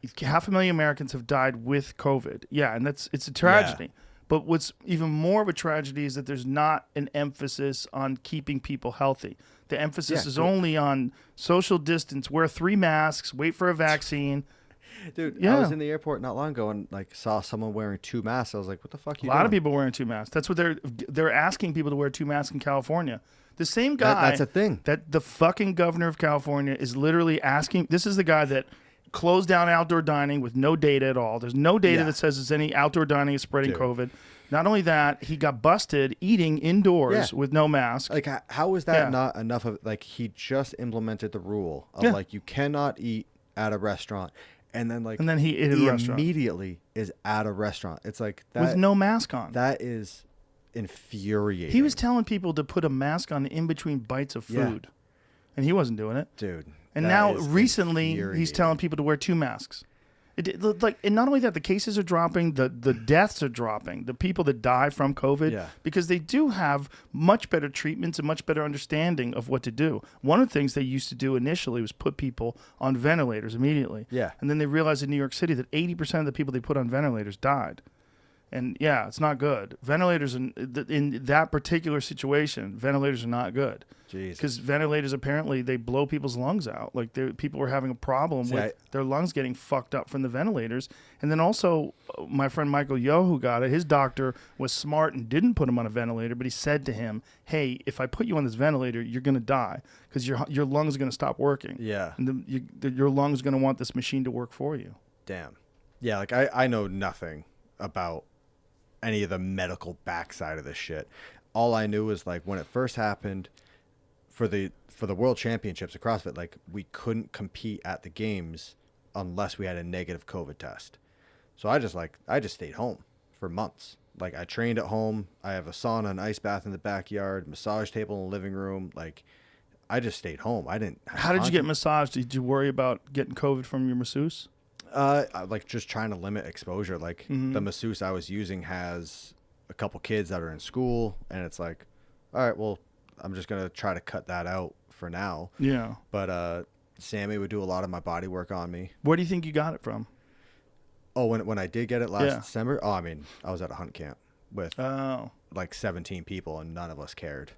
500,000 Americans have died with COVID. Yeah, and it's a tragedy. But what's even more of a tragedy is that there's not an emphasis on keeping people healthy. The emphasis is only on social distance, wear 3 masks, wait for a vaccine.
Dude,
Yeah.
I was in the airport not long ago and like saw someone wearing 2 masks. I was like, what the fuck
A
you
lot of
doing?
people wearing 2 masks. That's what they're asking people to wear 2 masks in California. The same guy
that's a thing.
that the fucking governor of California is literally asking. This is the guy that closed down outdoor dining with no data at all. There's no data
Yeah.
that says it's any outdoor dining is spreading
Dude.
COVID. Not only that, he got busted eating indoors
Yeah.
with no mask.
Like, how is that
Yeah.
not enough of, like, he just implemented the rule of,
Yeah.
like, you cannot eat at a restaurant. And then, like,
And then he ate at a restaurant.
immediately is at a restaurant. It's like, that,
with no mask on.
that is infuriating.
He was telling people to put a mask on in between bites of
Yeah.
food. And he wasn't doing it.
Dude.
And
that
now,
is
recently, he's
infuriating.
telling people to wear 2 masks. And not only that, the cases are dropping, the deaths are dropping, the people that die from COVID,
Yeah.
because they do have much better treatments and much better understanding of what to do. One of the things they used to do initially was put people on ventilators immediately.
Yeah.
And then they realized in New York City that 80% of the people they put on ventilators died. And yeah, it's not good. Ventilators in that particular situation, ventilators are not good.
Jesus.
Because ventilators apparently they blow people's lungs out. Like people were having a problem
See,
with their lungs getting fucked up from the ventilators. And then also, my friend Michael Yo, who got it, his doctor was smart and didn't put him on a ventilator, but he said to him, "Hey, if I put you on this ventilator, you're gonna die because your lungs are gonna stop working.
Yeah.
And your lungs are gonna want this machine to work for you."
Damn. Yeah, like, I know nothing about any of the medical backside of this shit. All I knew was, like, when it first happened for the world championships of CrossFit, like, we couldn't compete at the games unless we had a negative COVID test. So I just stayed home for months. Like, I trained at home. I have a sauna, an ice bath in the backyard, massage table in the living room. Like, I just stayed home. I didn't have
How did you get
contact.
massaged? Did you worry about getting COVID from your masseuse?
Like, just trying to limit exposure. Like,
Mm-hmm.
the masseuse I was using has a couple kids that are in school, and it's like, all right, well, I'm just gonna try to cut that out for now.
Yeah.
But Sammy would do a lot of my body work on me.
Where do you think you got it from?
Oh, when I did get it last
Yeah.
December, I mean, I was at a hunt camp with
Oh.
like 17 people, and none of us cared.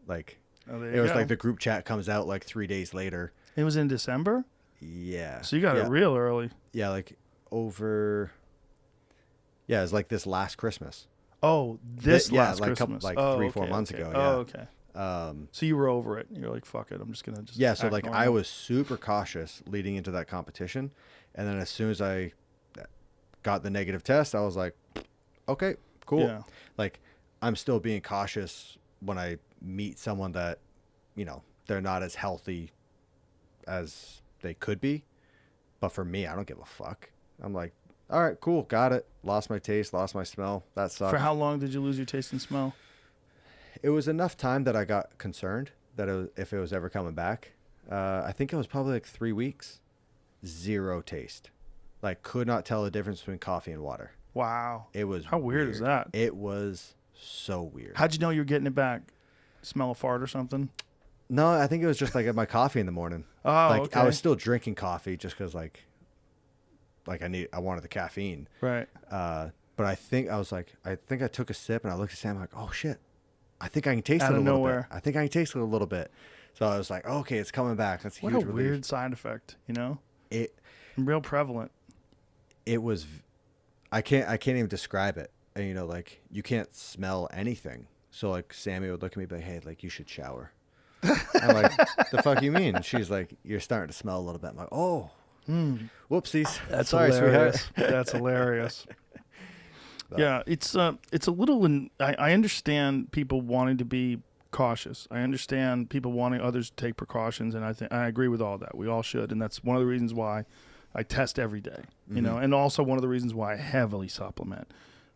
Like,
Oh, there
it
you
was
go.
like the group chat comes out like 3 days later.
It was in December?
Yeah.
So you got
yeah.
it real early.
Yeah, like over. Yeah, it was like this last Christmas.
Oh, this
Yeah,
last
like
Christmas.
like
oh,
3-4
okay,
months
okay.
ago.
Oh,
Yeah.
okay. So you were over it. You're like, fuck it. I'm just gonna
Yeah, so
act
like I
normal.
was super cautious leading into that competition, and then as soon as I got the negative test, I was like, okay, cool.
Yeah.
Like I'm still being cautious when I meet someone that, you know, they're not as healthy as they could be. But for me, I don't give a fuck. I'm like, all right, cool, got it. Lost my taste, lost my smell. That sucks.
For how long did you lose your taste and smell?
It was enough time that I got concerned that if it was ever coming back. I think it was probably like 3 weeks. Zero taste. Like could not tell the difference between coffee and water.
Wow.
It was
How weird is that?
It was so weird.
How'd you know you were getting it back? Smell a fart or something?
No, I think it was just like my coffee in the morning.
Oh,
like
okay.
I was still drinking coffee just because like I wanted the caffeine.
Right.
But I think I took a sip and I looked at Sam like, oh shit, I think I can taste
Out
it a
of
little
nowhere.
bit. I think I can taste it a little bit. So I was like, okay, it's coming back. That's a
What
huge
a
relief.
weird side effect, you know?
It
Real prevalent.
it was I can't even describe it. And you know, like you can't smell anything. So like Sammy would look at me and be like, hey, like you should shower. I'm like, the fuck you mean? She's like, you're starting to smell a little bit. I'm like, oh, whoopsies.
That's
Sorry,
hilarious.
sweetheart.
That's hilarious. Yeah, it's a little. I understand people wanting to be cautious. I understand people wanting others to take precautions, and I agree with all that. We all should, and that's one of the reasons why I test every day. You know, and also one of the reasons why I heavily supplement.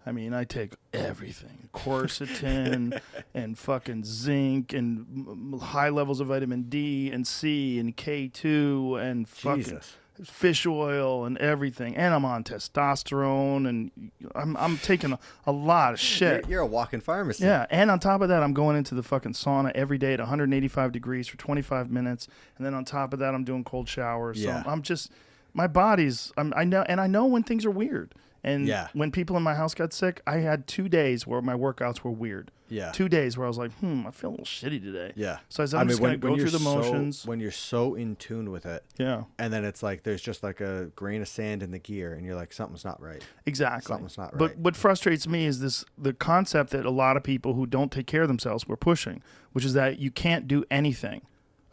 I mean, I take everything, quercetin and fucking zinc and high levels of vitamin D and C and K2 and fucking
Jesus.
fish oil and everything. And I'm on testosterone and I'm taking a lot of shit.
You're a walking pharmacy.
Yeah, and on top of that, I'm going into the fucking sauna every day at 185 degrees for 25 minutes. And then on top of that, I'm doing cold showers.
Yeah.
So I'm just, my body's, I know when things are weird. And
Yeah.
when people in my house got sick, I had 2 days where my workouts were weird.
Yeah.
2 days where I was like, I feel a little shitty today.
Yeah.
So I said, I'm just going to go through the motions.
When you're so in tune with it,
Yeah.
and then it's like there's just like a grain of sand in the gear, and you're like, something's not right.
Exactly.
Something's not
But
right.
what frustrates me is the concept that a lot of people who don't take care of themselves were pushing, which is that you can't do anything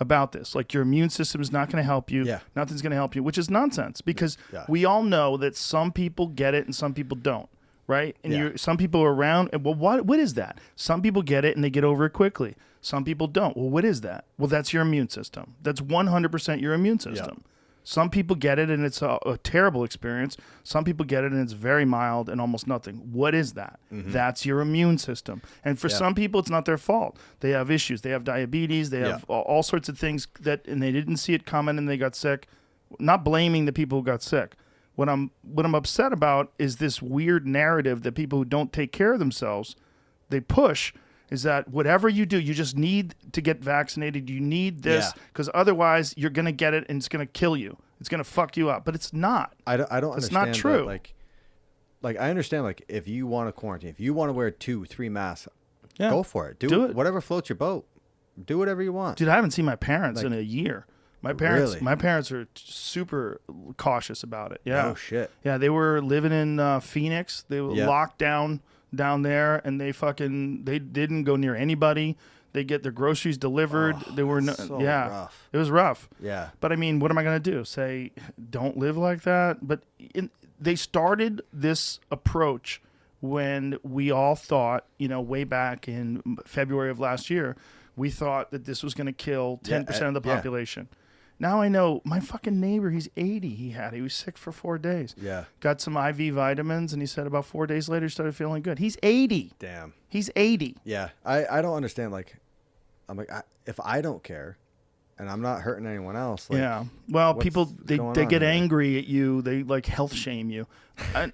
about this. Like your immune system is not going to help you.
Yeah.
Nothing's going to help you, which is nonsense because
Yeah.
we all know that some people get it and some people don't. Right? And
Yeah.
some people are around. And well, what is that? Some people get it and they get over it quickly. Some people don't. Well, what is that? Well, that's your immune system. That's 100% your immune system. Some people get it and it's a terrible experience. Some people get it and it's very mild and almost nothing. What is that? That's your immune system. And for some people, it's not their fault. They have issues. They have diabetes. They have all sorts of things and they didn't see it coming and they got sick. Not blaming the people who got sick. What I'm upset about is this weird narrative that people who don't take care of themselves, they push, is that whatever you do, you just need to get vaccinated. You need this because otherwise you're going to get it and it's going to kill you. It's going to fuck you up. But it's not.
I don't
It's
understand.
not true.
That, like I understand. Like if you want to quarantine, if you want to wear 2-3 masks, go for it.
Do it.
Whatever floats your boat. Do whatever you want.
Dude, I haven't seen my parents in a year. My
Really?
parents are super cautious about it. Yeah.
Oh shit.
Yeah, they were living in Phoenix. They were locked down there, and they didn't go near anybody. They get their groceries delivered. They were
rough.
It was rough.
Yeah.
But I mean, what am I going to do? Say don't live like that? But they started this approach when we all thought, way back in February of last year, we thought that this was going to kill 10% of the population. Now I know my fucking neighbor, he's 80. He was sick for 4 days.
Yeah.
Got some IV vitamins, and he said about 4 days later, he started feeling good. He's 80.
Damn.
He's 80.
Yeah. I don't understand. Like, I'm like, if I don't care, and I'm not hurting anyone else. Like,
Yeah. Well,
what's
people they
going
get
on here?
angry at you. They like health shame you. I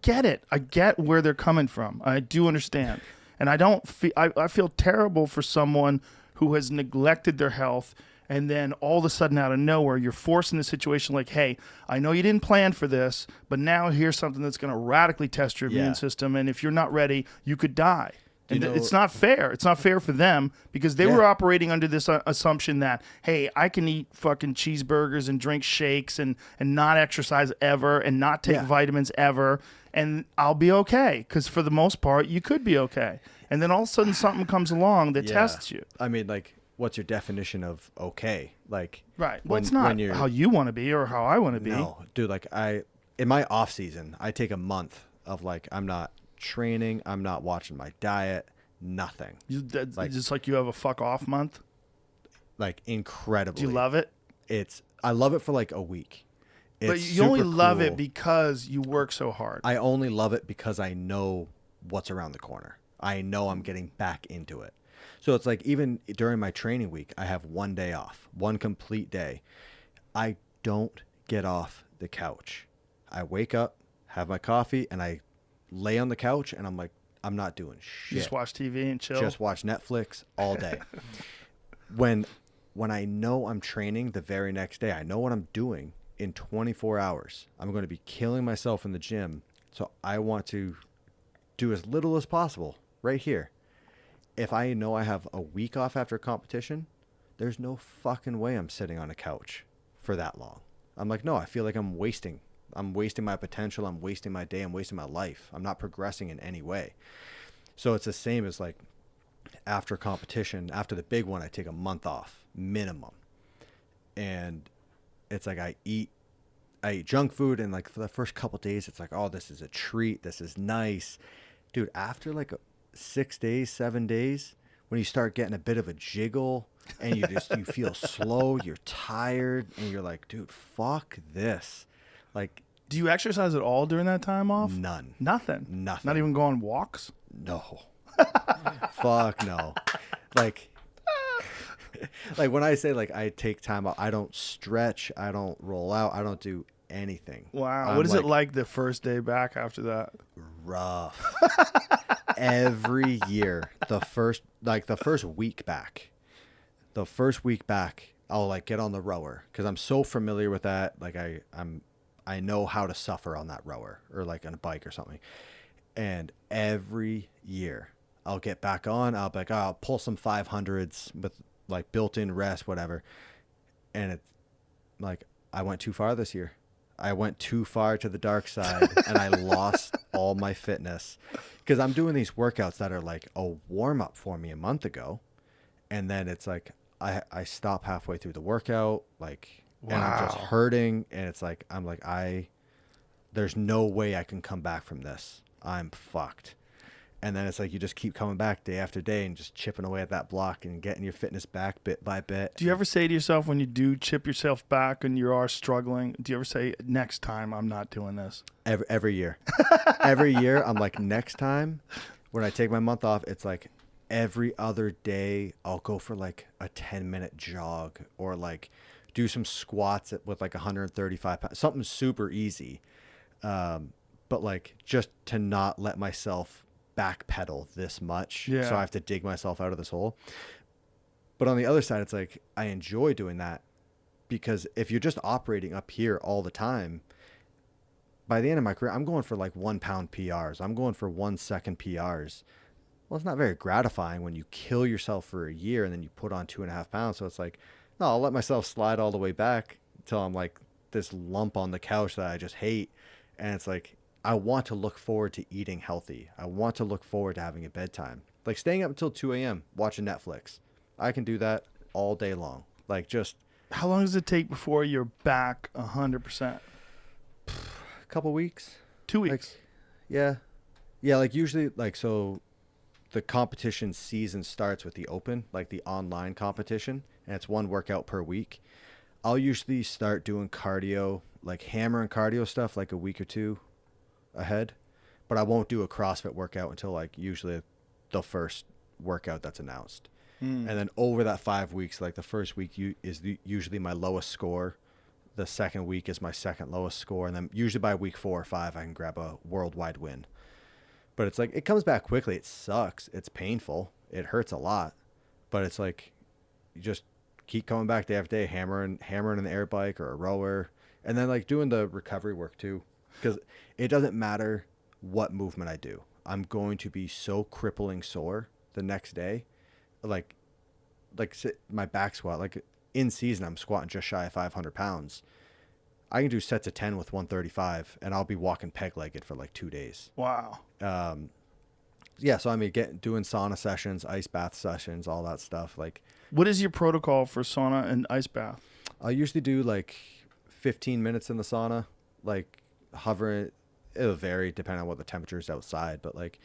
get it. I get where they're coming from. I do understand, and I feel terrible for someone who has neglected their health. And then all of a sudden, out of nowhere, you're forced in a situation like, hey, I know you didn't plan for this, but now here's something that's going to radically test your immune system. And if you're not ready, you could die. And it's not fair. It's not fair for them because they were operating under this assumption that, hey, I can eat fucking cheeseburgers and drink shakes and not exercise ever and not take vitamins ever, and I'll be okay. Because for the most part, you could be okay. And then all of a sudden something comes along that tests you.
I mean, like, what's your definition of okay? Like,
right. Well, it's not how you want to be or how I want to be.
No, dude, like in my off season, I take a month of like, I'm not training, I'm not watching my diet, nothing.
Just like you have a fuck off month?
Like, incredibly.
Do you love it?
I love it for like a week.
But you only love it because you work so hard.
I only love it because I know what's around the corner. I know I'm getting back into it. So it's like, even during my training week, I have one day off, one complete day. I don't get off the couch. I wake up, have my coffee, and I lay on the couch, and I'm like, I'm not doing shit.
You just watch TV and chill?
Just watch Netflix all day. When I know I'm training the very next day, I know what I'm doing in 24 hours. I'm going to be killing myself in the gym. So I want to do as little as possible right here. If I know I have a week off after a competition, there's no fucking way I'm sitting on a couch for that long. I'm like, no, I feel like I'm wasting my potential. I'm wasting my day. I'm wasting my life. I'm not progressing in any way. So it's the same as like after competition, after the big one, I take a month off minimum. And it's like I eat junk food, and like for the first couple of days, it's like, oh, this is a treat. This is nice. Dude, after like 6 days, 7 days, when you start getting a bit of a jiggle and you feel slow, you're tired, and you're like, dude, fuck this. Like,
do you exercise at all during that time off?
None.
Nothing.
Nothing.
Not even go on walks?
No. Fuck no. Like when I say like I take time off, I don't stretch, I don't roll out, I don't do anything.
Wow. What is it like the first day back after that?
Rough. Every year, the first week back, I'll like get on the rower because I'm so familiar with that. Like I know how to suffer on that rower or like on a bike or something. And every year I'll get back on. I'll be like, I'll pull some 500s with like built-in rest, whatever. And it's like, I went too far this year. I went too far to the dark side and I lost all my fitness because I'm doing these workouts that are like a warm up for me a month ago. And then it's like, I stop halfway through the workout, like, and I'm just hurting. And it's like, I'm like, there's no way I can come back from this. I'm fucked. And then it's like you just keep coming back day after day and just chipping away at that block and getting your fitness back bit by bit.
Do you ever say to yourself when you do chip yourself back and you are struggling, do you ever say, next time I'm not doing this?
Every year. Every year I'm like, next time when I take my month off, it's like every other day I'll go for like a 10-minute jog or like do some squats with like 135 pounds, something super easy. But like just to not let myself backpedal this much.
Yeah.
So I have to dig myself out of this hole. But on the other side, it's like I enjoy doing that because if you're just operating up here all the time, by the end of my career, I'm going for like 1 pound PRs. I'm going for 1 second PRs. Well, it's not very gratifying when you kill yourself for a year and then you put on 2.5 pounds. So it's like, no, I'll let myself slide all the way back until I'm like this lump on the couch that I just hate. And it's like, I want to look forward to eating healthy. I want to look forward to having a bedtime. Like staying up until 2 a.m. watching Netflix. I can do that all day long. Like just...
How long does it take before you're back 100%?
A couple weeks.
2 weeks.
Like, yeah. Yeah, like usually, like, so the competition season starts with the open, like the online competition, and it's 1 workout per week. I'll usually start doing cardio, like hammer and cardio stuff, like a week or 2 ahead, but I won't do a CrossFit workout until like usually the first workout that's announced. And then over that 5 weeks, like the first week is usually my lowest score. The second week is my second lowest score. And then usually by week 4 or 5, I can grab a worldwide win. But it's like, it comes back quickly. It sucks. It's painful. It hurts a lot, but it's like, you just keep coming back day after day, hammering an air bike or a rower. And then like doing the recovery work too. Because it doesn't matter what movement I do. I'm going to be so crippling sore the next day. Like my back squat, like in season, I'm squatting just shy of 500 pounds. I can do sets of 10 with 135 and I'll be walking peg legged for like 2 days.
Wow.
Yeah. So I mean, doing sauna sessions, ice bath sessions, all that stuff. Like,
What is your protocol for sauna and ice bath?
I usually do like 15 minutes in the sauna, like hovering. It'll vary depending on what the temperature is outside, but like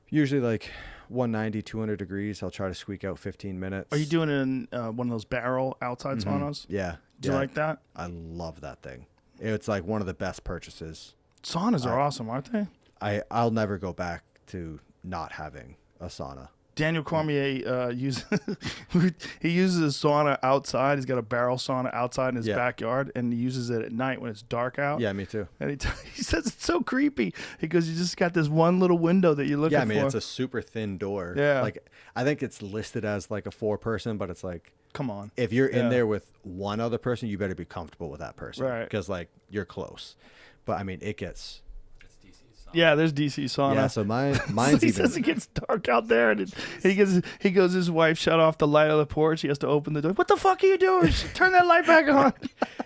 usually like 190, 200 degrees. I'll try to squeak out 15 minutes.
Are you doing it in one of those barrel outside saunas?
Yeah.
Do you like that?
I love that thing. It's like one of the best purchases.
Saunas are awesome, aren't they?
I'll never go back to not having a sauna.
Daniel Cormier he uses a sauna outside. He's got a barrel sauna outside in his backyard, and he uses it at night when it's dark out.
Yeah, me too.
And he says it's so creepy because you just got this one little window that you're looking for.
Yeah, I mean, it's a super thin door.
Yeah.
Like, I think it's listed as like a 4-person, but it's like,
come on.
if you're in there with one other person, you better be comfortable with that person.
Right.
Because like you're close. But I mean, it gets...
Yeah, there's DC sauna.
Yeah, so mine's
he
even...
says it gets dark out there, and he goes. His wife shut off the light on the porch. He has to open the door. What the fuck are you doing? Turn that light back on.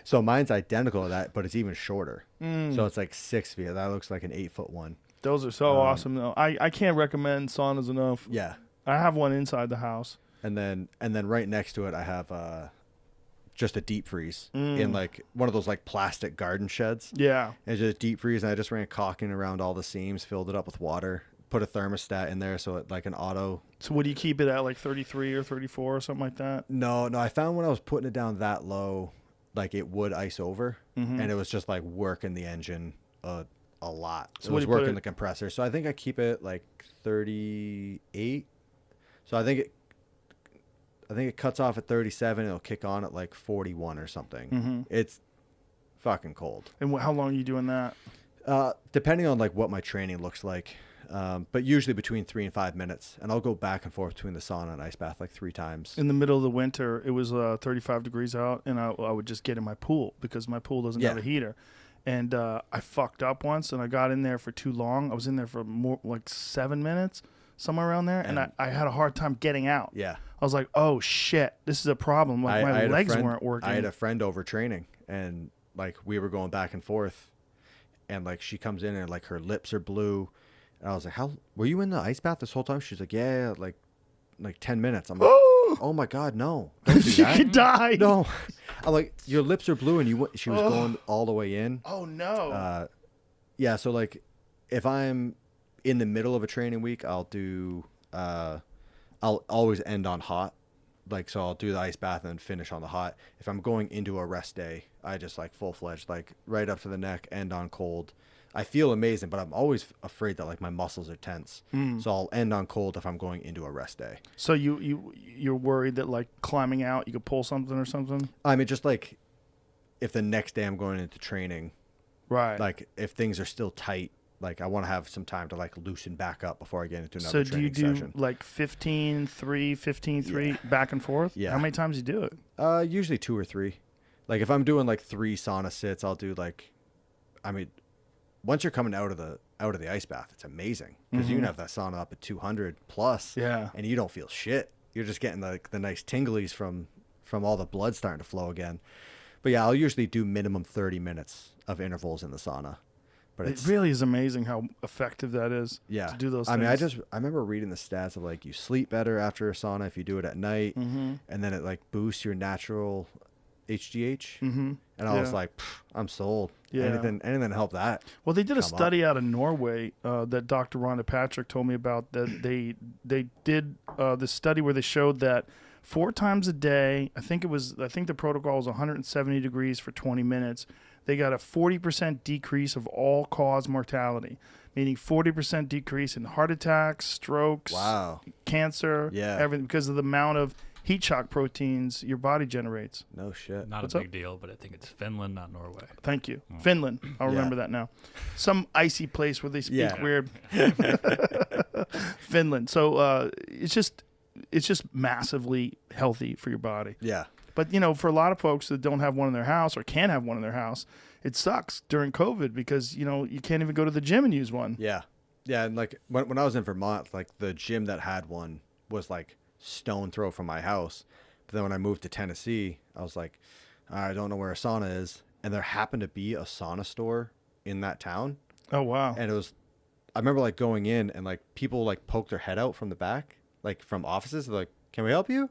So mine's identical to that, but it's even shorter. So it's like 6 feet. That looks like an 8-foot one.
Those are so awesome, though. I can't recommend saunas enough.
Yeah.
I have one inside the house.
And then right next to it, I have just a deep freeze in like one of those like plastic garden sheds.
Yeah.
And just deep freeze, and I just ran caulking around all the seams, filled it up with water, put a thermostat in there so it like an auto.
So what do you keep it at, like 33 or 34 or something like that?
No, I found when I was putting it down that low, like it would ice over, and it was just like working the engine a lot.
So
it was working the compressor. So I think I keep it like 38. So I think it cuts off at 37. It'll kick on at like 41 or something. It's fucking cold.
And how long are you doing that?
Depending on like what my training looks like, but usually between 3 and 5 minutes. And I'll go back and forth between the sauna and ice bath like 3 times.
In the middle of the winter, it was 35 degrees out, and I would just get in my pool because my pool doesn't have a heater. And I fucked up once, and I got in there for too long. I was in there for more like 7 minutes, somewhere around there, and I had a hard time getting out.
Yeah.
I was like, oh, shit, this is a problem. Like, my legs weren't working.
I had a friend over training, and, like, we were going back and forth, and, like, she comes in, and, like, her lips are blue. And I was like, were you in the ice bath this whole time? She's like, yeah, like 10 minutes. I'm like, oh, my God, no. Don't do
She
that.
could die.
No. I'm like, your lips are blue, and she was going all the way in.
Oh, no.
Yeah, so, like, if I'm in the middle of a training week, I'll do... I'll always end on hot. Like, so I'll do the ice bath and finish on the hot. If I'm going into a rest day, I just like full-fledged, like right up to the neck, end on cold. I feel amazing, but I'm always afraid that like my muscles are tense. So I'll end on cold if I'm going into a rest day.
So you're worried that like climbing out, you could pull something or something?
I mean, just like if the next day I'm going into training,
Right.
like if things are still tight, like I want to have some time to like loosen back up before I get into another
So do you
training
do
session.
like 15-3, 15-3 back and forth?
Yeah.
How many times do you do it?
Usually 2 or 3. Like if I'm doing like 3 sauna sits, I'll do like, I mean, once you're coming out of the ice bath, it's amazing because you can have that sauna up at 200 plus, and you don't feel shit. You're just getting like the nice tinglies from all the blood starting to flow again. But yeah, I'll usually do minimum 30 minutes of intervals in the sauna. But
It really is amazing how effective that is to do those
I
things.
mean, I remember reading the stats of like you sleep better after a sauna if you do it at night, and then it like boosts your natural HGH. And I was like, I'm sold.
Yeah.
Anything to help that.
Well, they did a
come up.
study out of Norway that Dr. Rhonda Patrick told me about. That they did this study where they showed that 4 times a day, I think the protocol was 170 degrees for 20 minutes. They got a 40% decrease of all-cause mortality, meaning 40% decrease in heart attacks, strokes, cancer, everything, because of the amount of heat shock proteins your body generates.
No shit.
Not
What's
a big deal, but I think it's Finland, not Norway.
Thank you. Finland. I'll remember that now. Some icy place where they speak weird. Finland. So it's just massively healthy for your body.
Yeah.
But, you know, for a lot of folks that don't have one in their house or can't have one in their house, it sucks during COVID because, you know, you can't even go to the gym and use one.
Yeah. Yeah, and like when I was in Vermont, like the gym that had one was like stone throw from my house. But then when I moved to Tennessee, I was like, I don't know where a sauna is, and there happened to be a sauna store in that town.
Oh wow.
And it was, I remember like going in and like people like poke their head out from the back, like from offices. They're like, "Can we help you?"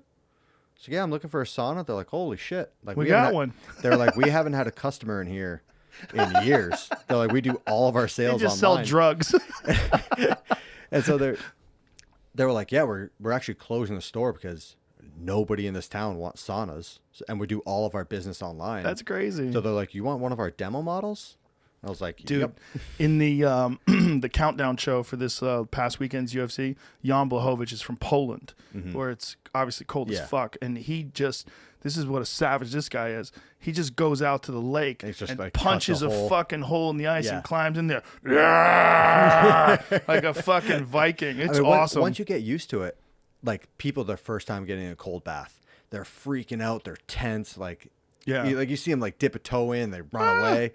So yeah, I'm looking for a sauna. They're like, "Holy shit!" Like
We
haven't
got
had-
one.
They're like, "We haven't had a customer in here in years." They're like, "We do all of our
They
sales
just
online."
sell drugs.
And so they were like, "Yeah, we're actually closing the store because nobody in this town wants saunas, and we do all of our business online."
That's crazy.
So they're like, "You want one of our demo models?" I was like,
Dude,
"Yep."
in the the countdown show for this past weekend's UFC, Jan Blachowicz is from Poland, where it's obviously cold
Yeah.
as fuck, and he just, this is what a savage this guy is. He just goes out to the lake
He's just
and
like,
punches
cuts a
a
hole.
fucking hole in the ice
Yeah.
and climbs in there Yeah! like a fucking Viking. It's
I mean,
awesome.
Once you get used to it, like people their first time getting a cold bath, they're freaking out, they're tense, like
Yeah.
you see them like dip a toe in, they run away.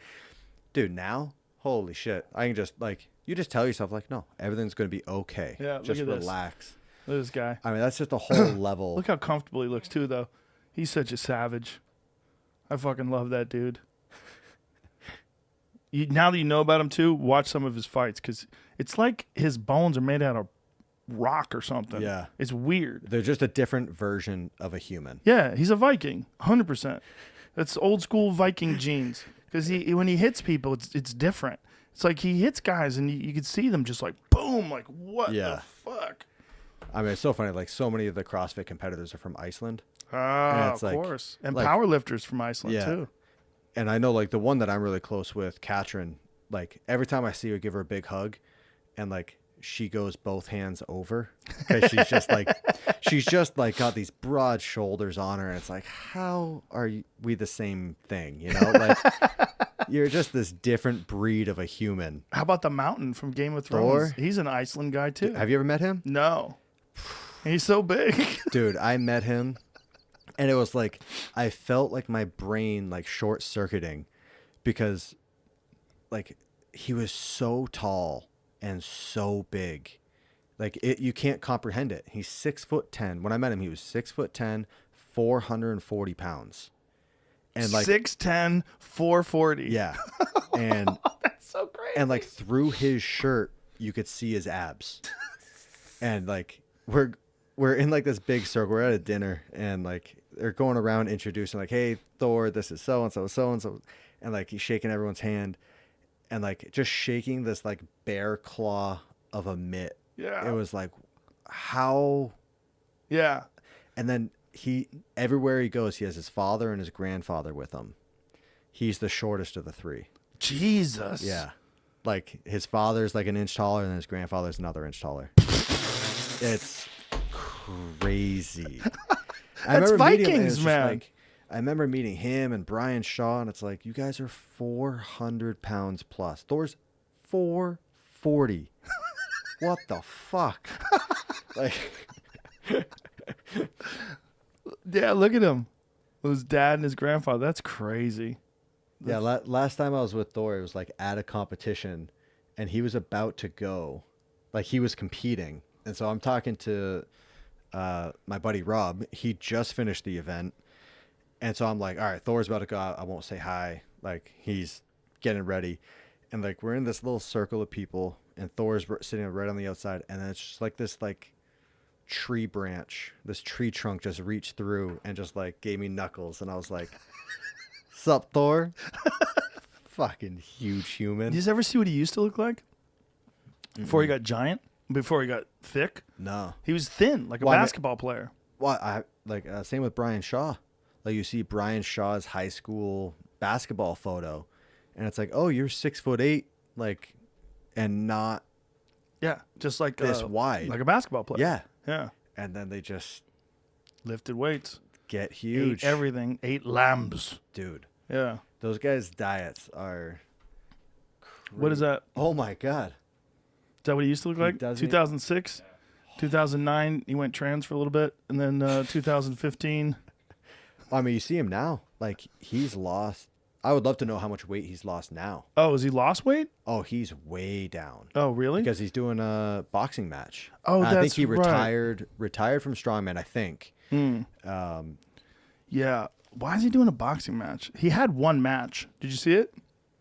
Dude, now, holy shit, I can just like you just tell yourself like, no, everything's gonna be okay.
Yeah, look
just
at this.
relax.
Look at this guy.
I mean, that's just a whole level.
Look how comfortable he looks too, though. He's such a savage. I fucking love that dude. Now that you know about him too, watch some of his fights because it's like his bones are made out of rock or something.
Yeah.
It's weird.
They're just a different version of a human.
Yeah, he's a Viking, 100%. That's old school Viking genes. Because when he hits people, it's different. It's like he hits guys and you can see them just like boom, like what
Yeah.
the fuck?
I mean, it's so funny. Like so many of the CrossFit competitors are from Iceland.
Ah,
it's
of
like-
course. And
like-
powerlifters from Iceland
Yeah.
too.
And I know like the one that I'm really close with, Katrin, like every time I see her, give her a big hug, and like she goes both hands over because she's just like got these broad shoulders on her, and it's like, how are we the same thing? You know, like you're just this different breed of a human.
How about the Mountain from Game of
Thor?
Thrones? He's an Iceland guy too.
Have you ever met him?
No. He's so big.
Dude, I met him, and it was like I felt like my brain like short circuiting because like he was so tall and so big. Like you can't comprehend it. He's 6'10". When I met him, he was 6'10", 440 pounds. And like
6'10", 440.
yeah. And
That's so crazy.
and like through his shirt you could see his abs. And like we're in like this big circle. We're at a dinner and like they're going around introducing like, hey Thor, this is so and so, and like he's shaking everyone's hand and like just shaking this like bear claw of a mitt.
Yeah.
It was like how.
Yeah.
And then everywhere he goes, he has his father and his grandfather with him. He's the shortest of the three.
Jesus.
Yeah. Like his father's like an inch taller and his grandfather's another inch taller. It's crazy.
That's
meeting him, and
Vikings,
it's just
man.
like, I remember meeting him and Brian Shaw, and it's like, you guys are 400 pounds plus. Thor's 440. What the fuck? Like,
Yeah, look at him. With his dad and his grandfather. That's crazy.
yeah, last time I was with Thor, it was like at a competition, and he was about to go. Like, he was competing. And so I'm talking to my buddy Rob. He just finished the event. And so I'm like, all right, Thor's about to go out. I won't say hi. Like, he's getting ready. And, like, we're in this little circle of people, and Thor's sitting right on the outside. And then it's just like this, like, tree branch, this tree trunk just reached through and just, like, gave me knuckles. And I was like, sup, Thor? Fucking huge human.
Did you ever see what he used to look like? Before he got giant? Before he got thick?
No.
He was thin, like a
Well, I mean-
basketball player.
Well, I like same with Brian Shaw. Like you see Brian Shaw's high school basketball photo, and it's like, oh, you're 6'8", like, and not
Yeah, just like
this wide.
like a basketball player.
Yeah.
Yeah.
And then they just
Lifted weights.
get huge.
Ate everything. Ate lambs.
Dude,
Yeah.
those guys' diets are.
What is that?
Oh my god.
Is that what he used to look like?
doesn't-
2006, 2009, he went trans for a little bit, and then 2015.
I mean, you see him now. Like he's lost. I would love to know how much weight he's lost now.
Oh, has he lost weight?
Oh, he's way down.
Oh, really?
Because he's doing a boxing match.
Oh,
And I think
that's
he
right.
retired from strongman, I think.
Yeah. Why is he doing a boxing match? He had one match. Did you see it?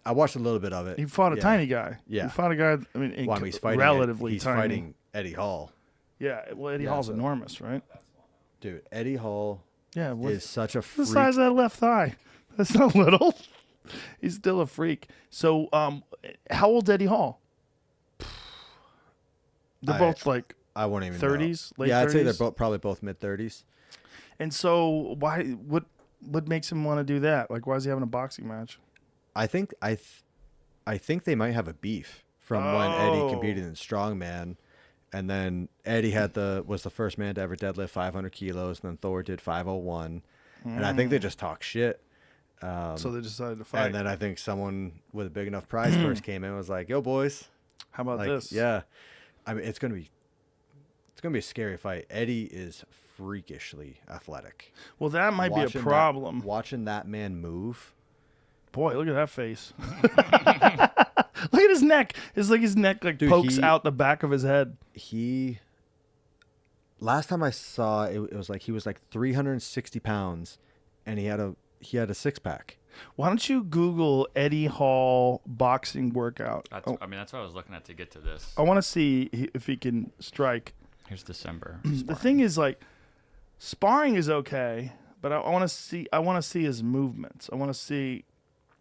I watched a little bit of it.
He fought a
Yeah.
tiny guy.
Yeah.
He fought a guy. I mean,
Well, I mean, he's fighting
relatively
he's
tiny.
fighting Eddie Hall.
Yeah. Well, Eddie
Yeah,
Hall's
so-
enormous, right?
Dude, Eddie Hall
Yeah. What's
is such a
the
freak.
size of that left thigh? That's not little. He's still a freak. So, how old's Eddie Hall? They're both like,
I won't even know.
30s, late
Yeah, I'd say they're
30s?
probably both mid-30s.
and so why? What makes him want to do that? Like, why is he having a boxing match?
I think they might have a beef from when Eddie
Oh.
competed in strongman, and then Eddie was the first man to ever deadlift 500 kilos, and then Thor did 501, and I think they just talk shit.
So they decided to fight.
And then I think someone with a big enough prize purse came in and was like, "Yo, boys,
How about
like,
this?
yeah." I mean, it's gonna be a scary fight. Eddie is freakishly athletic.
Well, that might be a
Watching
problem.
Watching that man move.
Boy, look at that face. Look at his neck. It's like his neck
Dude,
pokes
he-
out the back of his head.
Last time I saw it, it was like he was like 360 pounds, and he had a six pack.
Why don't you Google Eddie Hall boxing workout?
That's, I mean, that's what I was looking at to get to this.
I want to see if he can strike.
Here's December.
The thing is, like, sparring is okay, but I want to see his movements. I want to see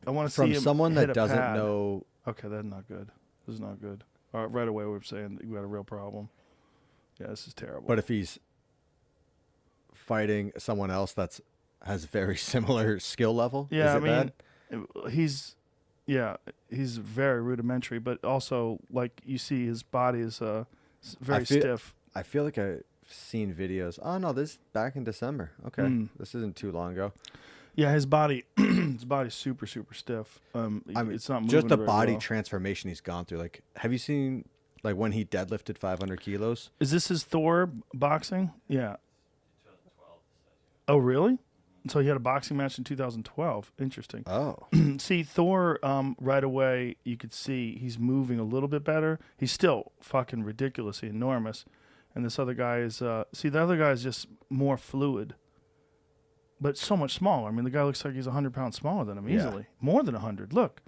From
him
someone
hit
that
a
doesn't
pad.
know,
Okay, that's not good. This is not good. Right away, we're saying that you got a real problem. Yeah, this is terrible.
but if he's fighting someone else has very similar skill level,
yeah,
is
I
it
mean,
bad?
he's very rudimentary, but also like you see, his body is very
feel-
stiff.
I feel like I've seen videos. Oh no, this back in December. Okay, this isn't too long ago.
Yeah, his body, his body's super stiff.
I mean,
it's not moving
just the
very
body
well.
transformation he's gone through. Like, have you seen like when he deadlifted 500 kilos?
Is this his Thor boxing? Yeah. Oh, really? So he had a boxing match in 2012. Interesting.
Oh,
See, Thor, right away, you could see he's moving a little bit better. He's still fucking ridiculously enormous. And this other guy is, the other guy is just more fluid, but so much smaller. I mean, the guy looks like he's 100 pounds smaller than him
Yeah.
easily. More than 100. Look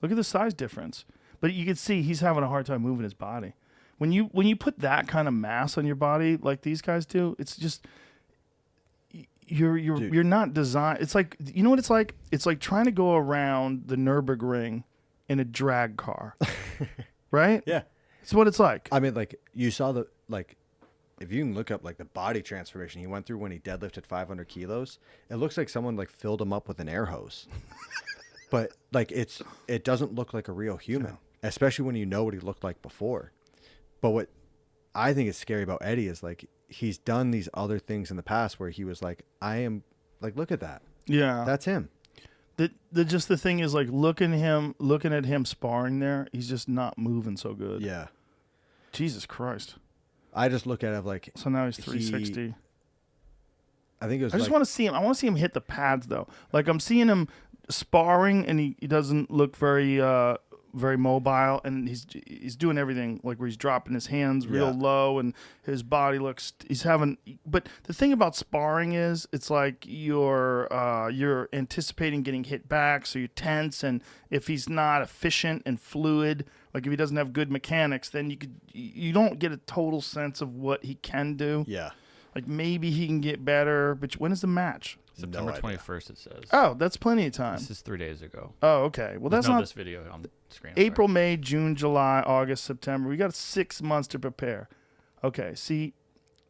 at the size difference. But you can see he's having a hard time moving his body. When you put that kind of mass on your body like these guys do, it's just you're not designed. It's like, you know what it's like? It's like trying to go around the Nürburgring in a drag car, right?
yeah.
It's what it's like.
I mean, like you saw if you can look up like the body transformation he went through when he deadlifted 500 kilos, it looks like someone like filled him up with an air hose. But like it doesn't look like a real human, especially when you know what he looked like before. But what I think is scary about Eddie is like he's done these other things in the past where he was like, I am like, look at that.
Yeah.
That's him.
The thing is, like, looking at him sparring there, he's just not moving so good.
Yeah.
Jesus Christ.
I just look at it like
So now he's 360.
I think it was
I just
like,
want to see him. I want to see him hit the pads, though. Like, I'm seeing him sparring, and he doesn't look very very mobile, and he's doing everything like where he's dropping his hands real
Yeah.
low, and his body looks. He's having. But the thing about sparring is, it's like you're anticipating getting hit back, so you're tense, and if he's not efficient and fluid, like if he doesn't have good mechanics, then you don't get a total sense of what he can do.
yeah.
Like maybe he can get better, but when is the match?
September
idea.
21st, it says.
Oh, that's plenty of time.
This is 3 days ago.
Oh, okay. Well, that's
There's no
not
this video on the screen. I'm sorry.
April, May, June, July, August, September. We got 6 months to prepare. Okay, see,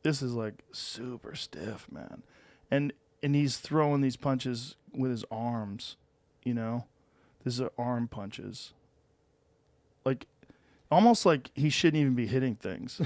this is like super stiff, man. And he's throwing these punches with his arms, you know? These are arm punches. Like, almost like he shouldn't even be hitting things.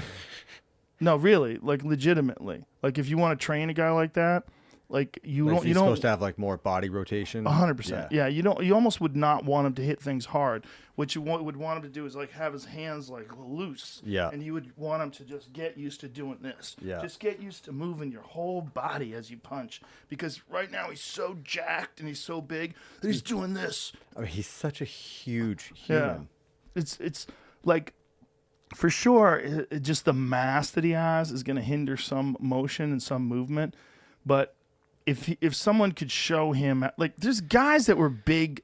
No, really, like legitimately. Like if you want to train a guy like that, Like you
Like,
don't. You
he's
don't.
supposed to have like more body rotation.
100%. Yeah, you don't. You almost would not want him to hit things hard. What you would want him to do is like have his hands like loose.
Yeah.
And you would want him to just get used to doing this.
Yeah.
Just get used to moving your whole body as you punch. Because right now he's so jacked and he's so big that he's doing this.
I mean, he's such a huge
Yeah.
human.
It's like for sure just the mass that he has is going to hinder some motion and some movement, but if someone could show him, like, there's guys that were big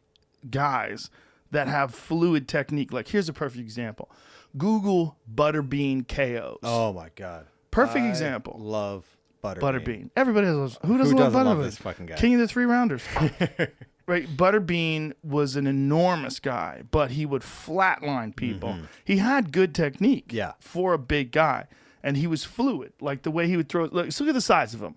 guys that have fluid technique. Like, here's a perfect example. Google Butterbean KOs.
Oh my god.
Perfect
I
example.
Love Butterbean.
Butterbean. Everybody loves. Who doesn't,
doesn't
love
love
Butterbean?
this fucking guy?
King of the three rounders. Right. Butterbean was an enormous guy, but he would flatline people. He had good technique.
Yeah.
For a big guy, and he was fluid. Like the way he would throw. Look at the size of him.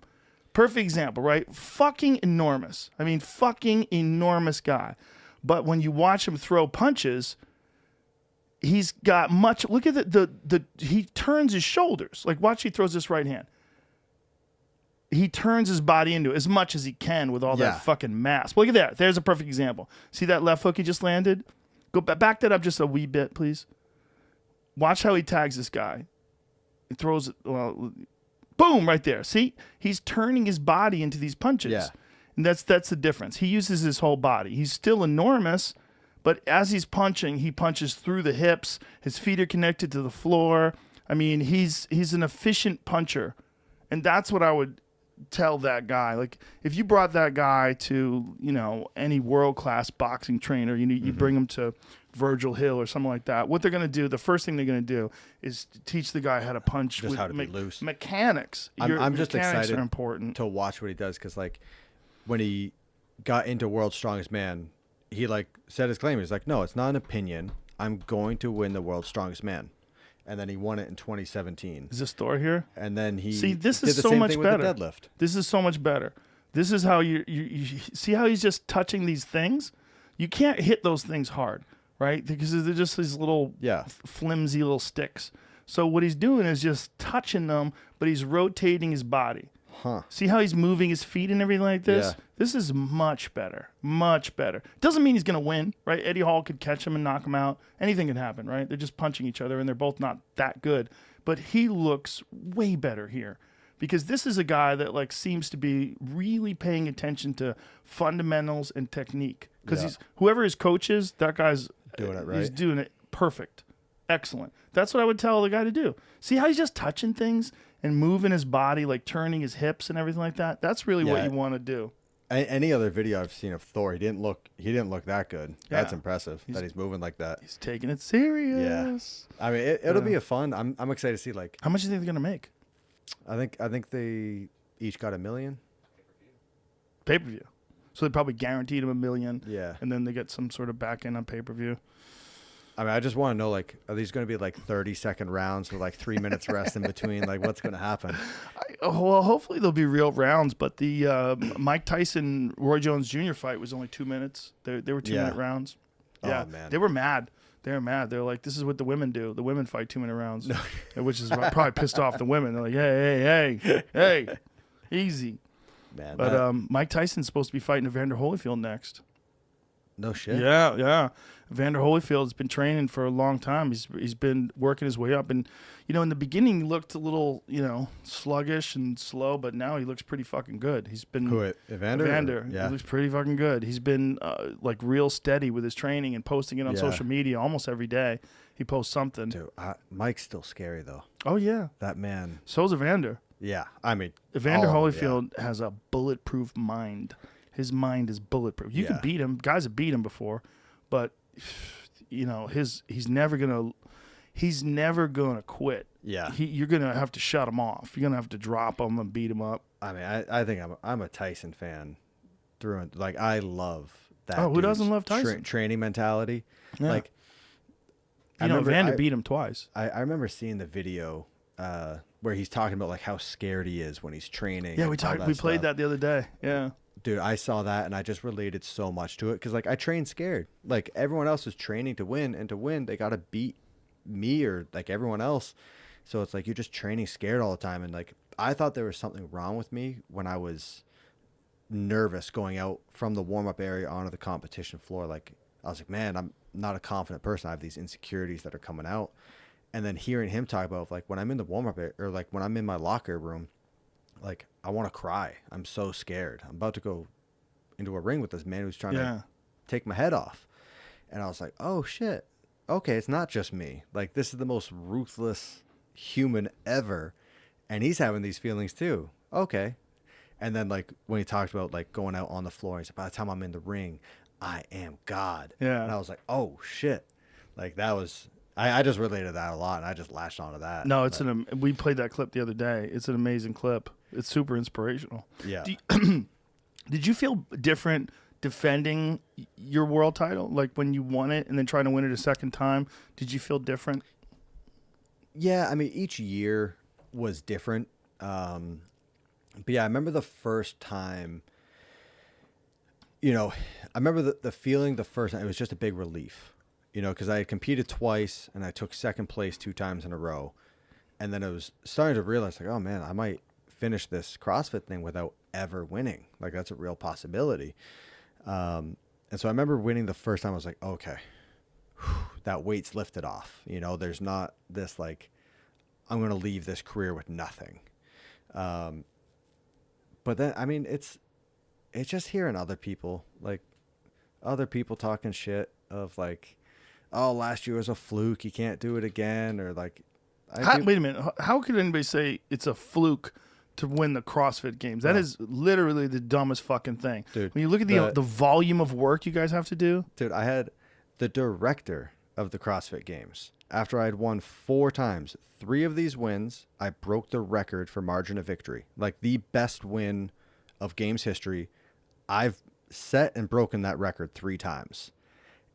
Perfect example, right? Fucking enormous. I mean, fucking enormous guy. But when you watch him throw punches, he's got much. Look at the he turns his shoulders. Like, watch, he throws this right hand. He turns his body into it as much as he can with all
Yeah.
that fucking mass. Look at that. There's a perfect example. See that left hook he just landed? Go back that up just a wee bit, please. Watch how he tags this guy. He throws it. Well, boom, right there. See, he's turning his body into these punches.
Yeah.
And that's the difference. He uses his whole body. He's still enormous, but as he's punching, he punches through the hips. His feet are connected to the floor. I mean, he's an efficient puncher. And that's what I would tell that guy. Like, if you brought that guy to, any world-class boxing trainer, you bring him to Virgil Hill or something like that, what they're going to do, the first thing they're going to do is teach the guy how to punch.
Just how to be loose.
Mechanics.
I'm just
mechanics
excited
are important.
to watch what he does, because like when he got into World's Strongest Man, he like said his claim. He's like, no, it's not an opinion. I'm going to win the World's Strongest Man. And then he won it in 2017.
Is this Thor here?
And then he
See, this
did
is
the
so
same
much
thing
better.
with the deadlift.
This is so much better. This is how you see how he's just touching these things. You can't hit those things hard, right? Because they're just these little flimsy little sticks. So what he's doing is just touching them, but he's rotating his body.
Huh.
See how he's moving his feet and everything like this?
Yeah.
This is much better. Much better. Doesn't mean he's going to win, right? Eddie Hall could catch him and knock him out. Anything can happen, right? They're just punching each other, and they're both not that good. But he looks way better here because this is a guy that like seems to be really paying attention to fundamentals and technique. Because he's whoever his coach is, that guy's
Doing it right.
He's doing it perfect. Excellent. That's what I would tell the guy to do. See how he's just touching things and moving his body, like turning his hips and everything like that? That's really what
Yeah.
you want to do.
Any other video I've seen of Thor, he didn't look that good. That's
Yeah.
impressive that he's moving like that.
He's taking it serious.
I mean, it'll be a fun. I'm excited to see. Like,
How much do you think they're going to make?
I think they each got $1 million.
Pay-per-view. So they probably guaranteed him $1 million.
Yeah.
And then they get some sort of back end on pay-per-view.
I mean, I just want to know, like, are these going to be like 30-second rounds with like 3 minutes rest in between? Like, what's going to happen?
Well, hopefully they'll be real rounds, but the Mike Tyson Roy Jones Jr. fight was only 2 minutes. They were 2 minute rounds. Yeah,
man.
They were mad. They were mad. They're like, this is what the women do. The women fight 2 minute rounds, which is probably pissed off the women. They're like, hey, easy.
Man,
But Mike Tyson's supposed to be fighting Evander Holyfield next.
no shit.
Yeah. Evander Holyfield's been training for a long time. He's been working his way up, and in the beginning he looked a little sluggish and slow, but now he looks pretty fucking good. He's been
Evander?
Evander.
Yeah.
He looks pretty fucking good. He's been like real steady with his training and posting it on social media almost every day. He posts something.
Dude, Mike's still scary though.
Oh yeah.
That man.
So's Evander.
Yeah. I mean,
Evander
yeah.
Holyfield has a bulletproof mind. His mind is bulletproof. You can beat him. Guys have beat him before, but he's never gonna quit.
Yeah.
You're gonna have to shut him off. You're gonna have to drop him and beat him up.
I mean, I think I'm a Tyson fan through and like I love that.
Oh, who
dude's
doesn't love Tyson?
training mentality?
Yeah.
Like,
Evander beat him twice.
I remember seeing the video where he's talking about like how scared he is when he's training.
Yeah,
and
we
all
played
stuff.
that the other day. Yeah.
Dude, I saw that and I just related so much to it because like I train scared. Like everyone else is training to win, and to win they gotta beat me or like everyone else. So it's like you're just training scared all the time. And like I thought there was something wrong with me when I was nervous going out from the warm-up area onto the competition floor. Like, I was like, man, I'm not a confident person. I have these insecurities that are coming out. And then hearing him talk about, like, when I'm in the warm-up area, or like when I'm in my locker room, like, I want to cry. I'm so scared. I'm about to go into a ring with this man who's trying to take my head off. And I was like, oh shit. Okay, it's not just me. Like, this is the most ruthless human ever, and he's having these feelings too. Okay. And then, like, when he talked about, like, going out on the floor, he said, by the time I'm in the ring, I am God.
Yeah.
And I was like, oh shit. Like, that was, I just related to that a lot, and I just latched onto that.
No, it's we played that clip the other day. It's an amazing clip. It's super inspirational.
Yeah.
Did you feel different defending your world title? Like, when you won it and then trying to win it a second time, did you feel different?
Yeah, I mean, each year was different. But yeah, I remember the first time, you know, I remember the feeling the first time. It was just a big relief, you know, because I had competed twice and I took second place 2 times in a row. And then I was starting to realize, like, oh man, I might finish this CrossFit thing without ever winning. Like, that's a real possibility. And so I remember winning the first time. I was like, okay, that weight's lifted off. You know, there's not this, like, I'm going to leave this career with nothing. But then, I mean, it's just hearing other people talking shit of, like, oh, last year was a fluke, you can't do it again, or like,
Wait a minute. How could anybody say it's a fluke to win the CrossFit Games? That is literally the dumbest fucking thing.
Dude,
when you look at the volume of work you guys have to do.
Dude, I had the director of the CrossFit Games. After I had won 4 times, 3 of these wins, I broke the record for margin of victory. Like, the best win of Games history. I've set and broken that record 3 times.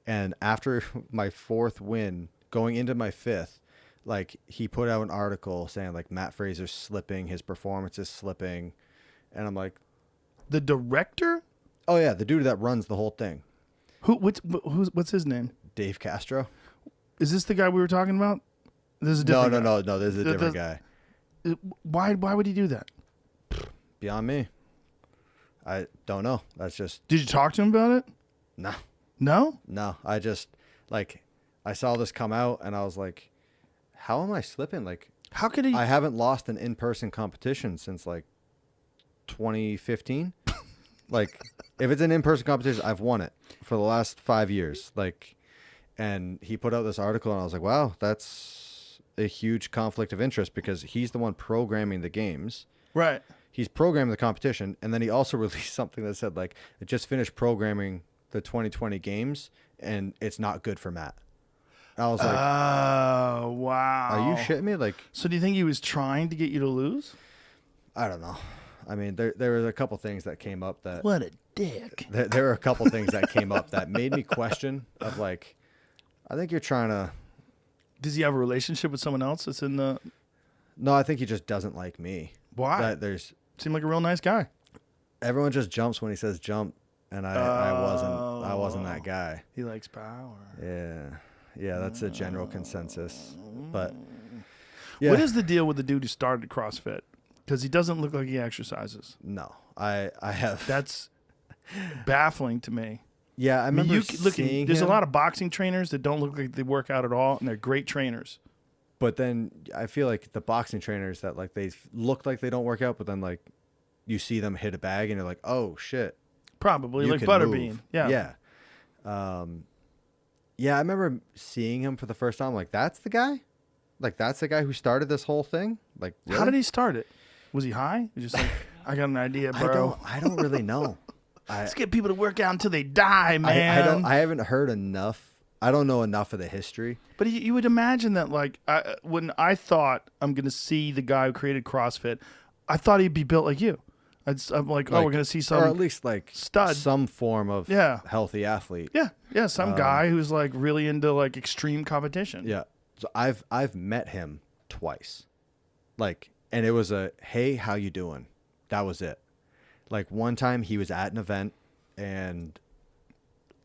And after my 4th win, going into my 5th, like, he put out an article saying, like, Matt Fraser's slipping, his performance is slipping. And I'm like,
the director?
oh yeah, the dude that runs the whole thing.
What's his name?
Dave Castro.
Is this the guy we were talking about? This is a different guy.
No. This is a different guy.
Why would he do that?
Beyond me. I don't know. That's just.
Did you talk to him about it?
No.
No?
No. I just, like, I saw this come out and I was like, how am I slipping? Like,
how could he?
I haven't lost an in-person competition since, like, 2015. Like, if it's an in-person competition, I've won it for the last 5 years. Like, and he put out this article and I was like, wow, that's a huge conflict of interest, because he's the one programming the games.
Right.
He's programming the competition. And then he also released something that said, like, I just finished programming the 2020 games and it's not good for Matt. And I was like,
oh, wow.
are you shitting me? Like,
so do you think he was trying to get you to lose?
I don't know. I mean, there was a couple things that came up that.
What a dick.
There were a couple things that came up that made me question of, like, I think you're trying to.
Does he have a relationship with someone else that's in the?
No, I think he just doesn't like me.
Why? Seemed like a real nice guy.
Everyone just jumps when he says jump, and I wasn't that guy.
He likes power.
Yeah, that's a general consensus. But yeah.
What is the deal with the dude who started CrossFit? Because he doesn't look like he exercises.
No, I have.
That's baffling to me.
Yeah, I remember seeing
there's
him,
a lot of boxing trainers that don't look like they work out at all, and they're great trainers.
But then I feel like the boxing trainers that, like, they look like they don't work out, but then, like, you see them hit a bag and you're like, oh shit.
Probably
you
like
can
Butterbean.
move.
Yeah.
Yeah, I remember seeing him for the first time. Like, that's the guy? Like, that's the guy who started this whole thing? Like, really?
How did he start it? Was he high? He was just like, I got an idea, bro.
I don't really know.
Let's get people to work out until they die, man.
I haven't heard enough. I don't know enough of the history.
But you would imagine that, like, when I thought I'm going to see the guy who created CrossFit, I thought he'd be built like you. I'm like, oh, we're going to see some.
Or at least, like,
stud.
some form of healthy athlete.
Yeah, some guy who's, like, really into, like, extreme competition.
Yeah. So I've met him twice. Like, and it was a, hey, how you doing? That was it. Like, one time he was at an event and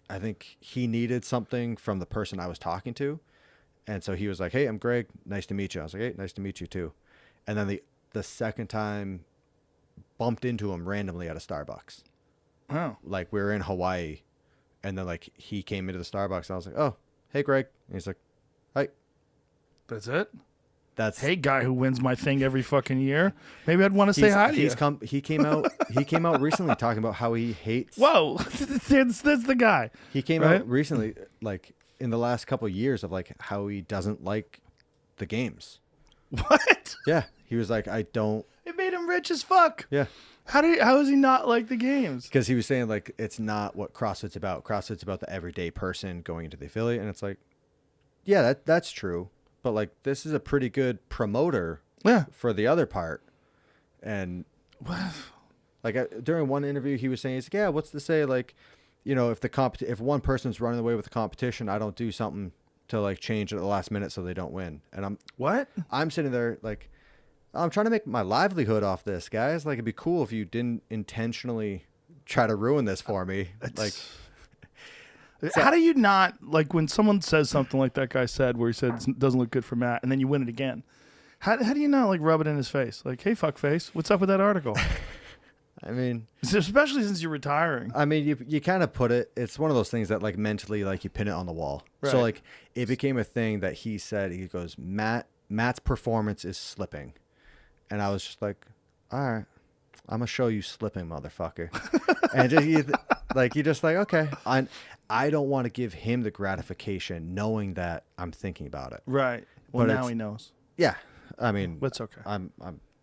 I think he needed something from the person I was talking to. And so he was like, hey, I'm Greg. Nice to meet you. I was like, hey, nice to meet you too. And then the second time bumped into him randomly at a Starbucks.
Oh.
Like we were in Hawaii, and then like he came into the Starbucks, and I was like, "Oh, hey, Greg," and he's like, "Hi."
That's it?
That's
Hey, guy who wins my thing every fucking year. Maybe I'd want to say hi to you.
He came out recently talking about how he hates.
Whoa. that's the guy.
He came
Right?
out recently, like in the last couple of years, of like how he doesn't like the games.
What?
Yeah, he was like, I don't.
It made him rich as fuck.
Yeah,
How does he not like the games?
because he was saying like it's not what CrossFit's about. CrossFit's about the everyday person going into the affiliate, and it's like, yeah, that's true, but like this is a pretty good promoter
Yeah.
for the other part, and like during one interview he was saying, he's like, yeah, what's to say like, you know, if one person's running away with the competition, I don't do something to like change at the last minute so they don't win. And I'm sitting there like, I'm trying to make my livelihood off this, guys. Like it'd be cool if you didn't intentionally try to ruin this for me. Like,
how do you not, like when someone says something like that guy said, where he said it doesn't look good for Matt, and then you win it again? How do you not like rub it in his face? Like, hey, fuckface, what's up with that article?
I mean,
especially since you're retiring.
I mean, you kind of put it, it's one of those things that like mentally, like you pin it on the wall.
Right.
So like it became a thing that he said, he goes, Matt's performance is slipping. And I was just like, all right, I'm going to show you slipping, motherfucker. And you're just like, okay, I don't want to give him the gratification knowing that I'm thinking about it.
Right. Well,
But
now he knows.
Yeah. I mean,
But it's okay.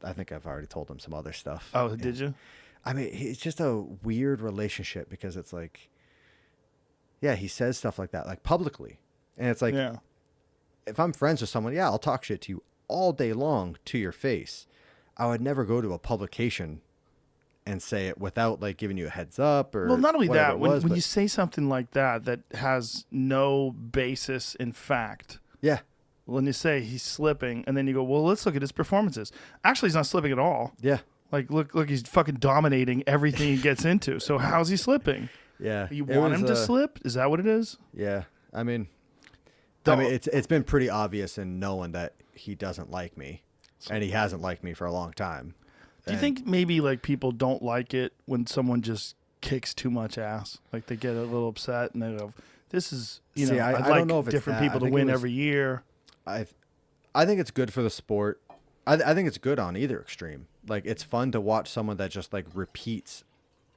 I think I've already told him some other stuff.
Oh, did you?
I mean, it's just a weird relationship because it's like, yeah, he says stuff like that, like publicly. And it's like,
Yeah.
if I'm friends with someone, yeah, I'll talk shit to you all day long to your face. I would never go to a publication and say it without like giving you a heads up or.
Well, not only
whatever
that,
it
when
was, but
you say something like that has no basis in fact,
yeah,
when you say he's slipping, and then you go, well, let's look at his performances. Actually, he's not slipping at all.
yeah,
Like, look, he's fucking dominating everything he gets into. So how's he slipping?
yeah.
You
It
want
was,
him to slip? Is that what it is?
Yeah, I mean,
Don't-
it's been pretty obvious in knowing that he doesn't like me, and he hasn't liked me for a long time.
Do you think maybe like people don't like it when someone just kicks too much ass? Like they get a little upset and they go, "This is
See,
I'd
I
like
don't know if it's
different
that.
people
I
to
think it
win
was-
every year."
I think it's good for the sport. I think it's good on either extreme. Like it's fun to watch someone that just like repeats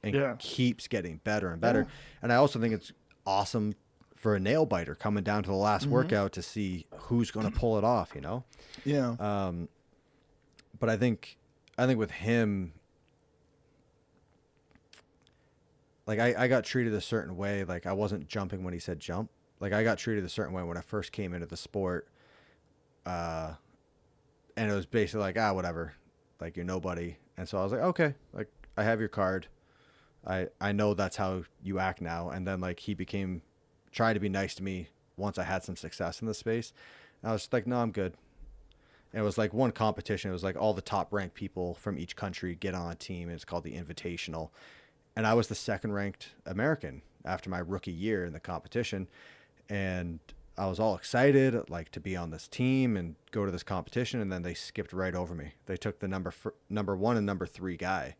and
Yeah.
keeps getting better and better. And I also think it's awesome for a nail biter coming down to the last workout to see who's going to pull it off, you know?
Yeah.
But I think with him, like I got treated a certain way. Like I wasn't jumping when he said jump. Like I got treated a certain way when I first came into the sport. And it was basically like, whatever, like you're nobody. And so I was like, okay, like I have your card. I know that's how you act now. And then like he tried to be nice to me once I had some success in the space. And I was just like, no, I'm good. And it was like one competition. It was like all the top ranked people from each country get on a team. And it's called the Invitational. And I was the second ranked American after my rookie year in the competition. And I was all excited, like to be on this team and go to this competition. And then they skipped right over me. They took the number 1 and number 3 guy.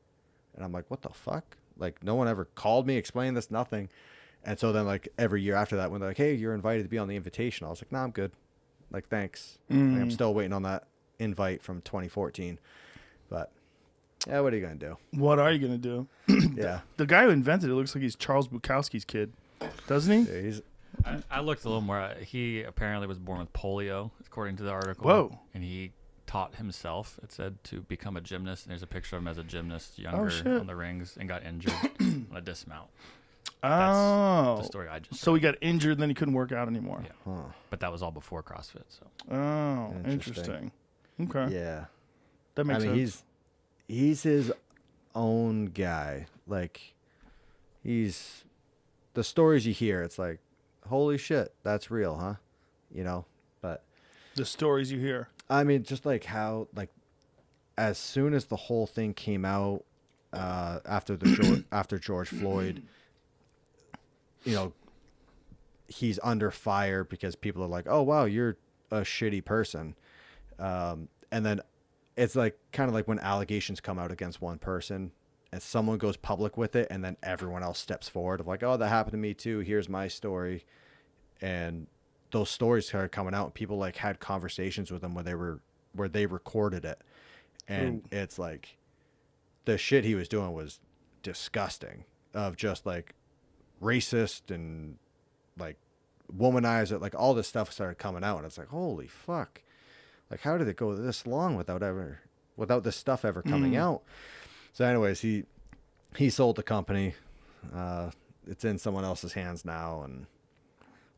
And I'm like, what the fuck? Like no one ever called me, explained this, nothing. And so then like every year after that, when they're like, hey, you're invited to be on the Invitational, I was like, nah, I'm good. Like, thanks. Like, I'm still waiting on that invite from 2014. But yeah, what are you going to do?
What are you gonna do?
Yeah.
The guy who invented it looks like he's Charles Bukowski's kid, doesn't he?
Yeah, he's,
I looked a little more. He apparently was born with polio, according to the article.
Whoa.
And he taught himself, it said, to become a gymnast. And there's a picture of him as a gymnast,
Oh,
younger
shit.
on the rings, and got injured on a dismount.
Oh,
The story I just
so he got injured, then he couldn't work out anymore.
Yeah. But that was all before CrossFit. So
Oh,
Interesting.
interesting. Okay,
yeah.
that makes sense.
He's his own guy. Like he's the stories you hear, it's like, holy shit, that's real, huh? You know, but
The stories you hear.
I mean, just like how, like, as soon as the whole thing came out, after after George Floyd, you know, he's under fire because people are like, oh wow, you're a shitty person, and then it's like kind of like when allegations come out against one person, and someone goes public with it, and then everyone else steps forward of like, oh, that happened to me too. Here's my story. And those stories started coming out, and people like had conversations with them where they recorded it. And it's like the shit he was doing was disgusting, of just like racist and like womanizer, like all this stuff started coming out, and it's like, holy fuck, like how did it go this long without this stuff ever coming out? So anyways, he sold the company. It's in someone else's hands now, and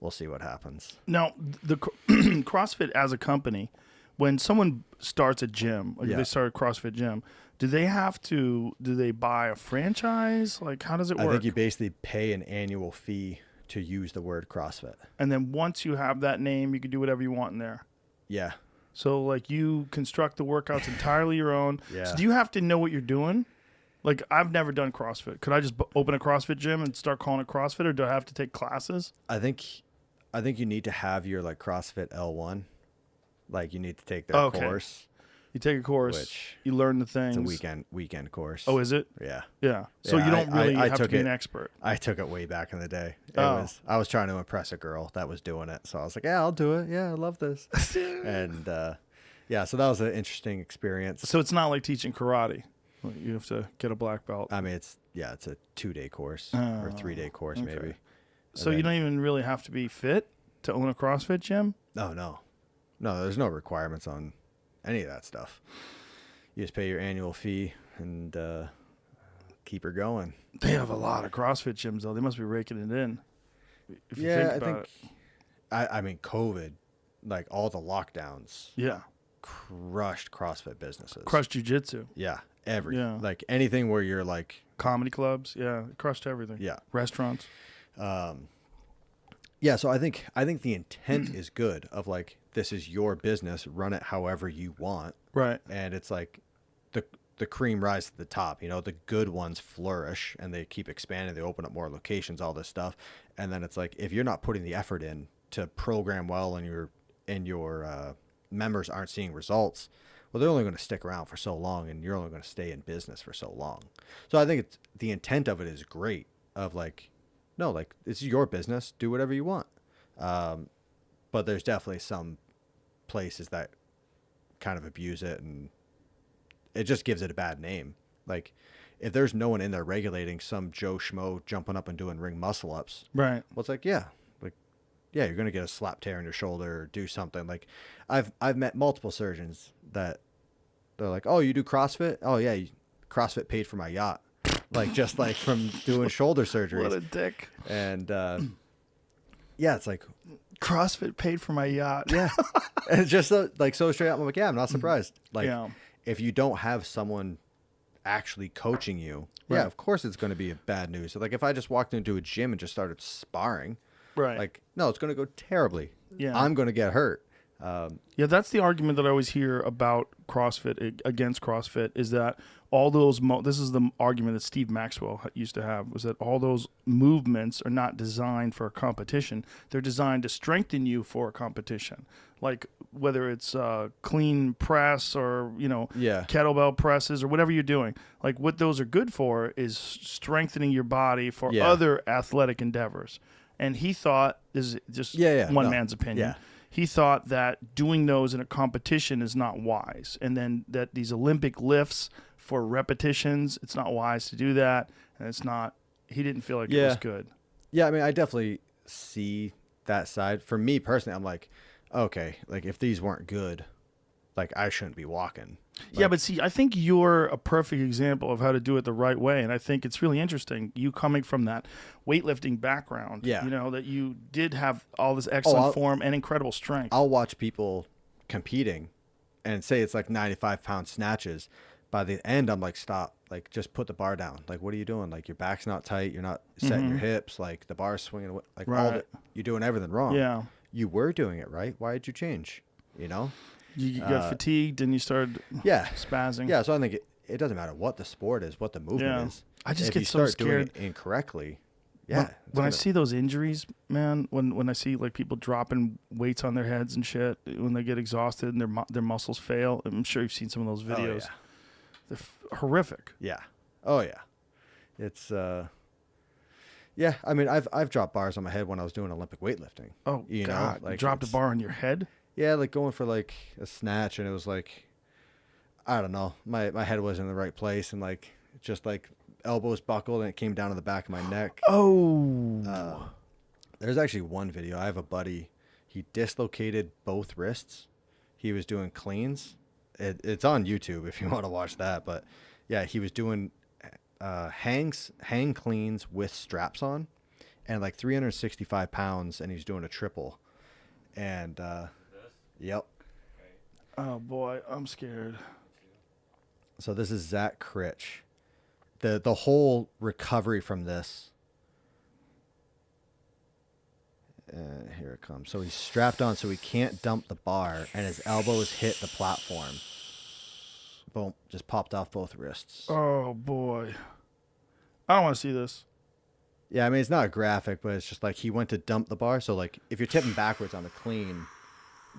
we'll see what happens.
Now, the CrossFit as a company, when someone starts a gym, like if they start a CrossFit gym, do they buy a franchise? Like, how does it work?
I think you basically pay an annual fee to use the word CrossFit.
And then once you have that name, you can do whatever you want in there.
Yeah.
So, like, you construct the workouts entirely your own.
Yeah.
So do you have to know what you're doing? Like, I've never done CrossFit. Could I just open a CrossFit gym and start calling it CrossFit, or do I have to take classes?
I think you need to have your like CrossFit L1. Like you need to take their course.
You take a course,
Which
you learn the things.
It's a weekend course.
Oh, is it?
Yeah.
Yeah. So
Yeah,
you don't really
I
have to
took
be
it.
an expert.
I took it way back in the day.
Oh.
I was trying to impress a girl that was doing it. So I was like, yeah, I'll do it. Yeah, I love this. And yeah, so that was an interesting experience.
So it's not like teaching karate. Like, you have to get a black belt.
I mean, it's a 2-day course or 3-day course maybe.
So you don't even really have to be fit to own a CrossFit gym?
No, there's no requirements on any of that stuff. You just pay your annual fee and keep her going.
They have a lot of CrossFit gyms, though. They must be raking it in. If you
Yeah,
think about it.
I mean, COVID, like all the lockdowns,
Yeah.
crushed CrossFit businesses.
Crushed jiu-jitsu.
Yeah,
Yeah.
like anything where you're like,
Comedy clubs. Yeah. It crushed everything.
yeah.
Restaurants.
Yeah, so I think the intent is good of like, this is your business, run it however you want.
Right.
And it's like the cream rises to the top, you know, the good ones flourish and they keep expanding, they open up more locations, all this stuff. And then it's like, if you're not putting the effort in to program well and your members aren't seeing results, well, they're only going to stick around for so long and you're only going to stay in business for so long. So I think the intent of it is great, of like, no, like it's your business, do whatever you want. But there's definitely some places that kind of abuse it, and it just gives it a bad name. Like if there's no one in there regulating some Joe Schmo jumping up and doing ring muscle ups,
Right.
well, it's like, yeah, you're going to get a slap tear in your shoulder or do something. Like I've met multiple surgeons that they're like, oh, you do CrossFit? Oh yeah. CrossFit paid for my yacht. Like just like from doing shoulder surgeries.
What a dick.
And yeah, it's like,
CrossFit paid for my yacht.
yeah. And it's just so straight up. I'm like, yeah, I'm not surprised. Like
Yeah.
if you don't have someone actually coaching you, yeah,
Right.
of course it's going to be bad news. So like if I just walked into a gym and just started sparring,
Right.
like, no, it's going to go terribly.
Yeah.
I'm going to get hurt.
Yeah, that's the argument that I always hear about CrossFit, against CrossFit, is that all those this is the argument that Steve Maxwell used to have, was that all those movements are not designed for a competition. They're designed to strengthen you for a competition. Like whether it's clean press or,
Yeah.
kettlebell presses or whatever you're doing. Like what those are good for is strengthening your body for
Yeah.
other athletic endeavors. And he thought, this is just one man's opinion.
Yeah.
He thought that doing those in a competition is not wise. And then that these Olympic lifts for repetitions, it's not wise to do that. And he didn't feel like it was good.
Yeah, I mean, I definitely see that side. For me personally, I'm like, okay, like if these weren't good, like I shouldn't be walking.
Yeah, but see, I think you're a perfect example of how to do it the right way. And I think it's really interesting, you coming from that weightlifting background,
Yeah.
that you did have all this excellent form and incredible strength.
I'll watch people competing and say it's like 95-pound snatches. By the end, I'm like, stop, like just put the bar down. Like, what are you doing? Like your back's not tight. You're not setting your hips. Like the bar's swinging away. Like
Right.
you're doing everything wrong.
Yeah.
You were doing it right. Why did you change?
You got fatigued and you started
Yeah.
spazzing.
Yeah, so I think it doesn't matter what the sport is, what the movement
Yeah.
is.
I just
if
get
you
so
start doing
scared.
it incorrectly. Yeah.
When I see those injuries, man, when I see like people dropping weights on their heads and shit, when they get exhausted and their muscles fail, I'm sure you've seen some of those videos.
yeah.
They're horrific.
Yeah. Oh yeah, it's yeah. I mean, I've dropped bars on my head when I was doing Olympic weightlifting.
Oh,
you
God.
know,
You dropped a
it's-
bar on your head?
Yeah, like going for like a snatch, and it was like, I don't know, my head wasn't in the right place, and like just like elbows buckled, and it came down to the back of my neck.
Oh.
There's actually one video. I have a buddy. He dislocated both wrists. He was doing cleans. It's on YouTube if you want to watch that. But yeah, he was doing hang cleans with straps on, and like 365 pounds, and he's doing a triple. And yep.
Oh, boy. I'm scared.
So this is Zach Critch. The whole recovery from this. Here it comes. So he's strapped on so he can't dump the bar, and his elbows hit the platform. Boom. Just popped off both wrists.
Oh, boy. I don't want to see this.
Yeah, I mean, it's not graphic, but it's just like he went to dump the bar. So, like, if you're tipping backwards on the clean,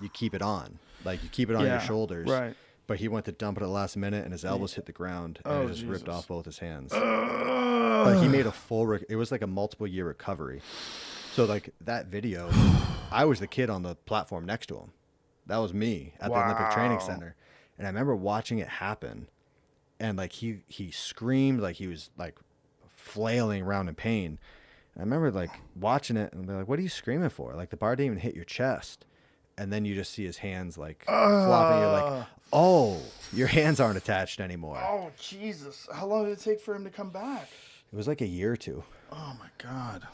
you keep it on. Like, you keep it on your shoulders.
Right.
But he went to dump it at the last minute, and his elbows hit the ground, and it just ripped off both his hands. But he made a full... it was like a multiple-year recovery. So, like, that video, I was the kid on the platform next to him. That was me at the Olympic Training Center. And I remember watching it happen, and, like, he screamed like he was, like, flailing around in pain. And I remember, like, watching it, and they're like, what are you screaming for? Like, the bar didn't even hit your chest. And then you just see his hands, like, flopping. You're like, oh, your hands aren't attached anymore.
Oh, Jesus. How long did it take for him to come back?
It was like a year or two.
Oh, my God.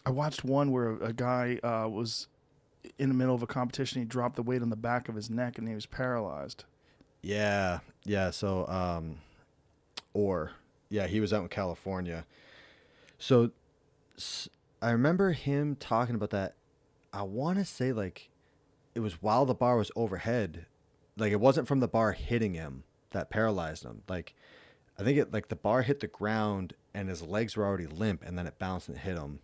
I watched one where a guy was in the middle of a competition. He dropped the weight on the back of his neck, and he was paralyzed.
Yeah. So, he was out in California. So I remember him talking about that. I want to say, like, it was while the bar was overhead. Like, it wasn't from the bar hitting him that paralyzed him. Like, I think the bar hit the ground and his legs were already limp, and then it bounced and hit him.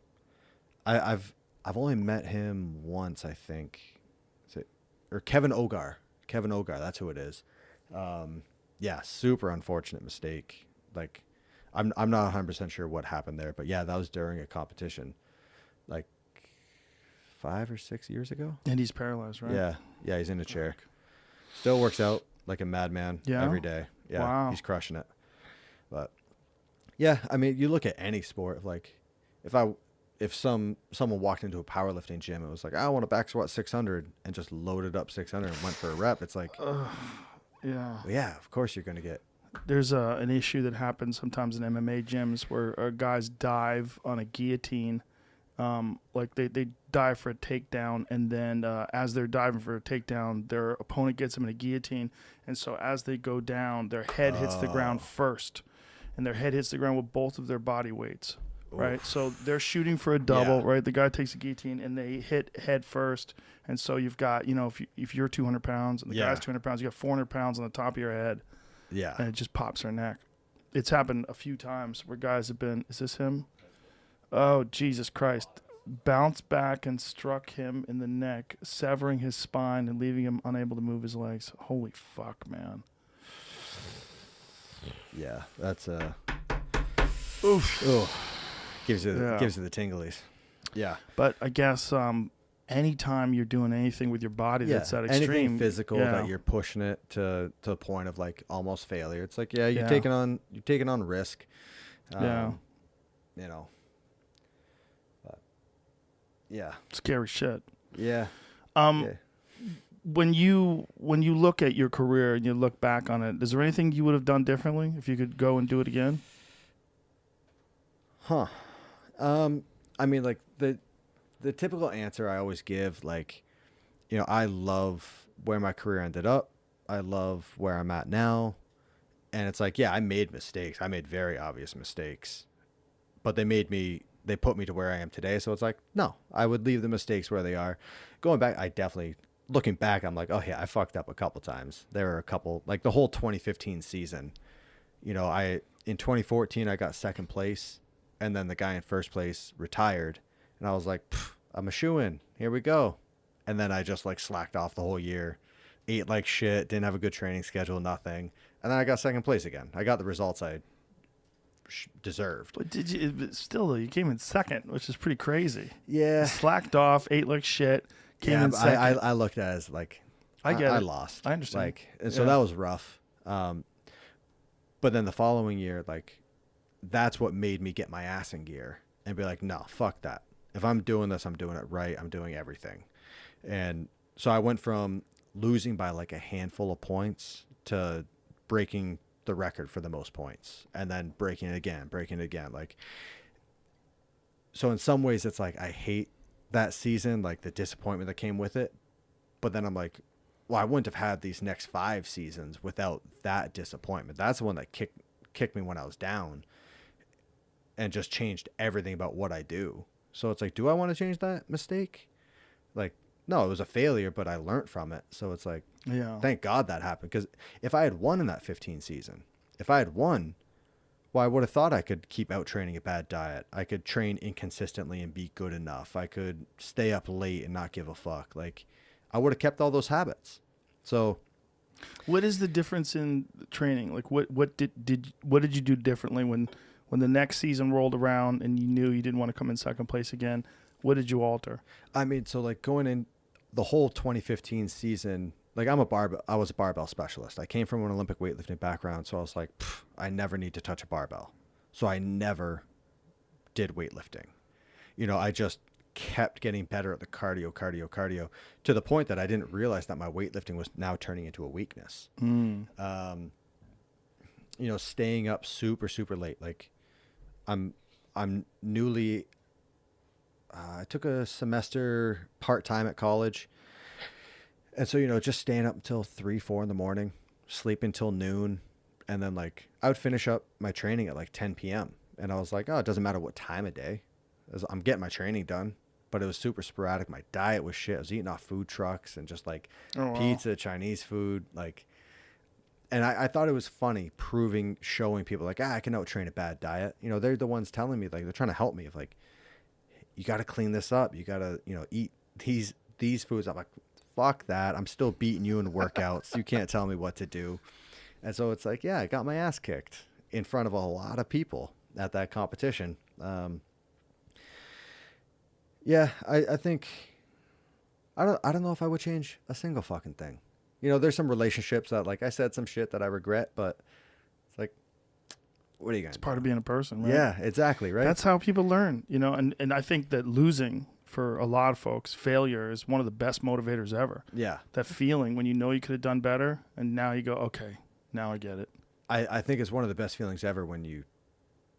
I've only met him once, I think. Or Kevin Ogar. Kevin Ogar, that's who it is. Yeah, super unfortunate mistake. Like, I'm not 100% sure what happened there, but yeah, that was during a competition, like 5 or 6 years ago.
And he's paralyzed, right?
Yeah, he's in a chair. Still works out like a madman every day. Yeah,
wow.
He's crushing it. But yeah, I mean, you look at any sport, like if someone walked into a powerlifting gym and was like, I want to back squat 600 and just loaded up 600 and went for a rep, it's like,
Yeah.
well, yeah, of course you're going to get.
There's an issue that happens sometimes in MMA gyms where guys dive on a guillotine. Like they dive for a takedown, and then as they're diving for a takedown, their opponent gets them in a guillotine. And so as they go down, their head hits the ground first. And their head hits the ground with both of their body weights. Right, so they're shooting for a double, right? The guy takes a guillotine and they hit head first, and so you've got, if you're 200 pounds and the guy's 200 pounds, you got 400 pounds on the top of your head, and it just pops their neck. It's happened a few times where guys have been. Is this him? Oh, Jesus Christ! Bounced back and struck him in the neck, severing his spine and leaving him unable to move his legs. Holy fuck, man!
Yeah, that's
Oof.
Gives you the tinglies. Yeah.
But I guess anytime you're doing anything with your body that's that extreme,
anything physical that you're pushing it to the point of like almost failure. It's like, you're taking on risk. But, yeah.
Scary shit.
Yeah.
When you look at your career and you look back on it, is there anything you would have done differently if you could go and do it again?
I mean, like the typical answer I always give, like, I love where my career ended up. I love where I'm at now. And it's like, yeah, I made mistakes. I made very obvious mistakes, but they put me to where I am today. So it's like, no, I would leave the mistakes where they are. Going back, looking back, I'm like, oh yeah, I fucked up a couple times. There were a couple, like the whole 2015 season, in 2014, I got second place. And then the guy in first place retired. And I was like, I'm a shoo-in. Here we go. And then I just like slacked off the whole year. Ate like shit. Didn't have a good training schedule. Nothing. And then I got second place again. I got the results I deserved.
But still though, you came in second, which is pretty crazy.
Yeah.
Slacked off, ate like shit, came in
But
second.
I looked at it as like,
I get
I
it.
lost.
I understand.
Like, and so that was rough. But then the following year, like, that's what made me get my ass in gear and be like, no, fuck that. If I'm doing this, I'm doing it right. I'm doing everything. And so I went from losing by like a handful of points to breaking the record for the most points and then breaking it again. Like, so in some ways it's like, I hate that season, like the disappointment that came with it. But then I'm like, well, I wouldn't have had these next 5 seasons without that disappointment. That's the one that kicked me when I was down and just changed everything about what I do. So it's like, do I want to change that mistake? Like, no, it was a failure, but I learned from it. So it's like, thank God that happened. Because if I had won in that 15 season, well, I would have thought I could keep out training a bad diet. I could train inconsistently and be good enough. I could stay up late and not give a fuck. Like, I would have kept all those habits. So,
what is the difference in training? Like, what did you do differently when the next season rolled around and you knew you didn't want to come in second place again? What did you alter?
I mean, so like going in the whole 2015 season, like I was a barbell specialist. I came from an Olympic weightlifting background, so I was like, I never need to touch a barbell. So I never did weightlifting. You know, I just kept getting better at the cardio to the point that I didn't realize that my weightlifting was now turning into a weakness. You know, staying up super, super late. Like I'm newly, I took a semester part-time at college. And so, you know, just staying up until 3-4 in the morning, sleep until noon. And then like I would finish up my training at like 10 p.m. And I was like, oh, it doesn't matter what time of day. I'm getting my training done. But it was super sporadic. My diet was shit. I was eating off food trucks and just like pizza, Chinese food. Like, and I thought it was funny showing people like, I can out-train a bad diet. You know, they're the ones telling me, like, they're trying to help me. Of like, you got to clean this up. You got to, you know, eat these foods. I'm like, fuck that. I'm still beating you in workouts. You can't tell me what to do. And so it's like, yeah, I got my ass kicked in front of a lot of people at that competition. Yeah, I think I don't know if I would change a single fucking thing. You know, there's some relationships that like I said some shit that I regret, but it's like, what are you gonna do?
It's part of being a person, right?
Yeah, exactly, right?
That's how people learn, you know, and I think that losing for a lot of folks, failure is one of the best motivators ever.
Yeah.
That feeling when you know you could have done better and now you go, okay, now I get it.
I think it's one of the best feelings ever when you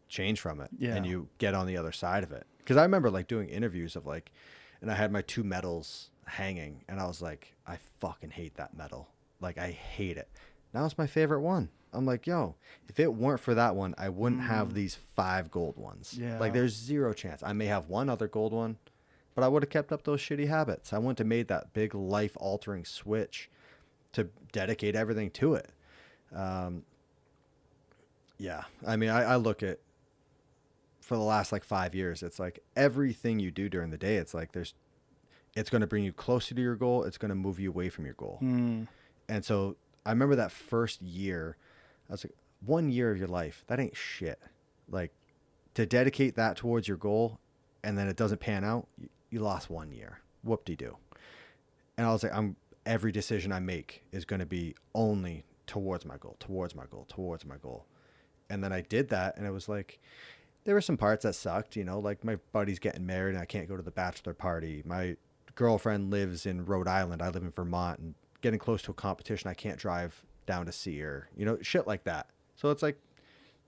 change from it and you get on the other side of it. Because I remember like doing interviews of like, and I had my 2 medals hanging and I was like, I fucking hate that medal. Like I hate it. Now it's my favorite one. I'm like, yo, if it weren't for that one, I wouldn't have these 5 gold ones.
Yeah.
Like there's zero chance. I may have one other gold one, but I would have kept up those shitty habits. I wouldn't have made that big life altering switch to dedicate everything to it. Yeah. I mean, I look at, for the last like 5 years, it's like everything you do during the day, it's like it's going to bring you closer to your goal. It's going to move you away from your goal. And so I remember that first year, I was like, 1 year of your life, that ain't shit. Like to dedicate that towards your goal and then it doesn't pan out, you lost 1 year. Whoop-de-doo. And I was like, every decision I make is going to be only towards my goal. And then I did that and it was like, there were some parts that sucked, you know, like my buddy's getting married and I can't go to the bachelor party. My girlfriend lives in Rhode Island. I live in Vermont, and getting close to a competition, I can't drive down to see her, you know, shit like that. So it's like,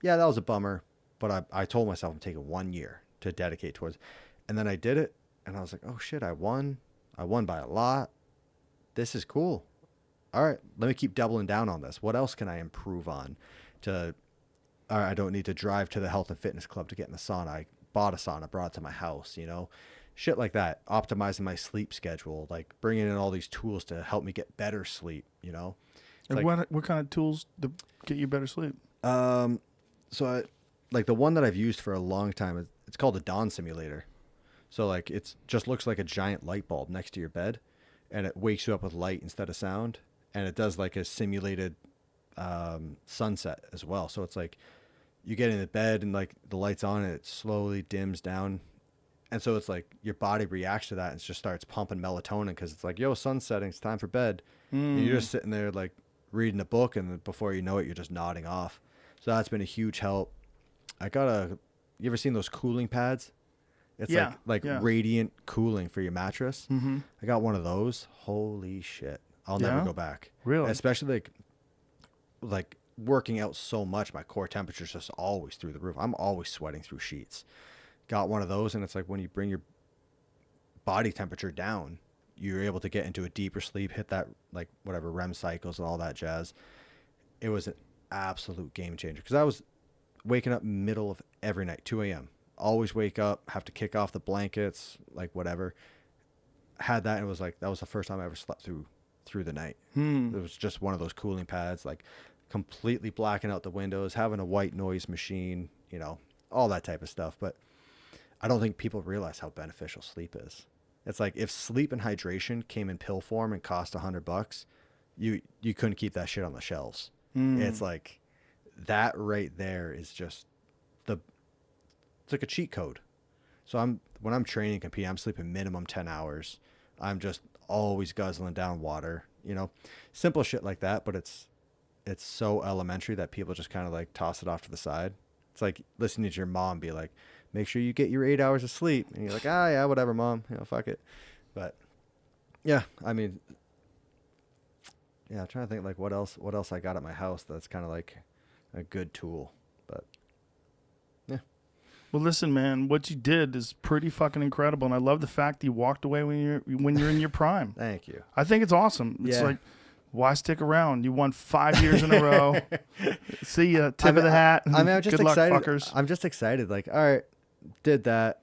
yeah, that was a bummer, but I told myself I'm taking 1 year to dedicate towards, and then I did it and I was like, oh shit, I won by a lot. This is cool. All right, let me keep doubling down on this. What else can I improve on all right, I don't need to drive to the health and fitness club to get in the sauna. I bought a sauna, brought it to my house, you know, shit like that. Optimizing my sleep schedule, like bringing in all these tools to help me get better sleep, you know.
And
like,
what kind of tools to get you better sleep?
So like the one that I've used for a long time, it's called a Dawn simulator. So like it's just looks like a giant light bulb next to your bed, and it wakes you up with light instead of sound, and it does like a simulated sunset as well. So it's like you get into bed and like the light's on and it slowly dims down. And so it's like your body reacts to that and just starts pumping melatonin because it's like, yo, sun's setting, it's time for bed. And you're just sitting there like reading a book, and before you know it, you're just nodding off. So that's been a huge help. I got you ever seen those cooling pads? It's like radiant cooling for your mattress. Mm-hmm. I got one of those. Holy shit. I'll never go back.
Really?
Especially like working out so much, my core temperature's just always through the roof. I'm always sweating through sheets. Got one of those, and it's like when you bring your body temperature down, you're able to get into a deeper sleep, hit that like whatever REM cycles and all that jazz. It was an absolute game changer because I was waking up middle of every night, 2 a.m. Always wake up, have to kick off the blankets, like whatever. Had that, and it was like that was the first time I ever slept through the night. It was just one of those cooling pads, like completely blacking out the windows, having a white noise machine, you know, all that type of stuff. But I don't think people realize how beneficial sleep is. It's like if sleep and hydration came in pill form and cost $100, you couldn't keep that shit on the shelves. It's like that right there is just it's like a cheat code. So when I'm training and competing, I'm sleeping minimum 10 hours. I'm just always guzzling down water, you know, simple shit like that. But it's so elementary that people just kind of like toss it off to the side. It's like listening to your mom be like, make sure you get your 8 hours of sleep. And you're like, yeah, whatever, mom, you know, fuck it. But yeah, I mean, yeah, I'm trying to think like what else I got at my house that's kind of like a good tool. But yeah.
Well, listen, man, what you did is pretty fucking incredible, and I love the fact that you walked away when you're in your prime.
Thank you.
I think it's awesome. It's
Yeah.
like, why stick around? You won 5 years in a row. See ya, tip of the hat.
I mean, I'm just
Good
excited.
luck, fuckers.
I'm just excited. Like, all right, did that,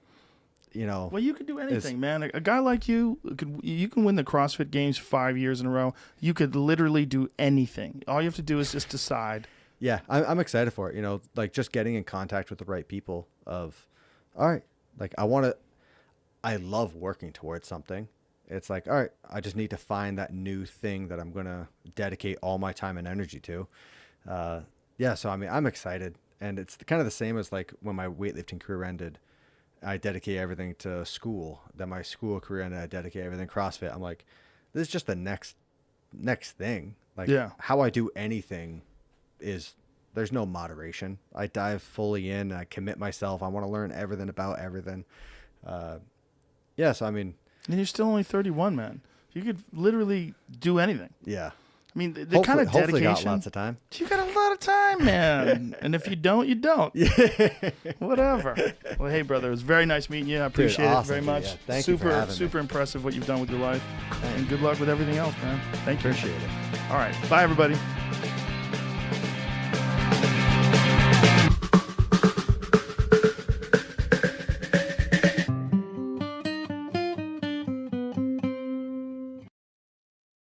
you know.
Well, you could do anything, man. A guy like you can win the CrossFit Games 5 years in a row. You could literally do anything. All you have to do is just decide.
Yeah, I'm excited for it. You know, like just getting in contact with the right people of, all right, like I love working towards something. It's like, all right, I just need to find that new thing that I'm going to dedicate all my time and energy to. Yeah, so I mean, I'm excited. And it's kind of the same as like when my weightlifting career ended, I dedicate everything to school. Then my school career ended, I dedicate everything to CrossFit. I'm like, this is just the next thing. Like how I do anything is there's no moderation. I dive fully in. I commit myself. I want to learn everything about everything. Yeah, so I mean,
and you're still only 31, man. You could literally do anything.
Yeah.
I mean, the kind of
hopefully
dedication.
got lots of time.
You got a lot of time, man. And if you don't, you don't. Yeah. Whatever. Well, hey, brother, it was very nice meeting you. I appreciate it very much.
Yeah. Thank you for having me.
Super impressive what you've done with your life. And good luck with everything else, man. Thank you.
Appreciate it.
All right. Bye, everybody.